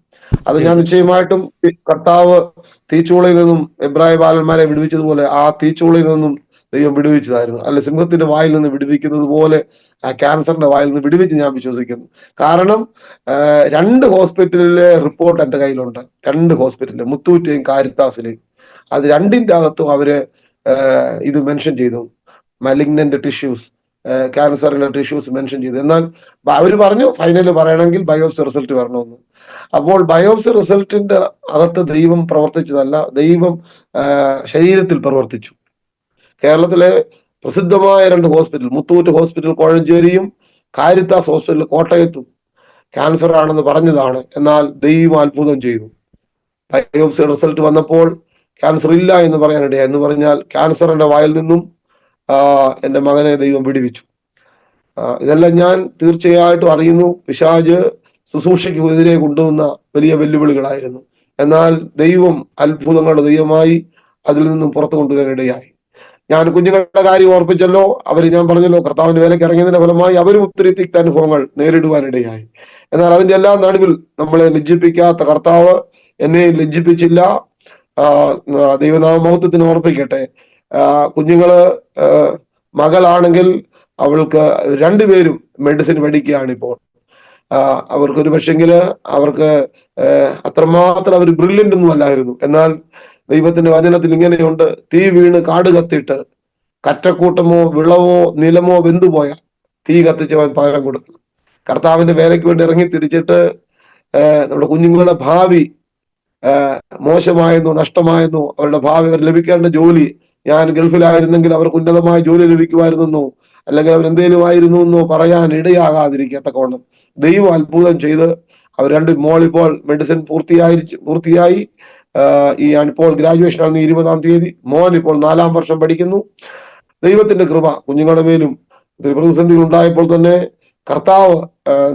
അത് ഞാൻ നിശ്ചയമായിട്ടും കർത്താവ് തീച്ചൂളയിൽ നിന്നും എബ്രായ ബാലന്മാരെ വിടുവിച്ചതുപോലെ ആ തീച്ചൂളയിൽ നിന്നും ദൈവം വിടുവിച്ചതായിരുന്നു. അല്ലെ, സിംഹത്തിന്റെ വായിൽ നിന്ന് വിടുവിക്കുന്നത് പോലെ ആ ക്യാൻസറിന്റെ വായിൽ നിന്ന് വിടുവിച്ച് ഞാൻ വിശ്വസിക്കുന്നു. കാരണം 2 ഹോസ്പിറ്റലിലെ റിപ്പോർട്ട് എൻ്റെ കയ്യിലുണ്ട്. 2 ഹോസ്പിറ്റലിലെ, മുത്തൂറ്റയും കാരിത്താസിലെയും. അത് 2ന്റെ അകത്തും അവര് ഇത് മെൻഷൻ ചെയ്തു, മലിഗ്നന്റ് ടിഷ്യൂസ്, ക്യാൻസറിന്റെ ടിഷ്യൂസ് മെൻഷൻ ചെയ്തു. എന്നാൽ അവര് പറഞ്ഞു ഫൈനൽ പറയണമെങ്കിൽ ബയോപ്സി റിസൾട്ട് വരണമെന്ന്. അപ്പോൾ ബയോപ്സി റിസൾട്ടിന്റെ അകത്ത് ദൈവം പ്രവർത്തിച്ചതല്ല, ദൈവം ശരീരത്തിൽ പ്രവർത്തിച്ചു. കേരളത്തിലെ പ്രസിദ്ധമായ 2 ഹോസ്പിറ്റൽ, മുത്തൂറ്റ് ഹോസ്പിറ്റൽ കോഴഞ്ചേരിയും കാരിത്താസ് ഹോസ്പിറ്റൽ കോട്ടയത്തും ക്യാൻസർ ആണെന്ന് പറഞ്ഞതാണ്. എന്നാൽ ദൈവം അത്ഭുതം ചെയ്തു. ബയോപ്സി റിസൾട്ട് വന്നപ്പോൾ ക്യാൻസർ ഇല്ല എന്ന് പറയാനിടയായി. എന്ന് പറഞ്ഞാൽ ക്യാൻസറിന്റെ വായിൽ നിന്നും എൻ്റെ മകനെ ദൈവം വിടുവിച്ചു. ഇതെല്ലാം ഞാൻ തീർച്ചയായിട്ടും അറിയുന്നു. പിശാച് ശുശ്രൂഷയ്ക്ക് എതിരെ കൊണ്ടുവന്ന വലിയ വെല്ലുവിളികളായിരുന്നു. എന്നാൽ ദൈവം അത്ഭുതങ്ങളുടെ ദൈവമായി അതിൽ നിന്നും പുറത്തു കൊണ്ടുവരാനിടയായി. ഞാൻ കുഞ്ഞുങ്ങളുടെ കാര്യം ഓർപ്പിച്ചല്ലോ. ഞാൻ പറഞ്ഞല്ലോ, കർത്താവിന്റെ വേലയ്ക്ക് ഇറങ്ങിയതിന്റെ ഫലമായി അവരും ഒത്തിരി തിക്ത അനുഭവങ്ങൾ നേരിടുവാനിടയായി. എന്നാൽ അതിന്റെ എല്ലാം നടുവിൽ നമ്മളെ ലജ്ജിപ്പിക്കാത്ത കർത്താവ് എന്നെ ലജ്ജിപ്പിച്ചില്ല. ദൈവനാമമഹത്വത്തിന് ഓർപ്പിക്കട്ടെ. കുഞ്ഞുങ്ങള് മകളാണെങ്കിൽ അവൾക്ക് 2 പേരും മെഡിസിൻ പഠിക്കുകയാണ് ഇപ്പോൾ. അവർക്കൊരു പക്ഷെങ്കില് അവർക്ക് അത്രമാത്രം അവർ ബ്രില്യൻ്റ് ഒന്നും അല്ലായിരുന്നു. എന്നാൽ ദൈവത്തിന്റെ വചനത്തിൽ ഇങ്ങനെയുണ്ട്: തീ വീണ് കാട് കത്തിയിട്ട് കറ്റക്കൂട്ടമോ വിളവോ നിലമോ വെന്തുപോയ തീ കത്തിച്ചവൻ പകരം കൊടുക്കണം. കർത്താവിന്റെ വേലയ്ക്ക് വേണ്ടി ഇറങ്ങി തിരിച്ചിട്ട് നമ്മുടെ കുഞ്ഞുങ്ങളുടെ ഭാവി മോശമായെന്നോ നഷ്ടമായെന്നോ, അവരുടെ ഭാവി, അവർ ലഭിക്കേണ്ട ജോലി, ഞാൻ ഗൾഫിലായിരുന്നെങ്കിൽ അവർക്ക് ഉന്നതമായ ജോലി ലഭിക്കുമായിരുന്നെന്നോ അല്ലെങ്കിൽ അവരെന്തേലും ആയിരുന്നു എന്നോ പറയാൻ ഇടയാകാതിരിക്കത്തക്കവണ്ണം ദൈവം അത്ഭുതം ചെയ്ത് അവർ 2 മോളിപ്പോൾ മെഡിസിൻ പൂർത്തിയായി. ഇപ്പോൾ ഗ്രാജുവേഷൻ ആണ് 20-ാം തീയതി. മോൻ ഇപ്പോൾ 4-ാം വർഷം പഠിക്കുന്നു. ദൈവത്തിന്റെ കൃപ കുഞ്ഞുങ്ങളുടെ മേലും പ്രതിസന്ധികൾ ഉണ്ടായപ്പോൾ തന്നെ കർത്താവ്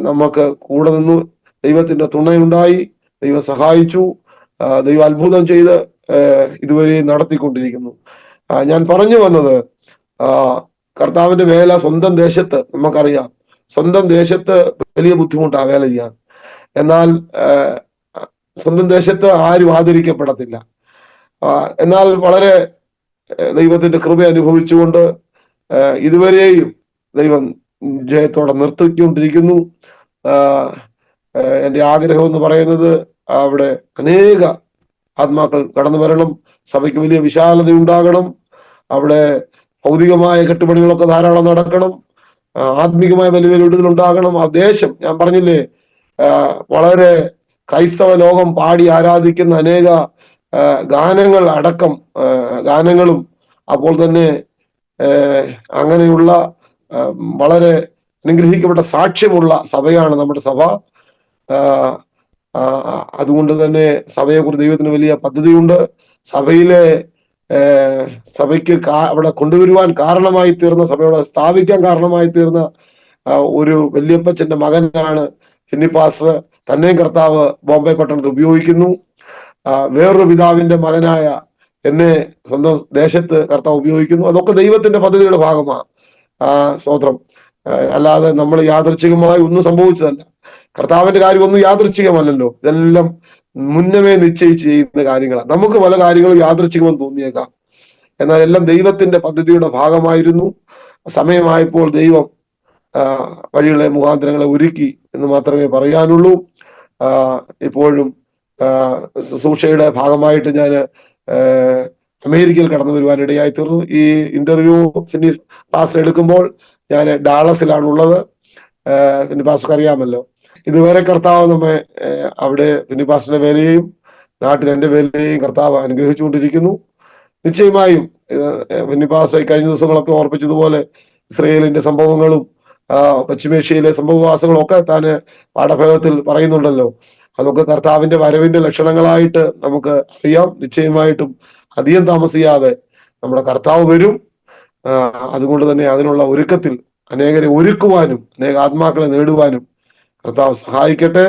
നമുക്ക് കൂടെ നിന്നു. ദൈവത്തിന്റെ തുണയുണ്ടായി. ദൈവം സഹായിച്ചു. ദൈവം അത്ഭുതം ചെയ്ത് ഇതുവരെ നടത്തിക്കൊണ്ടിരിക്കുന്നു. ഞാൻ പറഞ്ഞു വന്നത്, കർത്താവിന്റെ വേല സ്വന്തം ദേശത്ത് നമുക്കറിയാം. സ്വന്തം ദേശത്ത് വലിയ ബുദ്ധിമുട്ടാണ് വേല ചെയ്യാൻ. എന്നാൽ സ്വന്തം ദേശത്ത് ആരും ആദരിക്കപ്പെടത്തില്ല. എന്നാൽ വളരെ ദൈവത്തിന്റെ കൃപ അനുഭവിച്ചുകൊണ്ട് ഇതുവരെയും ദൈവം ജയത്തോടെ നിർത്തിക്കൊണ്ടിരിക്കുന്നു. എൻ്റെ ആഗ്രഹം എന്ന് പറയുന്നത് അവിടെ അനേക ആത്മാക്കൾ കടന്നു വരണം. സഭയ്ക്ക് വലിയ വിശാലത ഉണ്ടാകണം. അവിടെ ഭൗതികമായ കെട്ടുപണികളൊക്കെ ധാരാളം നടക്കണം. ആത്മീകമായ വലിയ വിടുതൽ ഉണ്ടാകണം. ആ ദേശം, ഞാൻ പറഞ്ഞില്ലേ, വളരെ ക്രൈസ്തവ ലോകം പാടി ആരാധിക്കുന്ന അനേക ഗാനങ്ങൾ അടക്കം ഗാനങ്ങളും, അപ്പോൾ തന്നെ അങ്ങനെയുള്ള വളരെ അനുഗ്രഹിക്കപ്പെട്ട സാക്ഷ്യമുള്ള സഭയാണ് നമ്മുടെ സഭ. അതുകൊണ്ട് തന്നെ സഭയെക്കുറിച്ച് ദൈവത്തിന് വലിയ പദ്ധതിയുണ്ട്. സഭയ്ക്ക് അവിടെ കൊണ്ടുവരുവാൻ കാരണമായി തീർന്ന, സഭയോടെ സ്ഥാപിക്കാൻ കാരണമായി തീർന്ന ഒരു വല്യപ്പച്ചന്റെ മകനാണ് ഫിന്നി പാസ്റ്റർ. തന്നെയും കർത്താവ് ബോംബെ പട്ടണത്തിൽ ഉപയോഗിക്കുന്നു. വേറൊരു പിതാവിന്റെ മകനായ എന്നെ സ്വന്തം ദേശത്ത് കർത്താവ് ഉപയോഗിക്കുന്നു. അതൊക്കെ ദൈവത്തിന്റെ പദ്ധതിയുടെ ഭാഗമാണ്. സ്തോത്രം. അല്ലാതെ നമ്മൾ യാദൃച്ഛികമായി ഒന്നും സംഭവിച്ചതല്ല. കർത്താവിന്റെ കാര്യം ഒന്നും യാദൃച്ഛികമല്ലല്ലോ. ഇതെല്ലാം മുന്നമേ നിശ്ചയിച്ച് ചെയ്യുന്ന കാര്യങ്ങളാണ്. നമുക്ക് പല കാര്യങ്ങളും യാദൃച്ഛികമെന്ന് തോന്നിയേക്കാം. എന്നാൽ എല്ലാം ദൈവത്തിന്റെ പദ്ധതിയുടെ ഭാഗമായിരുന്നു. സമയമായപ്പോൾ ദൈവം വഴികളെ, മുഖാന്തരങ്ങളെ ഒരുക്കി എന്ന് മാത്രമേ പറയാനുള്ളൂ. ഇപ്പോഴും ശുശ്രൂഷയുടെ ഭാഗമായിട്ട് ഞാൻ അമേരിക്കയിൽ കടന്നു വരുവാൻ ഇടയായി തീർന്നു. ഈ ഇന്റർവ്യൂ ഫിന്നി പാസ്റ്റർ എടുക്കുമ്പോൾ ഞാൻ ഡാളസിലാണുള്ളത്. ഫിന്നി പാസ്റ്റർക്ക് അറിയാമല്ലോ. ഇതുവരെ കർത്താവ് നമ്മെ അവിടെ ഫിന്നി പാസ്റ്ററിന്റെ വേലയെയും നാട്ടിൽ എൻ്റെ വേലയെയും കർത്താവ് അനുഗ്രഹിച്ചുകൊണ്ടിരിക്കുന്നു. നിശ്ചയമായും ഫിന്നി പാസ്റ്റർ കഴിഞ്ഞ ദിവസങ്ങളൊക്കെ ഓർപ്പിച്ചതുപോലെ ഇസ്രയേലിന്റെ സംഭവങ്ങളും പശ്ചിമേഷ്യയിലെ സംഭവവാസങ്ങളും ഒക്കെ താൻ പാഠഭാഗത്തിൽ പറയുന്നുണ്ടല്ലോ. അതൊക്കെ കർത്താവിന്റെ വരവിന്റെ ലക്ഷണങ്ങളായിട്ട് നമുക്ക് അറിയാം. നിശ്ചയമായിട്ടും അധികം താമസിയാതെ നമ്മുടെ കർത്താവ് വരും. അതുകൊണ്ട് തന്നെ അതിനുള്ള ഒരുക്കത്തിൽ അനേകരെ ഒരുക്കുവാനും അനേക ആത്മാക്കളെ നേടുവാനും കർത്താവ് സഹായിക്കട്ടെ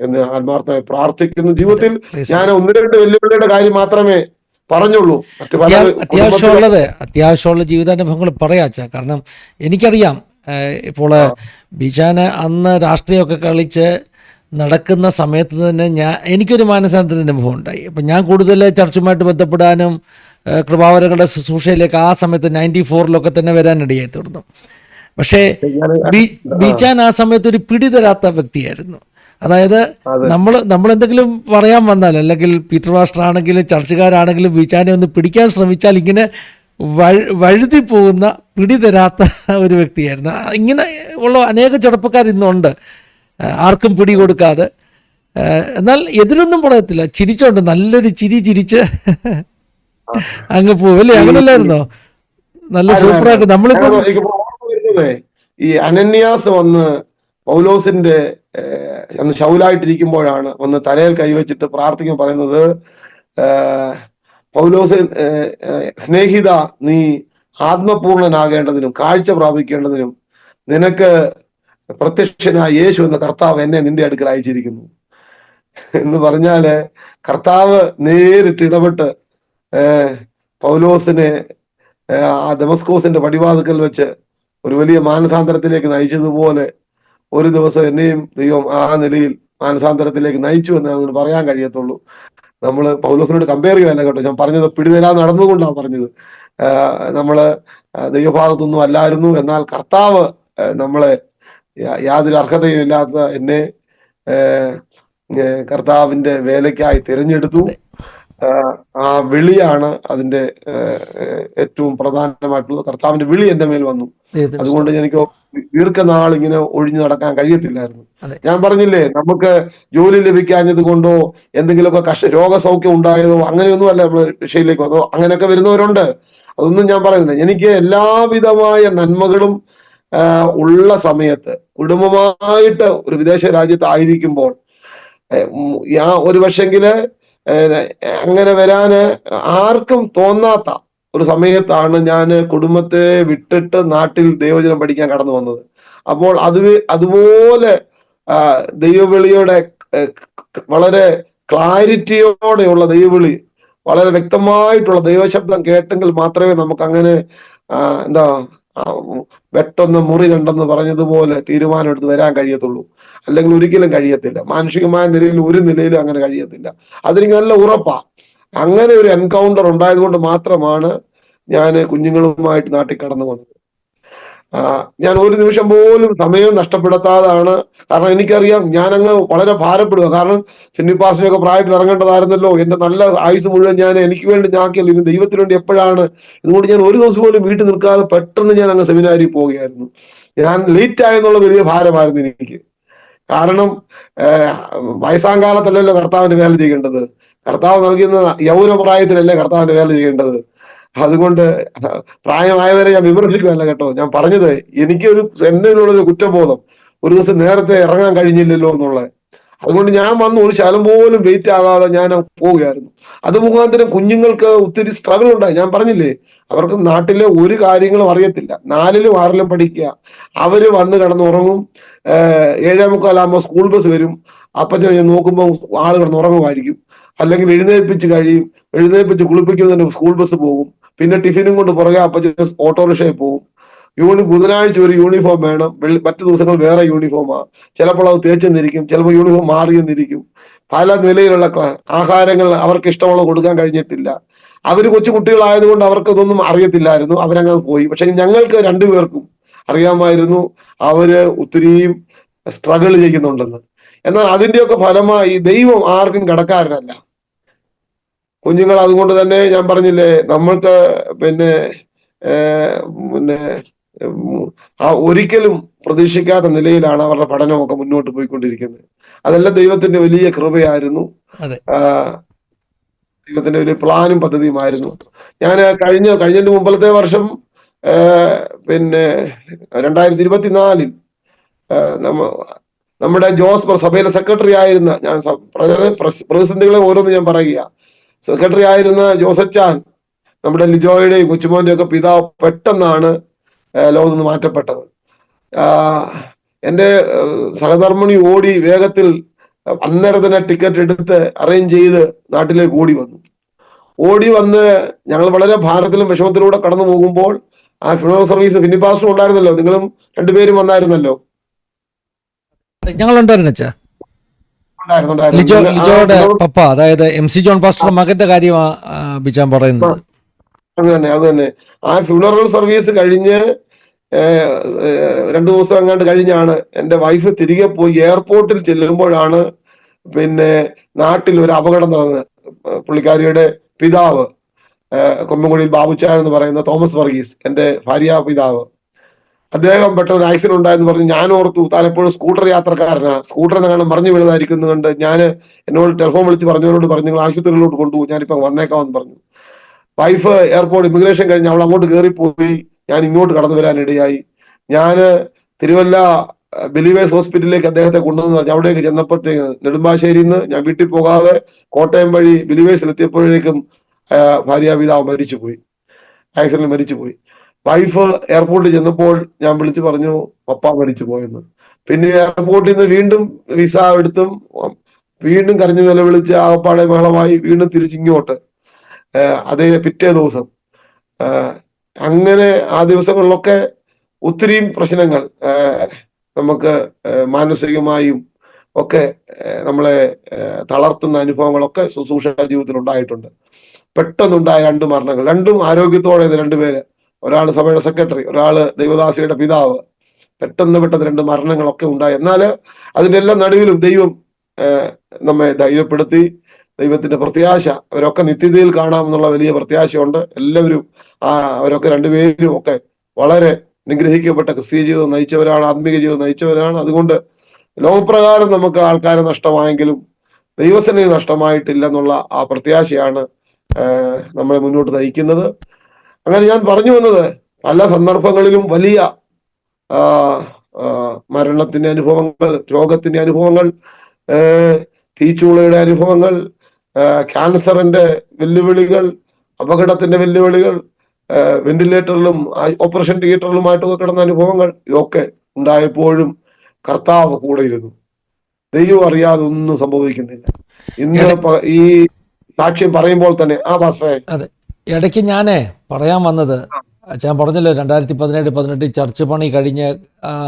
എന്ന് ആത്മാർത്ഥമായി പ്രാർത്ഥിക്കുന്നു. ജീവിതത്തിൽ ഞാൻ 1-2 വെല്ലുവിളിയുടെ കാര്യം മാത്രമേ പറഞ്ഞുള്ളൂ. അത്യാവശ്യമുള്ള ജീവിതാനുഭവങ്ങൾ പറയാച്ച. കാരണം എനിക്കറിയാം, ഇപ്പോൾ ബിജാന് അന്ന് രാഷ്ട്രീയമൊക്കെ കളിച്ച് നടക്കുന്ന സമയത്ത് തന്നെ എനിക്കൊരു മാനസാന്തര അനുഭവം ഉണ്ടായി. അപ്പം ഞാൻ കൂടുതൽ ചർച്ചുമായിട്ട് ബന്ധപ്പെടാനും കൃപാവരങ്ങളുടെ ശുശ്രൂഷയിലേക്ക് ആ സമയത്ത് 94 തന്നെ വരാനിടയായി തീർന്നു. പക്ഷേ ബിജാൻ ആ സമയത്ത് ഒരു പിടി തരാത്ത വ്യക്തിയായിരുന്നു. അതായത് നമ്മൾ എന്തെങ്കിലും പറയാൻ വന്നാൽ, അല്ലെങ്കിൽ പീറ്റർ മാസ്റ്റർ ആണെങ്കിലും ചർച്ചുകാരാണെങ്കിലും ബിജാനെ ഒന്ന് പിടിക്കാൻ ശ്രമിച്ചാൽ ഇങ്ങനെ വഴുതി പോകുന്ന, പിടി തരാത്ത ഒരു വ്യക്തിയായിരുന്നു. ഇങ്ങനെ ഉള്ള അനേക ചെറുപ്പക്കാർ ഇന്നുണ്ട്, ആർക്കും പിടി കൊടുക്കാതെ. എന്നാൽ എതിരൊന്നും പറയത്തില്ല, ചിരിച്ചോണ്ട് നല്ലൊരു ചിരിച്ച് അങ്ങ് പോവല്ലേ? ഈ അങ്ങനല്ലായിരുന്നോ? നല്ല സൂപ്പറായിട്ട് നമ്മളിപ്പം എനിക്കിപ്പോ ഓർമ്മ വരുന്നതേ, ഈ അനന്യാസ് വന്ന് പൗലോസിന്റെ അന്ന് ശൗലായിട്ടിരിക്കുമ്പോഴാണ് വന്ന് തലയിൽ കൈവച്ചിട്ട് പ്രാർത്ഥിക്കാൻ പറയുന്നത്, പൗലോസ് സ്നേഹിത, നീ ആത്മപൂർണനാകേണ്ടതിനും കാഴ്ച പ്രാപിക്കേണ്ടതിനും നിനക്ക് പ്രത്യക്ഷനായ യേശു എന്ന കർത്താവ് എന്നെ നിന്റെ അടുക്കൽ അയച്ചിരിക്കുന്നു എന്ന് പറഞ്ഞാല്, കർത്താവ് നേരിട്ട് ഇടപെട്ട് പൗലോസിനെ ആ ദമസ്കോസിന്റെ പടിവാതിക്കൽ വെച്ച് ഒരു വലിയ മാനസാന്തരത്തിലേക്ക് നയിച്ചതുപോലെ ഒരു ദിവസം എന്നെയും ദൈവം ആ നിലയിൽ മാനസാന്തരത്തിലേക്ക് നയിച്ചു എന്ന് അങ്ങനെ പറയാൻ കഴിയത്തുള്ളൂ. നമ്മൾ പൗലോസിനോട് കമ്പയർ ചെയ്യുകയല്ല കേട്ടോ, ഞാൻ പറഞ്ഞത് പിടിനില നടന്നുകൊണ്ടാണ് പറഞ്ഞത്. നമ്മള് ദൈവഭാഗത്തൊന്നും അല്ലായിരുന്നു, എന്നാൽ കർത്താവ് നമ്മളെ യാതൊരു അർഹതയും ഇല്ലാത്ത എന്നെ കർത്താവിന്റെ വേലയ്ക്കായി തിരഞ്ഞെടുത്തു. ആ വിളിയാണ് അതിന്റെ ഏറ്റവും പ്രധാനമായിട്ടുള്ളത്. കർത്താവിന്റെ വിളി എന്റെ മേൽ വന്നു. അതുകൊണ്ട് എനിക്ക് ദീർഘനാൾ ഇങ്ങനെ ഒഴിഞ്ഞു നടക്കാൻ കഴിയത്തില്ലായിരുന്നു. ഞാൻ പറഞ്ഞില്ലേ, നമുക്ക് ജോലി ലഭിക്കാഞ്ഞത് കൊണ്ടോ എന്തെങ്കിലുമൊക്കെ രോഗസൗഖ്യം ഉണ്ടായതോ അങ്ങനെയൊന്നും അല്ല നമ്മൾ രക്ഷയിലേക്ക് വന്നോ. അങ്ങനെയൊക്കെ വരുന്നവരുണ്ട്, അതൊന്നും ഞാൻ പറയുന്നില്ല. എനിക്ക് എല്ലാവിധമായ നന്മകളും ഉള്ള സമയത്ത് കുടുംബമായിട്ട് ഒരു വിദേശ രാജ്യത്ത് ആയിരിക്കുമ്പോൾ ഒരു പക്ഷെങ്കില് അങ്ങനെ വരാന് ആർക്കും തോന്നാത്ത ഒരു സമയത്താണ് ഞാൻ കുടുംബത്തെ വിട്ടിട്ട് നാട്ടിൽ ദൈവവചനം പഠിക്കാൻ കടന്നു വന്നത്. അപ്പോൾ അതുപോലെ ദൈവവിളിയുടെ വളരെ ക്ലാരിറ്റിയോടെയുള്ള ദൈവവിളി, വളരെ വ്യക്തമായിട്ടുള്ള ദൈവശബ്ദം കേട്ടെങ്കിൽ മാത്രമേ നമുക്ക് അങ്ങനെ എന്താ വെട്ടൊന്ന് മുറി കണ്ടെന്ന് പറഞ്ഞതുപോലെ തീരുമാനം എടുത്ത് വരാൻ കഴിയത്തുള്ളൂ. അല്ലെങ്കിൽ ഒരിക്കലും കഴിയത്തില്ല. മാനുഷികമായ നിലയിൽ ഒരു നിലയിലും അങ്ങനെ കഴിയത്തില്ല. അതെനിക്ക് നല്ല ഉറപ്പാ. അങ്ങനെ ഒരു എൻകൗണ്ടർ ഉണ്ടായത് കൊണ്ട് മാത്രമാണ് ഞാൻ കുഞ്ഞുങ്ങളുമായിട്ട് നാട്ടിൽ കടന്നു വന്നത്. ഞാൻ ഒരു നിമിഷം പോലും സമയം നഷ്ടപ്പെടുത്താതാണ്. കാരണം എനിക്കറിയാം ഞാനങ്ങ് വളരെ ഭാരപ്പെടുക. കാരണം ഫിന്നിപ്പാസിനൊക്കെ പ്രായത്തിൽ ഇറങ്ങേണ്ടതായിരുന്നല്ലോ. എന്റെ നല്ല ആയുസ് മുഴുവൻ ഞാൻ എനിക്ക് വേണ്ടി ഞാക്കിയല്ലോ, ഇനി ദൈവത്തിന് വേണ്ടി എപ്പോഴാണ്. ഇതുകൊണ്ട് ഞാൻ ഒരു ദിവസം പോലും വീട്ടിൽ നിൽക്കാതെ പെട്ടെന്ന് ഞാൻ അങ്ങ് സെമിനാരിൽ പോവുകയായിരുന്നു. ഞാൻ ലേറ്റ് ആയെന്നുള്ള വലിയ ഭാരമായിരുന്നു എനിക്ക്. കാരണം വയസ്സാങ്കാലത്തല്ലല്ലോ കർത്താവിന്റെ വേല ചെയ്യേണ്ടത്, കർത്താവ് നൽകുന്ന യൗവനപ്രായത്തിലല്ലേ കർത്താവിന്റെ വേല ചെയ്യേണ്ടത്. അതുകൊണ്ട് പ്രായമായവരെ ഞാൻ വിമർശിക്കുകയല്ല കേട്ടോ. ഞാൻ പറഞ്ഞത് എനിക്കൊരു എന്നതിനുള്ളൊരു കുറ്റബോധം, ഒരു ദിവസം നേരത്തെ ഇറങ്ങാൻ കഴിഞ്ഞില്ലല്ലോ എന്നുള്ളത്. അതുകൊണ്ട് ഞാൻ വന്ന് ഒരു ശകലം പോലും വെയിറ്റ് ആകാതെ ഞാൻ പോവുകയായിരുന്നു. അത് മുഖാന്തരം കുഞ്ഞുങ്ങൾക്ക് ഒത്തിരി സ്ട്രഗിൾ ഉണ്ടായി. ഞാൻ പറഞ്ഞില്ലേ, അവർക്ക് നാട്ടിലെ ഒരു കാര്യങ്ങളും അറിയത്തില്ല. 4ലും 6ലും പഠിക്കുക. അവര് വന്ന് കിടന്നുറങ്ങും. 7:45 സ്കൂൾ ബസ് വരും. അപ്പച്ചൻ ഞാൻ നോക്കുമ്പോൾ ആള് കിടന്നുറങ്ങുമായിരിക്കും. അല്ലെങ്കിൽ എഴുന്നേൽപ്പിച്ച് കുളിപ്പിക്കുന്നതിന് സ്കൂൾ ബസ് പോകും. പിന്നെ ടിഫിനും കൊണ്ട് പുറകെ അപ്പച്ചൻ ഓട്ടോറിക്ഷയിൽ പോകും. ബുധനാഴ്ച ഒരു യൂണിഫോം വേണം, മറ്റു ദിവസങ്ങൾ വേറെ യൂണിഫോമാ. ചിലപ്പോൾ അത് തേച്ചെന്നിരിക്കും, ചിലപ്പോൾ യൂണിഫോം മാറിയെന്നിരിക്കും. പല നിലയിലുള്ള ആഹാരങ്ങൾ അവർക്ക് ഇഷ്ടമുള്ള കൊടുക്കാൻ കഴിഞ്ഞിട്ടില്ല. അവര് കൊച്ചു കുട്ടികളായതുകൊണ്ട് അവർക്ക് ഇതൊന്നും അറിയത്തില്ലായിരുന്നു, അവരങ്ങനെ പോയി. പക്ഷെ ഞങ്ങൾക്ക് രണ്ടുപേർക്കും അറിയാമായിരുന്നു അവര് ഒത്തിരിയും സ്ട്രഗിൾ ചെയ്യുന്നുണ്ടെന്ന്. എന്നാൽ അതിന്റെയൊക്കെ ഫലമായി ദൈവം ആർക്കും കടക്കാരനല്ല. കുഞ്ഞുങ്ങൾ അതുകൊണ്ട് തന്നെ ഞാൻ പറഞ്ഞില്ലേ, നമ്മൾക്ക് പിന്നെ പിന്നെ ഒരിക്കലും പ്രതീക്ഷിക്കാത്ത നിലയിലാണ് അവരുടെ പഠനമൊക്കെ മുന്നോട്ട് പോയിക്കൊണ്ടിരിക്കുന്നത്. അതെല്ലാം ദൈവത്തിന്റെ വലിയ കൃപയായിരുന്നു, ദൈവത്തിന്റെ വലിയ പ്ലാനും പദ്ധതിയുമായിരുന്നു. ഞാൻ കഴിഞ്ഞതിന്റെ മുമ്പത്തെ വർഷം പിന്നെ 2024 നമ്മുടെ ജോസ് സഭയിലെ സെക്രട്ടറി ആയിരുന്ന, ഞാൻ പ്രതിസന്ധികളെ ഓരോന്ന് ഞാൻ പറയുക, സെക്രട്ടറി ആയിരുന്ന ജോസച്ചാൻ, നമ്മുടെ ലിജോയുടെയും കൊച്ചുമോന്റെയും ഒക്കെ പിതാവ് പെട്ടെന്നാണ് ലോകത്ത് നിന്ന് മാറ്റപ്പെട്ടത്. എൻ്റെ സഹധർമ്മിണി ഓടി വേഗത്തിൽ അന്നേരം തന്നെ ടിക്കറ്റ് എടുത്ത് അറേഞ്ച് ചെയ്ത് നാട്ടിലേക്ക് ഓടി വന്ന് ഞങ്ങൾ വളരെ ഭാരത്തിലും വിഷമത്തിലൂടെ കടന്നു പോകുമ്പോൾ ആ ഫ്യൂണറൽ സർവീസ് ഫിന്നിപ്പാസും ഉണ്ടായിരുന്നല്ലോ, നിങ്ങളും രണ്ടുപേരും വന്നായിരുന്നല്ലോ. ഞങ്ങളുണ്ടായിരുന്നു. ലിജോയുടെ പപ്പ, അതായത് MC ജോൺ പാസ്റ്ററുടെ മകന്റെ കാര്യമാ ബിജാൻ പറയുന്നത്. അത് തന്നെ. ആ ഫ്യൂണറൽ സർവീസ് കഴിഞ്ഞ് 2 ദിവസം അങ്ങാണ്ട് കഴിഞ്ഞാണ് എൻ്റെ വൈഫ് തിരികെ പോയി എയർപോർട്ടിൽ ചെല്ലുമ്പോഴാണ് പിന്നെ നാട്ടിൽ ഒരു അപകടം നടന്നത്. പുള്ളിക്കാരിയുടെ പിതാവ്, കൊമ്പൻകുടിയിൽ ബാബുച്ചാൻ എന്ന് പറയുന്ന തോമസ് വർഗീസ്, എൻ്റെ ഭാര്യ പിതാവ്, അദ്ദേഹം പെട്ടെന്ന് ആക്സിഡന്റ് ഉണ്ടായെന്ന് പറഞ്ഞു. ഞാൻ ഓർത്തു താൻ എപ്പോഴും സ്കൂട്ടർ യാത്രക്കാരനാ, സ്കൂട്ടറിനെ കാണാൻ മറിഞ്ഞു വീഴുന്നതായിരിക്കുന്നു കണ്ട് ഞാൻ എന്നോട് ടെലിഫോൺ വിളിച്ച് പറഞ്ഞവരോട് പറഞ്ഞു, നിങ്ങൾ ആശുപത്രിയിലോട്ട് കൊണ്ടുപോകും, ഞാനിപ്പോ വന്നേക്കാമെന്ന് പറഞ്ഞു. വൈഫ് എയർപോർട്ട് ഇമിഗ്രേഷൻ കഴിഞ്ഞ് അവൾ അങ്ങോട്ട് കയറിപ്പോയി. ഞാൻ ഇങ്ങോട്ട് കടന്നു വരാനിടയായി. ഞാൻ തിരുവല്ല ബിലീവേഴ്സ് ഹോസ്പിറ്റലിലേക്ക് അദ്ദേഹത്തെ കൊണ്ടുവന്ന് പറഞ്ഞു. അവിടേക്ക് ചെന്നപ്പോഴത്തേക്ക് നെടുമ്പാശ്ശേരിയിൽ നിന്ന് ഞാൻ വീട്ടിൽ പോകാതെ കോട്ടയം വഴി ബിലീവേഴ്സിൽ എത്തിയപ്പോഴേക്കും ഭാര്യാപിതാവ് മരിച്ചുപോയി, ആക്സിഡന്റിൽ മരിച്ചുപോയി. വൈഫ് എയർപോർട്ടിൽ ചെന്നപ്പോൾ ഞാൻ വിളിച്ചു പറഞ്ഞു പപ്പ മരിച്ചു പോയെന്ന്. പിന്നെ എയർപോർട്ടിൽ നിന്ന് വീണ്ടും വിസ എടുത്തും വീണ്ടും കരഞ്ഞു നിലവിളിച്ച് ആകപ്പാടെ ബഹളമായി വീണ്ടും തിരിച്ചിങ്ങോട്ട് അതേ പിറ്റേ ദിവസം. അങ്ങനെ ആ ദിവസങ്ങളിലൊക്കെ ഒത്തിരിയും പ്രശ്നങ്ങൾ നമുക്ക് മാനസികമായും ഒക്കെ നമ്മളെ തളർത്തുന്ന അനുഭവങ്ങളൊക്കെ ശുശ്രൂഷ ജീവിതത്തിൽ ഉണ്ടായിട്ടുണ്ട്. പെട്ടെന്നുണ്ടായ 2 മരണങ്ങൾ, രണ്ടും ആരോഗ്യത്തോടെ 2 പേര്, ഒരാൾ സഭയുടെ സെക്രട്ടറി, ഒരാള് ദൈവദാസിയുടെ പിതാവ്. പെട്ടെന്ന് 2 മരണങ്ങളൊക്കെ ഉണ്ടായി. എന്നാൽ അതിൻ്റെ എല്ലാം നടുവിലും ദൈവം നമ്മെ ധൈര്യപ്പെടുത്തി. ദൈവത്തിന്റെ പ്രത്യാശ, അവരൊക്കെ നിത്യതയിൽ കാണാമെന്നുള്ള വലിയ പ്രത്യാശയുണ്ട്. എല്ലാവരും അവരൊക്കെ 2 പേരും ഒക്കെ വളരെ അനുഗ്രഹിക്കപ്പെട്ട ക്രിസ്തീയ ജീവിതം നയിച്ചവരാണ്, ആത്മീയ ജീവിതം നയിച്ചവരാണ്. അതുകൊണ്ട് ലോകപ്രകാരം നമുക്ക് ആൾക്കാരെ നഷ്ടമായെങ്കിലും ദൈവസേനയിൽ നഷ്ടമായിട്ടില്ല എന്നുള്ള ആ പ്രത്യാശയാണ് നമ്മളെ മുന്നോട്ട് നയിക്കുന്നത്. അങ്ങനെ ഞാൻ പറഞ്ഞു വന്നത്, പല സന്ദർഭങ്ങളിലും വലിയ മരണത്തിന്റെ അനുഭവങ്ങൾ, രോഗത്തിന്റെ അനുഭവങ്ങൾ, തീച്ചൂളയുടെ അനുഭവങ്ങൾ, ക്യാൻസറിന്റെ വെല്ലുവിളികൾ, അപകടത്തിന്റെ വെല്ലുവിളികൾ, വെന്റിലേറ്ററിലും ഓപ്പറേഷൻ തിയേറ്ററിലുമായിട്ടൊക്കെ കിടന്ന അനുഭവങ്ങൾ, ഇതൊക്കെ ഉണ്ടായപ്പോഴും കർത്താവ് കൂടെ ഇരുന്നു. ദൈവം അറിയാതെ ഒന്നും സംഭവിക്കുന്നില്ല. ഇന്ന് ഈ സാക്ഷ്യം പറയുമ്പോൾ തന്നെ പാസ്റ്ററെ, അതെ, ഇടയ്ക്ക് ഞാനേ പറയാൻ വന്നത്, ഞാൻ പറഞ്ഞല്ലോ 2017-18 ചർച്ച് പണി കഴിഞ്ഞ്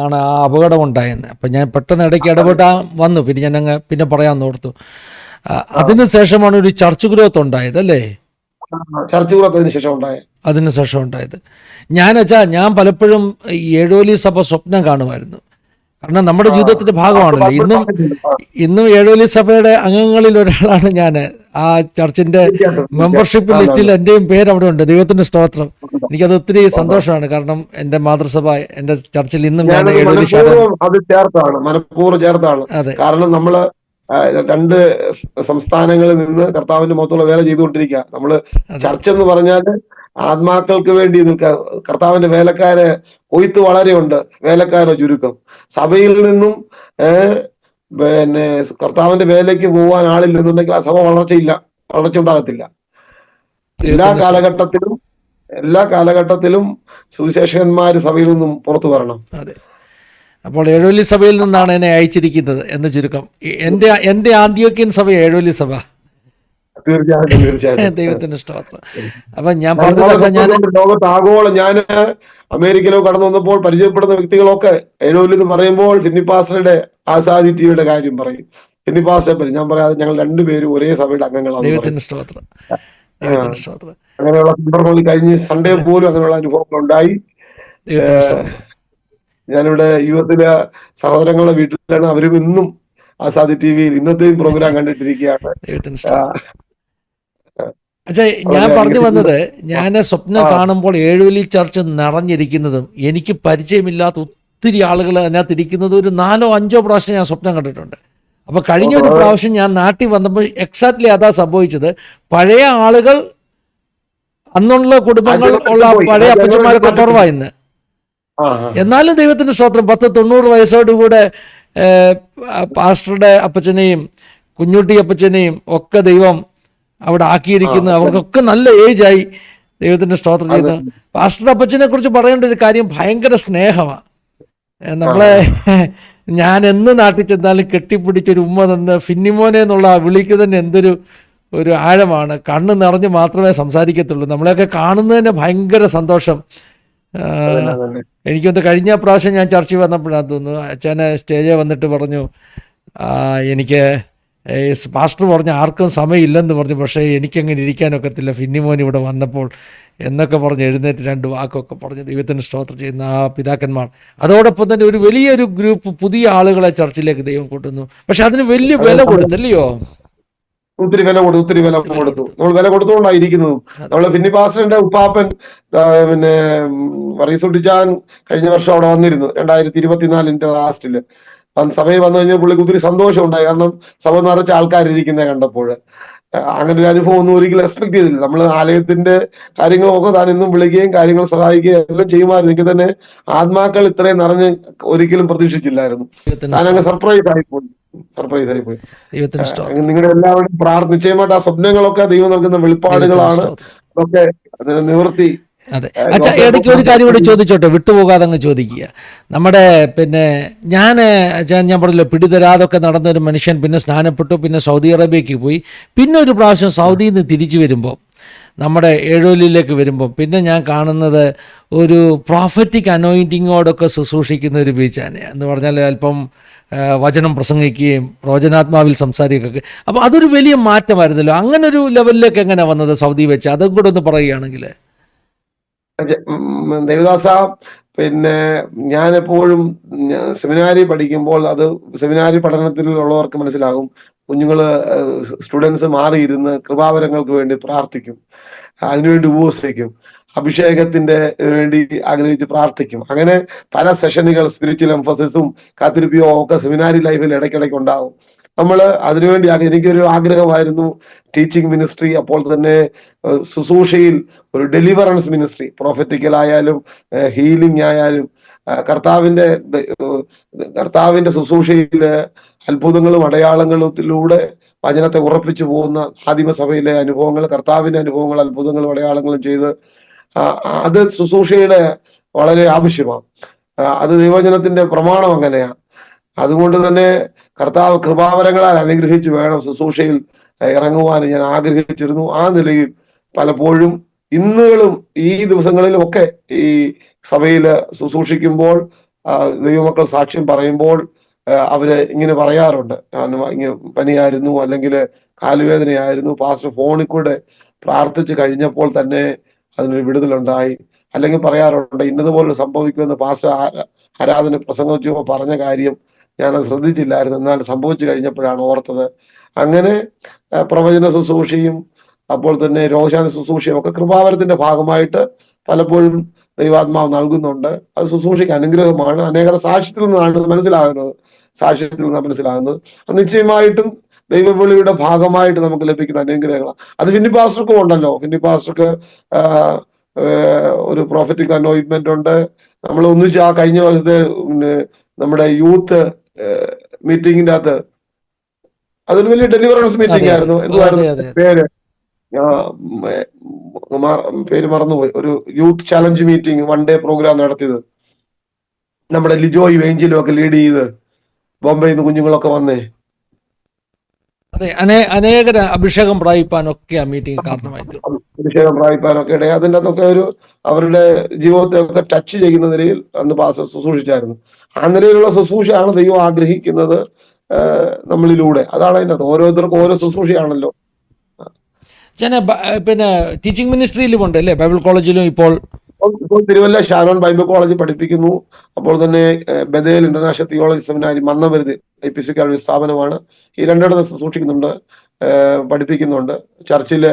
ആണ് ആ അപകടം ഉണ്ടായെന്ന്. അപ്പം ഞാൻ പെട്ടെന്ന് ഇടയ്ക്ക് ഇടപെട്ടാൻ വന്നു. പിന്നെ ഞാൻ പിന്നെ പറയാൻ ഓർത്തു. അതിനുശേഷമാണ് ഒരു ചർച്ച് ഗ്രോത്ത് ഉണ്ടായത്, അല്ലേ? ചർച്ച് ഗ്രോത്ത് അതിനുശേഷം ഉണ്ടായത്. ഞാൻ പലപ്പോഴും ഈ ഏഴോലി സഭ സ്വപ്നം കാണുമായിരുന്നു. കാരണം നമ്മുടെ ജീവിതത്തിന്റെ ഭാഗമാണല്ലോ. ഇന്നും ഏഴോലി സഭയുടെ അംഗങ്ങളിൽ ഒരാളാണ് ഞാൻ. ആ ചർച്ചിന്റെ മെമ്പർഷിപ്പ് ലിസ്റ്റിൽ എൻ്റെയും പേര് അവിടെ ഉണ്ട്. ദൈവത്തിന്റെ സ്തോത്രം. എനിക്കത് ഒത്തിരി സന്തോഷമാണ്. കാരണം എൻ്റെ മാതൃസഭ, എൻ്റെ ചർച്ചിൽ ഇന്നും ഞാൻ ഏഴോലി മനഃപൂർവ്വം ചേർത്താണ്. കാരണം നമ്മള് 2 സംസ്ഥാനങ്ങളിൽ നിന്ന് കർത്താവിന്റെ മൊത്തമുള്ള വേല ചെയ്തുകൊണ്ടിരിക്കുക. നമ്മള് ചർച്ച എന്ന് പറഞ്ഞാൽ ആത്മാക്കൾക്ക് വേണ്ടി നിൽക്കുക. കർത്താവിന്റെ വേലക്കാര് കൊയ്ത്ത് വളരെയുണ്ട്, വേലക്കാരോ ചുരുക്കം. സഭയിൽ നിന്നും പിന്നെ കർത്താവിന്റെ വേലയ്ക്ക് പോകാൻ ആളില്ലെന്നുണ്ടെങ്കിൽ ആ സഭ വളർച്ച ഉണ്ടാകത്തില്ല. എല്ലാ കാലഘട്ടത്തിലും സുവിശേഷകന്മാര് സഭയിൽ നിന്നും പുറത്തു വരണം. അപ്പോൾ ഏഴോലി സഭയിൽ നിന്നാണ് എന്നെ അയച്ചിരിക്കുന്നത് എന്ന് ചുരുക്കം. എൻ്റെ ആന്ത്യോക്യൻ സഭ ഏഴോലി സഭ. തീർച്ചയായിട്ടും ദൈവത്തിന്റെ സ്തോത്രം. അപ്പൊ ഞാൻ പറഞ്ഞത്, ലോകത്താഗോളം ഞാൻ അമേരിക്കയിലോ കടന്നു വന്നപ്പോൾ പരിചയപ്പെടുന്ന വ്യക്തികളൊക്കെ ഏഴോലി എന്ന് പറയുമ്പോൾ ഫിന്നിപ്പാസ്റ്ററുടെ ആസാദി ടിവിയുടെ കാര്യം പറയും. ഫിന്നിപ്പാസ്റ്റർ ഞാൻ പറയാതെ ഞങ്ങൾ 2 പേരും ഒരേ സഭയുടെ അംഗങ്ങളാണ്. ദൈവത്തിന്റെ സ്തോത്രം. അങ്ങനെയുള്ള സന്ദർഭങ്ങൾ കഴിഞ്ഞ് സൺഡേ പോലും അങ്ങനെയുള്ള അനുഭവങ്ങൾ ഉണ്ടായി. ഞാനിവിടെ US സഹോദരങ്ങളുടെ വീട്ടിലാണ്. അവരും ഇന്നും ആസാദി ടിവിയിൽ ഇന്നത്തെയും പ്രോഗ്രാം കണ്ടിട്ടിരിക്കുകയാണ്. ഞാൻ പറഞ്ഞു വന്നത്, ഞാൻ സ്വപ്നം കാണുമ്പോൾ ഏഴുവലി ചർച്ച് നിറഞ്ഞിരിക്കുന്നതും എനിക്ക് പരിചയമില്ലാത്ത ഒത്തിരി ആളുകൾ അതിനകത്ത് ഇരിക്കുന്നത് ഒരു 4-5 പ്രാവശ്യം ഞാൻ സ്വപ്നം കണ്ടിട്ടുണ്ട്. അപ്പോൾ കഴിഞ്ഞ ഒരു പ്രാവശ്യം ഞാൻ നാട്ടിൽ വന്നപ്പോൾ എക്സാക്ട്ലി അതാ സംഭവിച്ചത്. പഴയ ആളുകൾ, അന്നുള്ള കുടുംബങ്ങൾ ഉള്ള പഴയ അപ്പച്ചന്മാരൊക്കെ കുറവായിന്ന്. എന്നാലും ദൈവത്തിന്റെ സ്തോത്രം, 10-90 വയസ്സോടുകൂടെ പാസ്റ്ററുടെ അപ്പച്ചനെയും കുഞ്ഞുട്ടി അപ്പച്ചനെയും ഒക്കെ ദൈവം അവിടെ ആക്കിയിരിക്കുന്നു. അവർക്കൊക്കെ നല്ല ഏജായി. ദൈവത്തിന്റെ സ്തോത്രം ചെയ്യുന്നു. പാസ്റ്ററുടെ അപ്പച്ചനെ കുറിച്ച് പറയേണ്ട ഒരു കാര്യം, ഭയങ്കര സ്നേഹമാണ്. നമ്മളെ ഞാൻ എന്ന് നാട്ടിൽ ചെന്നാലും കെട്ടിപ്പിടിച്ചൊരു ഉമ്മ തന്ന് ഫിന്നിമോനെ എന്നുള്ള ആ വിളിക്ക് തന്നെ ഒരു ആഴമാണ്. കണ്ണ് നിറഞ്ഞ് മാത്രമേ സംസാരിക്കത്തുള്ളൂ. നമ്മളെയൊക്കെ കാണുന്നതിന് ഭയങ്കര സന്തോഷം. എനിക്കൊന്ന് കഴിഞ്ഞ പ്രാവശ്യം ഞാൻ ചർച്ചയിൽ വന്നപ്പോഴാണ് തോന്നുന്നു, അച്ഛനെ സ്റ്റേജിൽ വന്നിട്ട് പറഞ്ഞു, എനിക്ക് പാസ്റ്റർ പറഞ്ഞു ആർക്കും സമയമില്ലെന്ന് പറഞ്ഞു, പക്ഷേ എനിക്കങ്ങനെ ഇരിക്കാനൊക്കത്തില്ല ഫിന്നിമോൻ ഇവിടെ വന്നപ്പോൾ എന്നൊക്കെ പറഞ്ഞ് എഴുന്നേറ്റ് 2 വാക്കൊക്കെ പറഞ്ഞ് ദൈവത്തിന് സ്തോത്രം ചെയ്യുന്ന ആ പിതാക്കന്മാർ. അതോടൊപ്പം തന്നെ ഒരു വലിയൊരു ഗ്രൂപ്പ് പുതിയ ആളുകളെ ചർച്ചിലേക്ക് ദൈവം കൂട്ടുന്നു. പക്ഷെ അതിന് വലിയ വില കൊടുത്തല്ലയോ? ഒത്തിരി വില കൊടുത്തു. നമ്മൾ വില കൊടുത്തുകൊണ്ടായിരിക്കുന്നതും. നമ്മള് ഫിന്നി പാസ്റ്ററിന്റെ ഉപ്പാപ്പൻ പിന്നെ റീസുട്ടിച്ചാൻ കഴിഞ്ഞ വർഷം അവിടെ വന്നിരുന്നു, 2024 ലാസ്റ്റില്. സഭയിൽ വന്നു കഴിഞ്ഞാൽ പുള്ളിക്ക് ഒത്തിരി സന്തോഷം ഉണ്ടായി. കാരണം സഭ നിറച്ച ആൾക്കാരിരിക്കുന്നത് കണ്ടപ്പോൾ അങ്ങനെ ഒരു അനുഭവം ഒന്നും ഒരിക്കലും എക്സ്പെക്ട് ചെയ്തില്ല. നമ്മൾ ആലയത്തിന്റെ കാര്യങ്ങളൊക്കെ താൻ എന്നും വിളിക്കുകയും കാര്യങ്ങൾ സഹായിക്കുകയും എല്ലാം ചെയ്യുമായിരുന്നു. എനിക്ക് തന്നെ ആത്മാക്കൾ ഇത്രയും നിറഞ്ഞ് ഒരിക്കലും പ്രതീക്ഷിച്ചില്ലായിരുന്നു. ദൈവത്തിന് താൻ അങ്ങ് സ്തോത്രം. സർപ്രൈസ് ആയിപ്പോയി. സർപ്രൈസ് ആയിപ്പോയി. ദൈവത്തിന് സ്തോത്രം. നിങ്ങളുടെ എല്ലാവരുടെയും നിശ്ചയമായിട്ട് ആ സ്വപ്നങ്ങളൊക്കെ ദൈവം നൽകുന്ന ദൈവത്തിന് വെളിപ്പാടുകളാണ്. സ്തോത്രം. അതൊക്കെ അതിനെ നിവർത്തി അതെ. അച്ഛാ, ഇടയ്ക്ക് ഒരു കാര്യം കൂടി ചോദിച്ചോട്ടെ, വിട്ടുപോകാതെ അങ്ങ് ചോദിക്കുക. നമ്മുടെ ഞാൻ പറഞ്ഞല്ലോ, പിടിതരാതൊക്കെ നടന്ന ഒരു മനുഷ്യൻ പിന്നെ സ്നാനപ്പെട്ടു, പിന്നെ സൗദി അറേബ്യയ്ക്ക് പോയി, പിന്നെ ഒരു പ്രാവശ്യം സൗദിയിൽ നിന്ന് തിരിച്ചു വരുമ്പോൾ, നമ്മുടെ ഏഴോലിയിലേക്ക് വരുമ്പോൾ പിന്നെ ഞാൻ കാണുന്നത് ഒരു പ്രോഫറ്റിക് അനോയിൻറ്റിങ്ങോടൊക്കെ ശുശ്രൂഷിക്കുന്ന ഒരു ബീച്ചാണ്. എന്ന് പറഞ്ഞാൽ അല്പം വചനം പ്രസംഗിക്കുകയും പ്രവചനാത്മാവിൽ സംസാരിക്കുകയൊക്കെ. അപ്പോൾ അതൊരു വലിയ മാറ്റമായിരുന്നല്ലോ. അങ്ങനെ ഒരു ലെവലിലേക്ക് എങ്ങനെ വന്നത് സൗദി വെച്ച്, അതും കൂടെ ഒന്ന് പറയുകയാണെങ്കിൽ. ദേവദാസ, പിന്നെ ഞാൻ എപ്പോഴും സെമിനാരി പഠിക്കുമ്പോൾ, അത് സെമിനാരി പഠനത്തിലുള്ളവർക്ക് മനസ്സിലാകും, കുഞ്ഞുങ്ങള് സ്റ്റുഡൻസ് മാറിയിരുന്ന് കൃപാവരങ്ങൾക്ക് വേണ്ടി പ്രാർത്ഥിക്കും, അതിനുവേണ്ടി ഉപവസിക്കും, അഭിഷേകത്തിന്റെ വേണ്ടി ആഗ്രഹിച്ച് പ്രാർത്ഥിക്കും. അങ്ങനെ പല സെഷനുകൾ, സ്പിരിച്വൽ എംഫസിസും കാത്തിരിപ്പിയോ ഒക്കെ സെമിനാരി ലൈഫിൽ ഇടയ്ക്കിടയ്ക്ക് ഉണ്ടാകും. നമ്മൾ അതിനുവേണ്ടി എനിക്കൊരു ആഗ്രഹമായിരുന്നു ടീച്ചിങ് മിനിസ്ട്രി, അപ്പോൾ തന്നെ ശുശ്രൂഷയിൽ ഒരു ഡെലിവറൻസ് മിനിസ്ട്രി, പ്രോഫറ്റിക്കലായാലും ഹീലിംഗ് ആയാലും കർത്താവിന്റെ ശുശ്രൂഷയില് അത്ഭുതങ്ങളും അടയാളങ്ങളിലൂടെ വചനത്തെ ഉറപ്പിച്ചു പോകുന്ന ആദിമസഭയിലെ അനുഭവങ്ങൾ, കർത്താവിന്റെ അനുഭവങ്ങൾ, അത്ഭുതങ്ങളും അടയാളങ്ങളും ചെയ്ത് അത് ശുശ്രൂഷയുടെ വളരെ ആവശ്യമാണ്. അത് ദൈവജനത്തിന്റെ പ്രമാണം അങ്ങനെയാണ്. അതുകൊണ്ട് തന്നെ കർത്താവ് കൃപാവരങ്ങളാൽ അനുഗ്രഹിച്ച് വേണം ശുശ്രൂഷയിൽ ഇറങ്ങുവാൻ ഞാൻ ആഗ്രഹിച്ചിരുന്നു. ആ നിലയിൽ പലപ്പോഴും ഇന്നുകളും ഈ ദിവസങ്ങളിലും ഒക്കെ ഈ സഭയിൽ ശുശ്രൂഷിക്കുമ്പോൾ ദൈവമക്കൾ സാക്ഷ്യം പറയുമ്പോൾ അവര് ഇങ്ങനെ പറയാറുണ്ട്, ഇങ്ങനെ പനിയായിരുന്നു, അല്ലെങ്കിൽ കാലുവേദനയായിരുന്നു, പാസ്റ്റർ ഫോണിൽ കൂടെ പ്രാർത്ഥിച്ച് കഴിഞ്ഞപ്പോൾ തന്നെ അതിനൊരു വിടുതലുണ്ടായി, അല്ലെങ്കിൽ പറയാറുണ്ട് ഇന്നതുപോലെ സംഭവിക്കുമെന്ന് പാസ്റ്റർ ആരാധന പ്രസംഗിച്ചപ്പോൾ പറഞ്ഞ കാര്യം ഞാനത് ശ്രദ്ധിച്ചില്ലായിരുന്നു, എന്നാൽ സംഭവിച്ചു കഴിഞ്ഞപ്പോഴാണ് ഓർത്തത്. അങ്ങനെ പ്രവചന ശുശ്രൂഷയും അപ്പോൾ തന്നെ രോഗശാന്തി ശുശ്രൂഷയും ഒക്കെ കൃപാവരത്തിന്റെ ഭാഗമായിട്ട് പലപ്പോഴും ദൈവാത്മാവ് നൽകുന്നുണ്ട്. അത് ശുശ്രൂഷയ്ക്ക് അനുഗ്രഹമാണ്. അനേകം സാക്ഷ്യത്തിൽ നിന്നാണ് മനസ്സിലാകുന്നത്. അത് നിശ്ചയമായിട്ടും ദൈവവിളിയുടെ ഭാഗമായിട്ട് നമുക്ക് ലഭിക്കുന്ന അനുഗ്രഹങ്ങളാണ്. അത് ഫിന്നി പാസ്റ്റർക്കും ഉണ്ടല്ലോ. ഫിന്നി പാസ്റ്റർക്ക് ഒരു പ്രോഫറ്റിക് അനോയിന്റ്മെന്റ് ഉണ്ട്. നമ്മൾ ഒന്നിച്ച് ആ കഴിഞ്ഞ വർഷത്തെ നമ്മുടെ യൂത്ത് മീറ്റിംഗിന്റെ അകത്ത് അതൊരു വലിയ ഡെലിവറൻസ് മീറ്റിംഗ് ആയിരുന്നു. എന്തുവായിരുന്നു പേര്? പേര് മറന്നുപോയി. ഒരു youth challenge meeting, 1 day programme നടത്തിയത്. നമ്മുടെ ലിജോയും ഏഞ്ചലും ഒക്കെ ലീഡ് ചെയ്ത് ബോംബെയിൽ നിന്ന് കുഞ്ഞുങ്ങളൊക്കെ വന്നേ. അതെ, അനേകർ അഭിഷേകം പ്രാപിപ്പാനൊക്കെ ആ മീറ്റിംഗ് കാരണമായി. അഭിഷേകം പ്രാപിപ്പാനൊക്കെ ഇടയിൽ അതിൻ്റെ അകത്തൊക്കെ അവരുടെ ജീവിതത്തെ ഒക്കെ ടച്ച് ചെയ്യുന്ന നിലയിൽ അന്ന് പാസ്റ്റർ ശുശ്രൂഷിച്ചായിരുന്നു. ആ നിലയിലുള്ള ശുശ്രൂഷയാണ് ദൈവം ആഗ്രഹിക്കുന്നത് നമ്മളിലൂടെ. അതാണ് അതിൻ്റെ അകത്ത്. ഓരോരുത്തർക്കും ഓരോ ശുശ്രൂഷയാണല്ലോ. പിന്നെ ടീച്ചിങ് മിനിസ്ട്രിയിലും ഉണ്ട് അല്ലേ, ബൈബിൾ കോളേജിലും ഇപ്പോൾ തിരുവല്ല ഷാരോൺ ബൈബിൾ കോളേജിൽ പഠിപ്പിക്കുന്നു. അപ്പോൾ തന്നെ ബദേൽ ഇന്റർനാഷണൽ തിയോളജി സെമിനാരി, മന്നമരുത് APCക്കാരുടെ ഒരു സ്ഥാപനമാണ്. ഈ രണ്ടിടത്ത് സൂക്ഷിക്കുന്നുണ്ട്, പഠിപ്പിക്കുന്നുണ്ട്. ചർച്ചിലെ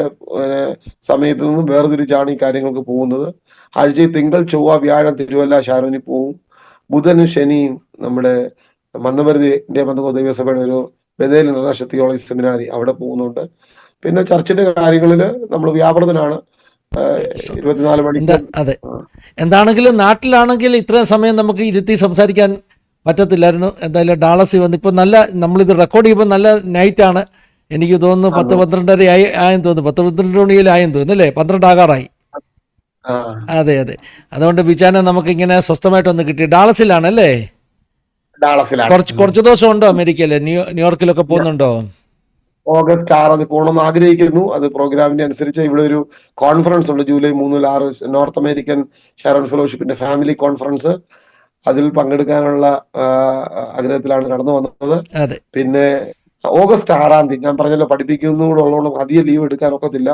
സമയത്ത് നിന്നും വേർതിരിച്ചാണ് ഈ കാര്യങ്ങൾക്ക് പോകുന്നത്. ആഴ്ചയിൽ തിങ്കൾ, ചൊവ്വ, വ്യാഴം തിരുവല്ല ഷാരോനിൽ പോവും. ബുധനും ശനിയും നമ്മുടെ മന്നമരുത് ഇന്ത്യ ബന്ധുക്കോസ് ദൈവസഭയുടെ ഒരു ബദേൽ ഇന്റർനാഷണൽ തിയോളജി സെമിനാരി, അവിടെ പോകുന്നുണ്ട്. പിന്നെ ചർച്ചിന്റെ കാര്യങ്ങളിൽ നമ്മൾ വ്യാപൃതനാണ്. 24 മണിക്കൂർ. അതെ, എന്താണെങ്കിലും നാട്ടിലാണെങ്കിൽ ഇത്രയും സമയം നമുക്ക് ഇരുത്തി സംസാരിക്കാൻ പറ്റത്തില്ലായിരുന്നു. എന്തായാലും ഡാളസിൽ വന്ന് ഇപ്പം നമ്മളിത് റെക്കോർഡ് ചെയ്യുമ്പോൾ നല്ല നൈറ്റാണ്. എനിക്ക് തോന്നുന്നു 10-12 ആയെന്ന് തോന്നുന്നു, 10-12 മണിയിലായെന്ന് തോന്നുന്നു അല്ലേ, 12 ആകാറായി. അതെ. അതുകൊണ്ട് ബിച്ചാനെ നമുക്ക് ഇങ്ങനെ സ്വസ്ഥമായിട്ടൊന്ന് കിട്ടി. ഡാളസിലാണല്ലേ? കുറച്ച് ദിവസം ഉണ്ടോ അമേരിക്കയില്? ന്യൂയോർക്കിലൊക്കെ പോകുന്നുണ്ടോ? ഓഗസ്റ്റ് 6 പോകണമെന്ന് ആഗ്രഹിക്കുന്നു. അത് പ്രോഗ്രാമിന്റെ അനുസരിച്ച് ഇവിടെ ഒരു കോൺഫറൻസ് ഉണ്ട് ജൂലൈ 3-6, നോർത്ത് അമേരിക്കൻ ഷാരോൺ ഫെലോഷിപ്പിന്റെ ഫാമിലി കോൺഫറൻസ്. അതിൽ പങ്കെടുക്കാനുള്ള ആഗ്രഹത്തിലാണ് കടന്നു വന്നത്. പിന്നെ ഓഗസ്റ്റ് 6 ഞാൻ പറഞ്ഞല്ലോ, പഠിപ്പിക്കുന്നതോടുള്ളതുകൊണ്ട് അധികം ലീവ് എടുക്കാനൊക്കത്തില്ല.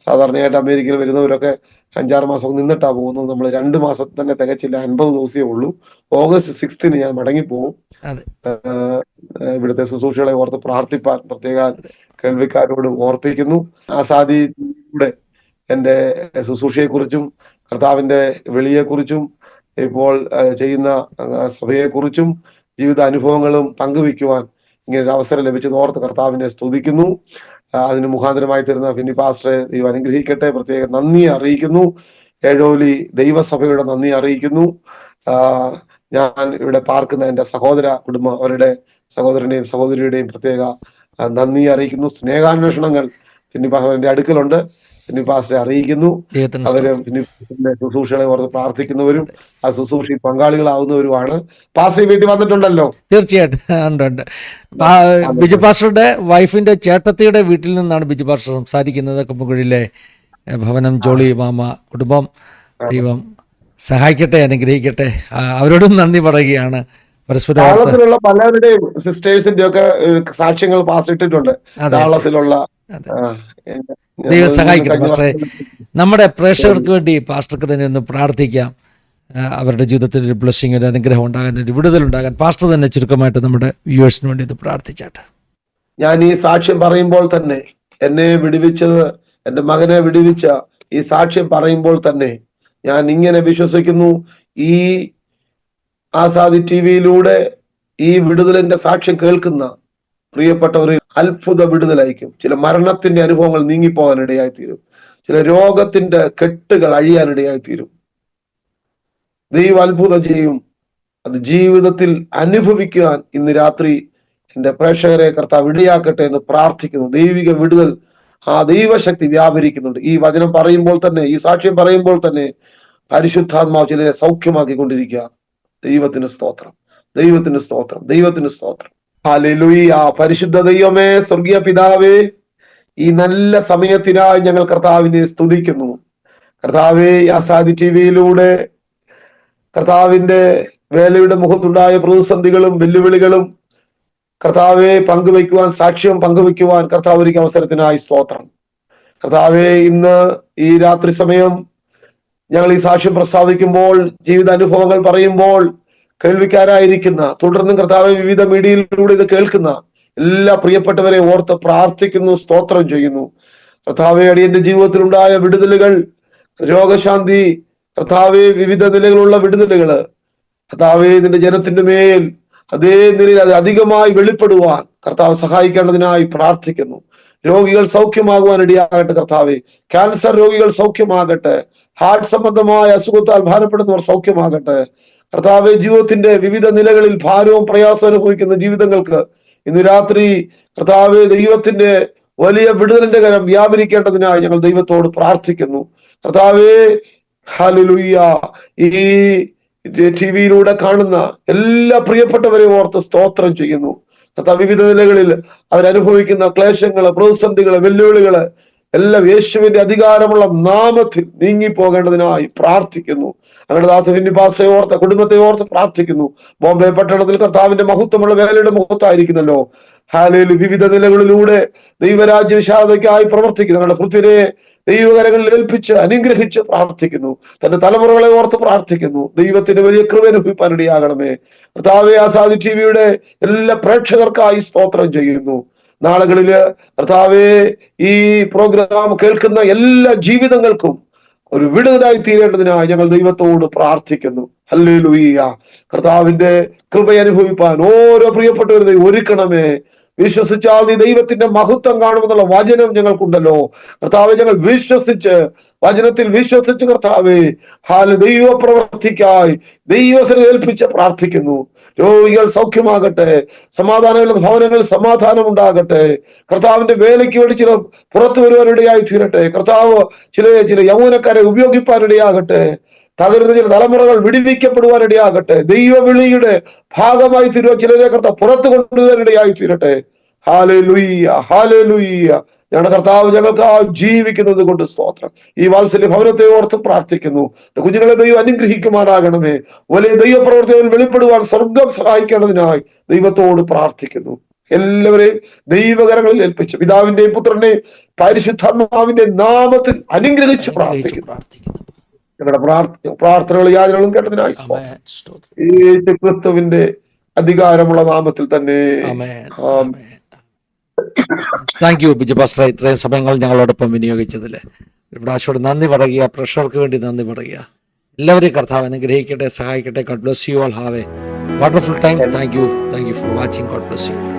സാധാരണയായിട്ട് അമേരിക്കയിൽ വരുന്നവരൊക്കെ 5-6 മാസം നിന്നിട്ടാ പോകുന്നത്. നമ്മൾ 2 മാസം തന്നെ തികച്ചില്ല, 50 ദിവസമേ ഉള്ളൂ. ഓഗസ്റ്റ് 6 ഞാൻ മടങ്ങിപ്പോകും. ഇവിടുത്തെ ശുശ്രൂഷകളെ ഓർത്ത് പ്രാർത്ഥിപ്പാൻ പ്രത്യേക കേൾവിക്കാരോട് ഓർപ്പിക്കുന്നു. ആസാദിയുടെ എൻ്റെ ശുശ്രൂഷയെക്കുറിച്ചും കർത്താവിന്റെ വെളിയെക്കുറിച്ചും ഇപ്പോൾ ചെയ്യുന്ന സഭയെക്കുറിച്ചും ജീവിത അനുഭവങ്ങളും പങ്കുവയ്ക്കുവാൻ ഇങ്ങനെ ഒരു അവസരം ലഭിച്ചത് ഓർത്ത് കർത്താവിനെ സ്തുതിക്കുന്നു. അതിന് മുഖാന്തരമായി തരുന്ന ഫിന്നി പാസ്റ്ററെ ദൈവം അനുഗ്രഹിക്കട്ടെ. പ്രത്യേക നന്ദി അറിയിക്കുന്നു. ഏഴോലി ദൈവസഭയുടെ നന്ദി അറിയിക്കുന്നു. ഞാൻ ഇവിടെ പാർക്കുന്ന എൻ്റെ സഹോദര കുടുംബം, അവരുടെ സഹോദരന്റെയും സഹോദരിയുടെയും പ്രത്യേക നന്ദി അറിയിക്കുന്നു. സ്നേഹാന്വേഷണങ്ങൾ ഫിന്നി പാസ്റ്ററിന്റെ അടുക്കലുണ്ട്. ഫിന്നി പാസ്റ്ററെ അറിയിക്കുന്നു. അവര് ഫിന്നി പാസ്റ്ററിന്റെ ശുശ്രൂഷകളെ ഓർത്ത് പ്രാർത്ഥിക്കുന്നവരും ആ ശുശ്രൂഷയിൽ പങ്കാളികളാവുന്നവരുമാണ്. പാസ്റ്റർ വീട്ടിൽ വന്നിട്ടുണ്ടല്ലോ? തീർച്ചയായിട്ടും ഉണ്ട്. ബിജു പാസ്റ്ററുടെ വൈഫിന്റെ ചേട്ടത്തിയുടെ വീട്ടിൽ നിന്നാണ് ബിജു പാസ്റ്റർ സംസാരിക്കുന്നത്. കുമ്പക്കുഴിയിലെ ഭവനം ജോളി മാമ കുടുംബം. ദൈവം സഹായിക്കട്ടെ, അനുഗ്രഹിക്കട്ടെ. അവരോടും നന്ദി പറയുകയാണ്. ഡാളസിലുള്ള പലരുടെയും സിസ്റ്റേഴ്സിന്റെ ഒക്കെ സാക്ഷ്യങ്ങൾ പാസ് ഇട്ടിട്ടുണ്ട്. ഡാളസിലുള്ള ദൈവം സഹായിക്കട്ടെ പാസ്റ്ററെ. നമ്മുടെ പ്രേക്ഷകർക്ക് വേണ്ടി പാസ്റ്റർക്ക് തന്നെ ഒന്ന് പ്രാർത്ഥിക്കാം. അവരുടെ ജീവിതത്തിൽ ഒരു ബ്ലെസ്സിങ്, ഒരു അനുഗ്രഹം ഉണ്ടാകാൻ, ഒരു വിടുതലുണ്ടാകാൻ പാസ്റ്റർ തന്നെ ചുരുക്കമായിട്ട് നമ്മുടെ വ്യൂവേഴ്സിന് വേണ്ടി ഇത് പ്രാർത്ഥിച്ചാട്ടെ. ഞാൻ ഈ സാക്ഷ്യം പറയുമ്പോൾ തന്നെ, എന്നെ വിടുവിച്ചത്, എൻ്റെ മകനെ വിടുവിച്ച ഈ സാക്ഷ്യം പറയുമ്പോൾ തന്നെ ഞാൻ ഇങ്ങനെ വിശ്വസിക്കുന്നു, ഈ ആസാദി ടിവിയിലൂടെ ഈ വിടുതലിന്റെ സാക്ഷ്യം കേൾക്കുന്ന പ്രിയപ്പെട്ടവരിൽ അത്ഭുത വിടുതലായിരിക്കും. ചില മരണത്തിന്റെ അനുഭവങ്ങൾ നീങ്ങിപ്പോകാനിടയായിത്തീരും. ചില രോഗത്തിന്റെ കെട്ടുകൾ അഴിയാനിടയായിത്തീരും. ദൈവം അത്ഭുതം ചെയ്യും. അത് ജീവിതത്തിൽ അനുഭവിക്കുവാൻ ഇന്ന് രാത്രി എൻ്റെ പ്രേക്ഷകരെ കർത്താവ് ഇടയാക്കട്ടെ എന്ന് പ്രാർത്ഥിക്കുന്നു. ദൈവിക വിടുതൽ, ആ ദൈവശക്തി വ്യാപരിക്കുന്നുണ്ട്. ഈ വചനം പറയുമ്പോൾ തന്നെ, ഈ സാക്ഷ്യം പറയുമ്പോൾ തന്നെ പരിശുദ്ധാത്മാവ് ചിലരെ സൗഖ്യമാക്കിക്കൊണ്ടിരിക്കുക. ദൈവത്തിന് സ്തോത്രം, ദൈവത്തിന് സ്തോത്രം, ദൈവത്തിന് സ്തോത്രം. ഹല്ലേലൂയ. പരിശുദ്ധ ദൈവമേ, സ്വർഗീയ പിതാവേ, ഈ നല്ല സമയത്തിനായി ഞങ്ങൾ കർത്താവിനെ സ്തുതിക്കുന്നു. കർത്താവേ, ആസാദി ടിവിയിലൂടെ കർത്താവിന്റെ വേലയുടെ മുഖത്തുണ്ടായ പ്രതിസന്ധികളും വെല്ലുവിളികളും കർത്താവെ പങ്കുവയ്ക്കുവാൻ, സാക്ഷ്യം പങ്കുവയ്ക്കുവാൻ കർത്താവ് ഒരുക്കിയ അവസരത്തിനായി സ്തോത്രം. കർത്താവെ, ഇന്ന് ഈ രാത്രി സമയം ഞങ്ങൾ ഈ സാക്ഷ്യം പ്രസ്താവിക്കുമ്പോൾ, ജീവിതാനുഭവങ്ങൾ പറയുമ്പോൾ കേൾവിക്കാരായിരിക്കുന്ന, തുടർന്നും കർത്താവെ വിവിധ മീഡിയയിലൂടെ ഇത് കേൾക്കുന്ന എല്ലാ പ്രിയപ്പെട്ടവരെ ഓർത്ത് പ്രാർത്ഥിക്കുന്നു, സ്തോത്രം ചെയ്യുന്നു. കർത്താവെ, അടിയന്റെ ജീവിതത്തിലുണ്ടായ വിടുതലുകൾ, രോഗശാന്തി, കർത്താവെ വിവിധ നിലകളുള്ള വിടുതലുകള് കർത്താവെ നിന്റെ ജനത്തിന്റെ മേൽ അതേ നിലയിൽ അത് അധികമായി വെളിപ്പെടുവാൻ കർത്താവ് സഹായിക്കേണ്ടതിനായി പ്രാർത്ഥിക്കുന്നു. രോഗികൾ സൗഖ്യമാകുവാൻ ഇടയാകട്ടെ കർത്താവെ. ക്യാൻസർ രോഗികൾ സൗഖ്യമാകട്ടെ. ഹാർട്ട് സംബന്ധമായ അസുഖത്താൽ ഭാരപ്പെടുന്നവർ സൗഖ്യമാകട്ടെ കർത്താവെ. ജീവിതത്തിന്റെ വിവിധ നിലകളിൽ ഭാരവും പ്രയാസവും അനുഭവിക്കുന്ന ജീവിതങ്ങൾക്ക് ഇന്ന് രാത്രി കർത്താവെ ദൈവത്തിന്റെ വലിയ വിടുതലിന്റെ കരം വ്യാപരിക്കേണ്ടതിനായി ഞങ്ങൾ ദൈവത്തോട് പ്രാർത്ഥിക്കുന്നു. കർത്താവെ, ഹല്ലേലൂയ. ഈ ടിവിയിലൂടെ കാണുന്ന എല്ലാ പ്രിയപ്പെട്ടവരെ ഓർത്ത് സ്തോത്രം ചെയ്യുന്നു. കർത്താവ് വിവിധ നിലകളിൽ അവരനുഭവിക്കുന്ന ക്ലേശങ്ങള്, പ്രതിസന്ധികള്, വെല്ലുവിളികള് എല്ലാം യേശുവിന്റെ അധികാരമുള്ള നാമത്തിൽ നീങ്ങിപ്പോകേണ്ടതിനായി പ്രാർത്ഥിക്കുന്നു. അങ്ങനെ ഫിന്നി പാസ്റ്ററെ ഓർത്ത്, കുടുംബത്തെ ഓർത്ത് പ്രാർത്ഥിക്കുന്നു. ബോംബെ പട്ടണത്തിൽ കർത്താവിന്റെ മഹത്വമുള്ള വേലയുടെ മുഖത്തായിരിക്കുന്നല്ലോ. ഹല്ലേലൂയ. വിവിധ നിലകളിലൂടെ ദൈവരാജ്യ വിശാലതയ്ക്കായി പ്രവർത്തിക്കുന്നു. ഞങ്ങളുടെ പൃഥ്വിരെ ദൈവകരങ്ങളിൽ ഏൽപ്പിച്ച് അനുഗ്രഹിച്ച് പ്രാർത്ഥിക്കുന്നു. തന്റെ തലമുറകളെ ഓർത്ത് പ്രാർത്ഥിക്കുന്നു. ദൈവത്തിന്റെ വലിയ കൃപ അനുഭവിപ്പാനിടയാകണമേ കർത്താവെ. ആസാദി ടിവിയുടെ എല്ലാ പ്രേക്ഷകർക്കായി സ്തോത്രം ചെയ്യുന്നു. നാളുകളില് കർത്താവെ ഈ പ്രോഗ്രാം കേൾക്കുന്ന എല്ലാ ജീവിതങ്ങൾക്കും ഒരു വിടുതലായി തീരേണ്ടതിനായി ഞങ്ങൾ ദൈവത്തോട് പ്രാർത്ഥിക്കുന്നു. ഹല്ലേലൂയ. കർത്താവിന്റെ കൃപ അനുഭവിപ്പാൻ ഓരോ പ്രിയപ്പെട്ടവരും ഒരുക്കണമേ. വിശ്വസിച്ചാൽ നീ ദൈവത്തിന്റെ മഹത്വം കാണുമെന്നുള്ള വചനം ഞങ്ങൾക്കുണ്ടല്ലോ കർത്താവെ. ഞങ്ങൾ വിശ്വസിച്ച്, വചനത്തിൽ വിശ്വസിച്ച് കർത്താവെ ദൈവ പ്രവർത്തിക്കായി ദൈവത്തിനെ ഏൽപ്പിച്ച് പ്രാർത്ഥിക്കുന്നു. രോഗികൾ സൗഖ്യമാകട്ടെ. സമാധാനമുള്ള ഭവനങ്ങളിൽ സമാധാനം ഉണ്ടാകട്ടെ. കർത്താവിന്റെ വേലയ്ക്ക് വേണ്ടി ചില പുറത്തു വരുവാനിടയായി തീരട്ടെ. കർത്താവ് ചില യൗവനക്കാരെ ഉപയോഗിപ്പാനിടയാകട്ടെ. തകരുന്ന ചില തലമുറകൾ വിടുവിക്കപ്പെടുവാനിടയാകട്ടെ. ദൈവവിളിയുടെ ഭാഗമായി തീരുവാൻ ചിലരെ കർത്താവ് പുറത്തു കൊണ്ടുവരാനിടയായി തീരട്ടെ. Hallelujah, hallelujah. ഞങ്ങളുടെ കർത്താവ് ഞങ്ങൾക്ക് ജീവിക്കുന്നത് കൊണ്ട് സ്തോത്രം. ഈ വാത്സല്യ ഭവനത്തെ ഓർത്ത് പ്രാർത്ഥിക്കുന്നു. കുഞ്ഞുങ്ങളെ ദൈവം അനുഗ്രഹിക്കുമാറാകണമേ. വലിയ ദൈവപ്രവർത്തികൾ വെളിപ്പെടുവാൻ സ്വർഗം സഹായിക്കേണ്ടതിനായി ദൈവത്തോട് പ്രാർത്ഥിക്കുന്നു. എല്ലാവരെയും ദൈവകരങ്ങളിൽ ഏൽപ്പിച്ച് പിതാവിന്റെയും പുത്രന്റെയും പരിശുദ്ധാത്മാവിന്റെ നാമത്തിൽ അനുഗ്രഹിച്ച് പ്രാർത്ഥിക്കുന്നു. ഞങ്ങളുടെ പ്രാർത്ഥനകളും യാചനകളും കേട്ടതിനായി യേശു ക്രിസ്തുവിന്റെ അധികാരമുള്ള നാമത്തിൽ തന്നെ. താങ്ക് യു ബിജു പാസ്റ്റർ, ഇത്രയും സമയങ്ങൾ ഞങ്ങളോടൊപ്പം വിനിയോഗിച്ചതിൽ ഇവിടെ ആശയോട് നന്ദി പറയുക. പ്രഷർക്ക് വേണ്ടി നന്ദി പറയുക. എല്ലാവരെയും കർത്താവ് അനുഗ്രഹിക്കട്ടെ, സഹായിക്കട്ടെ. God bless you all. Have A wonderful time. Thank you for watching. God bless you.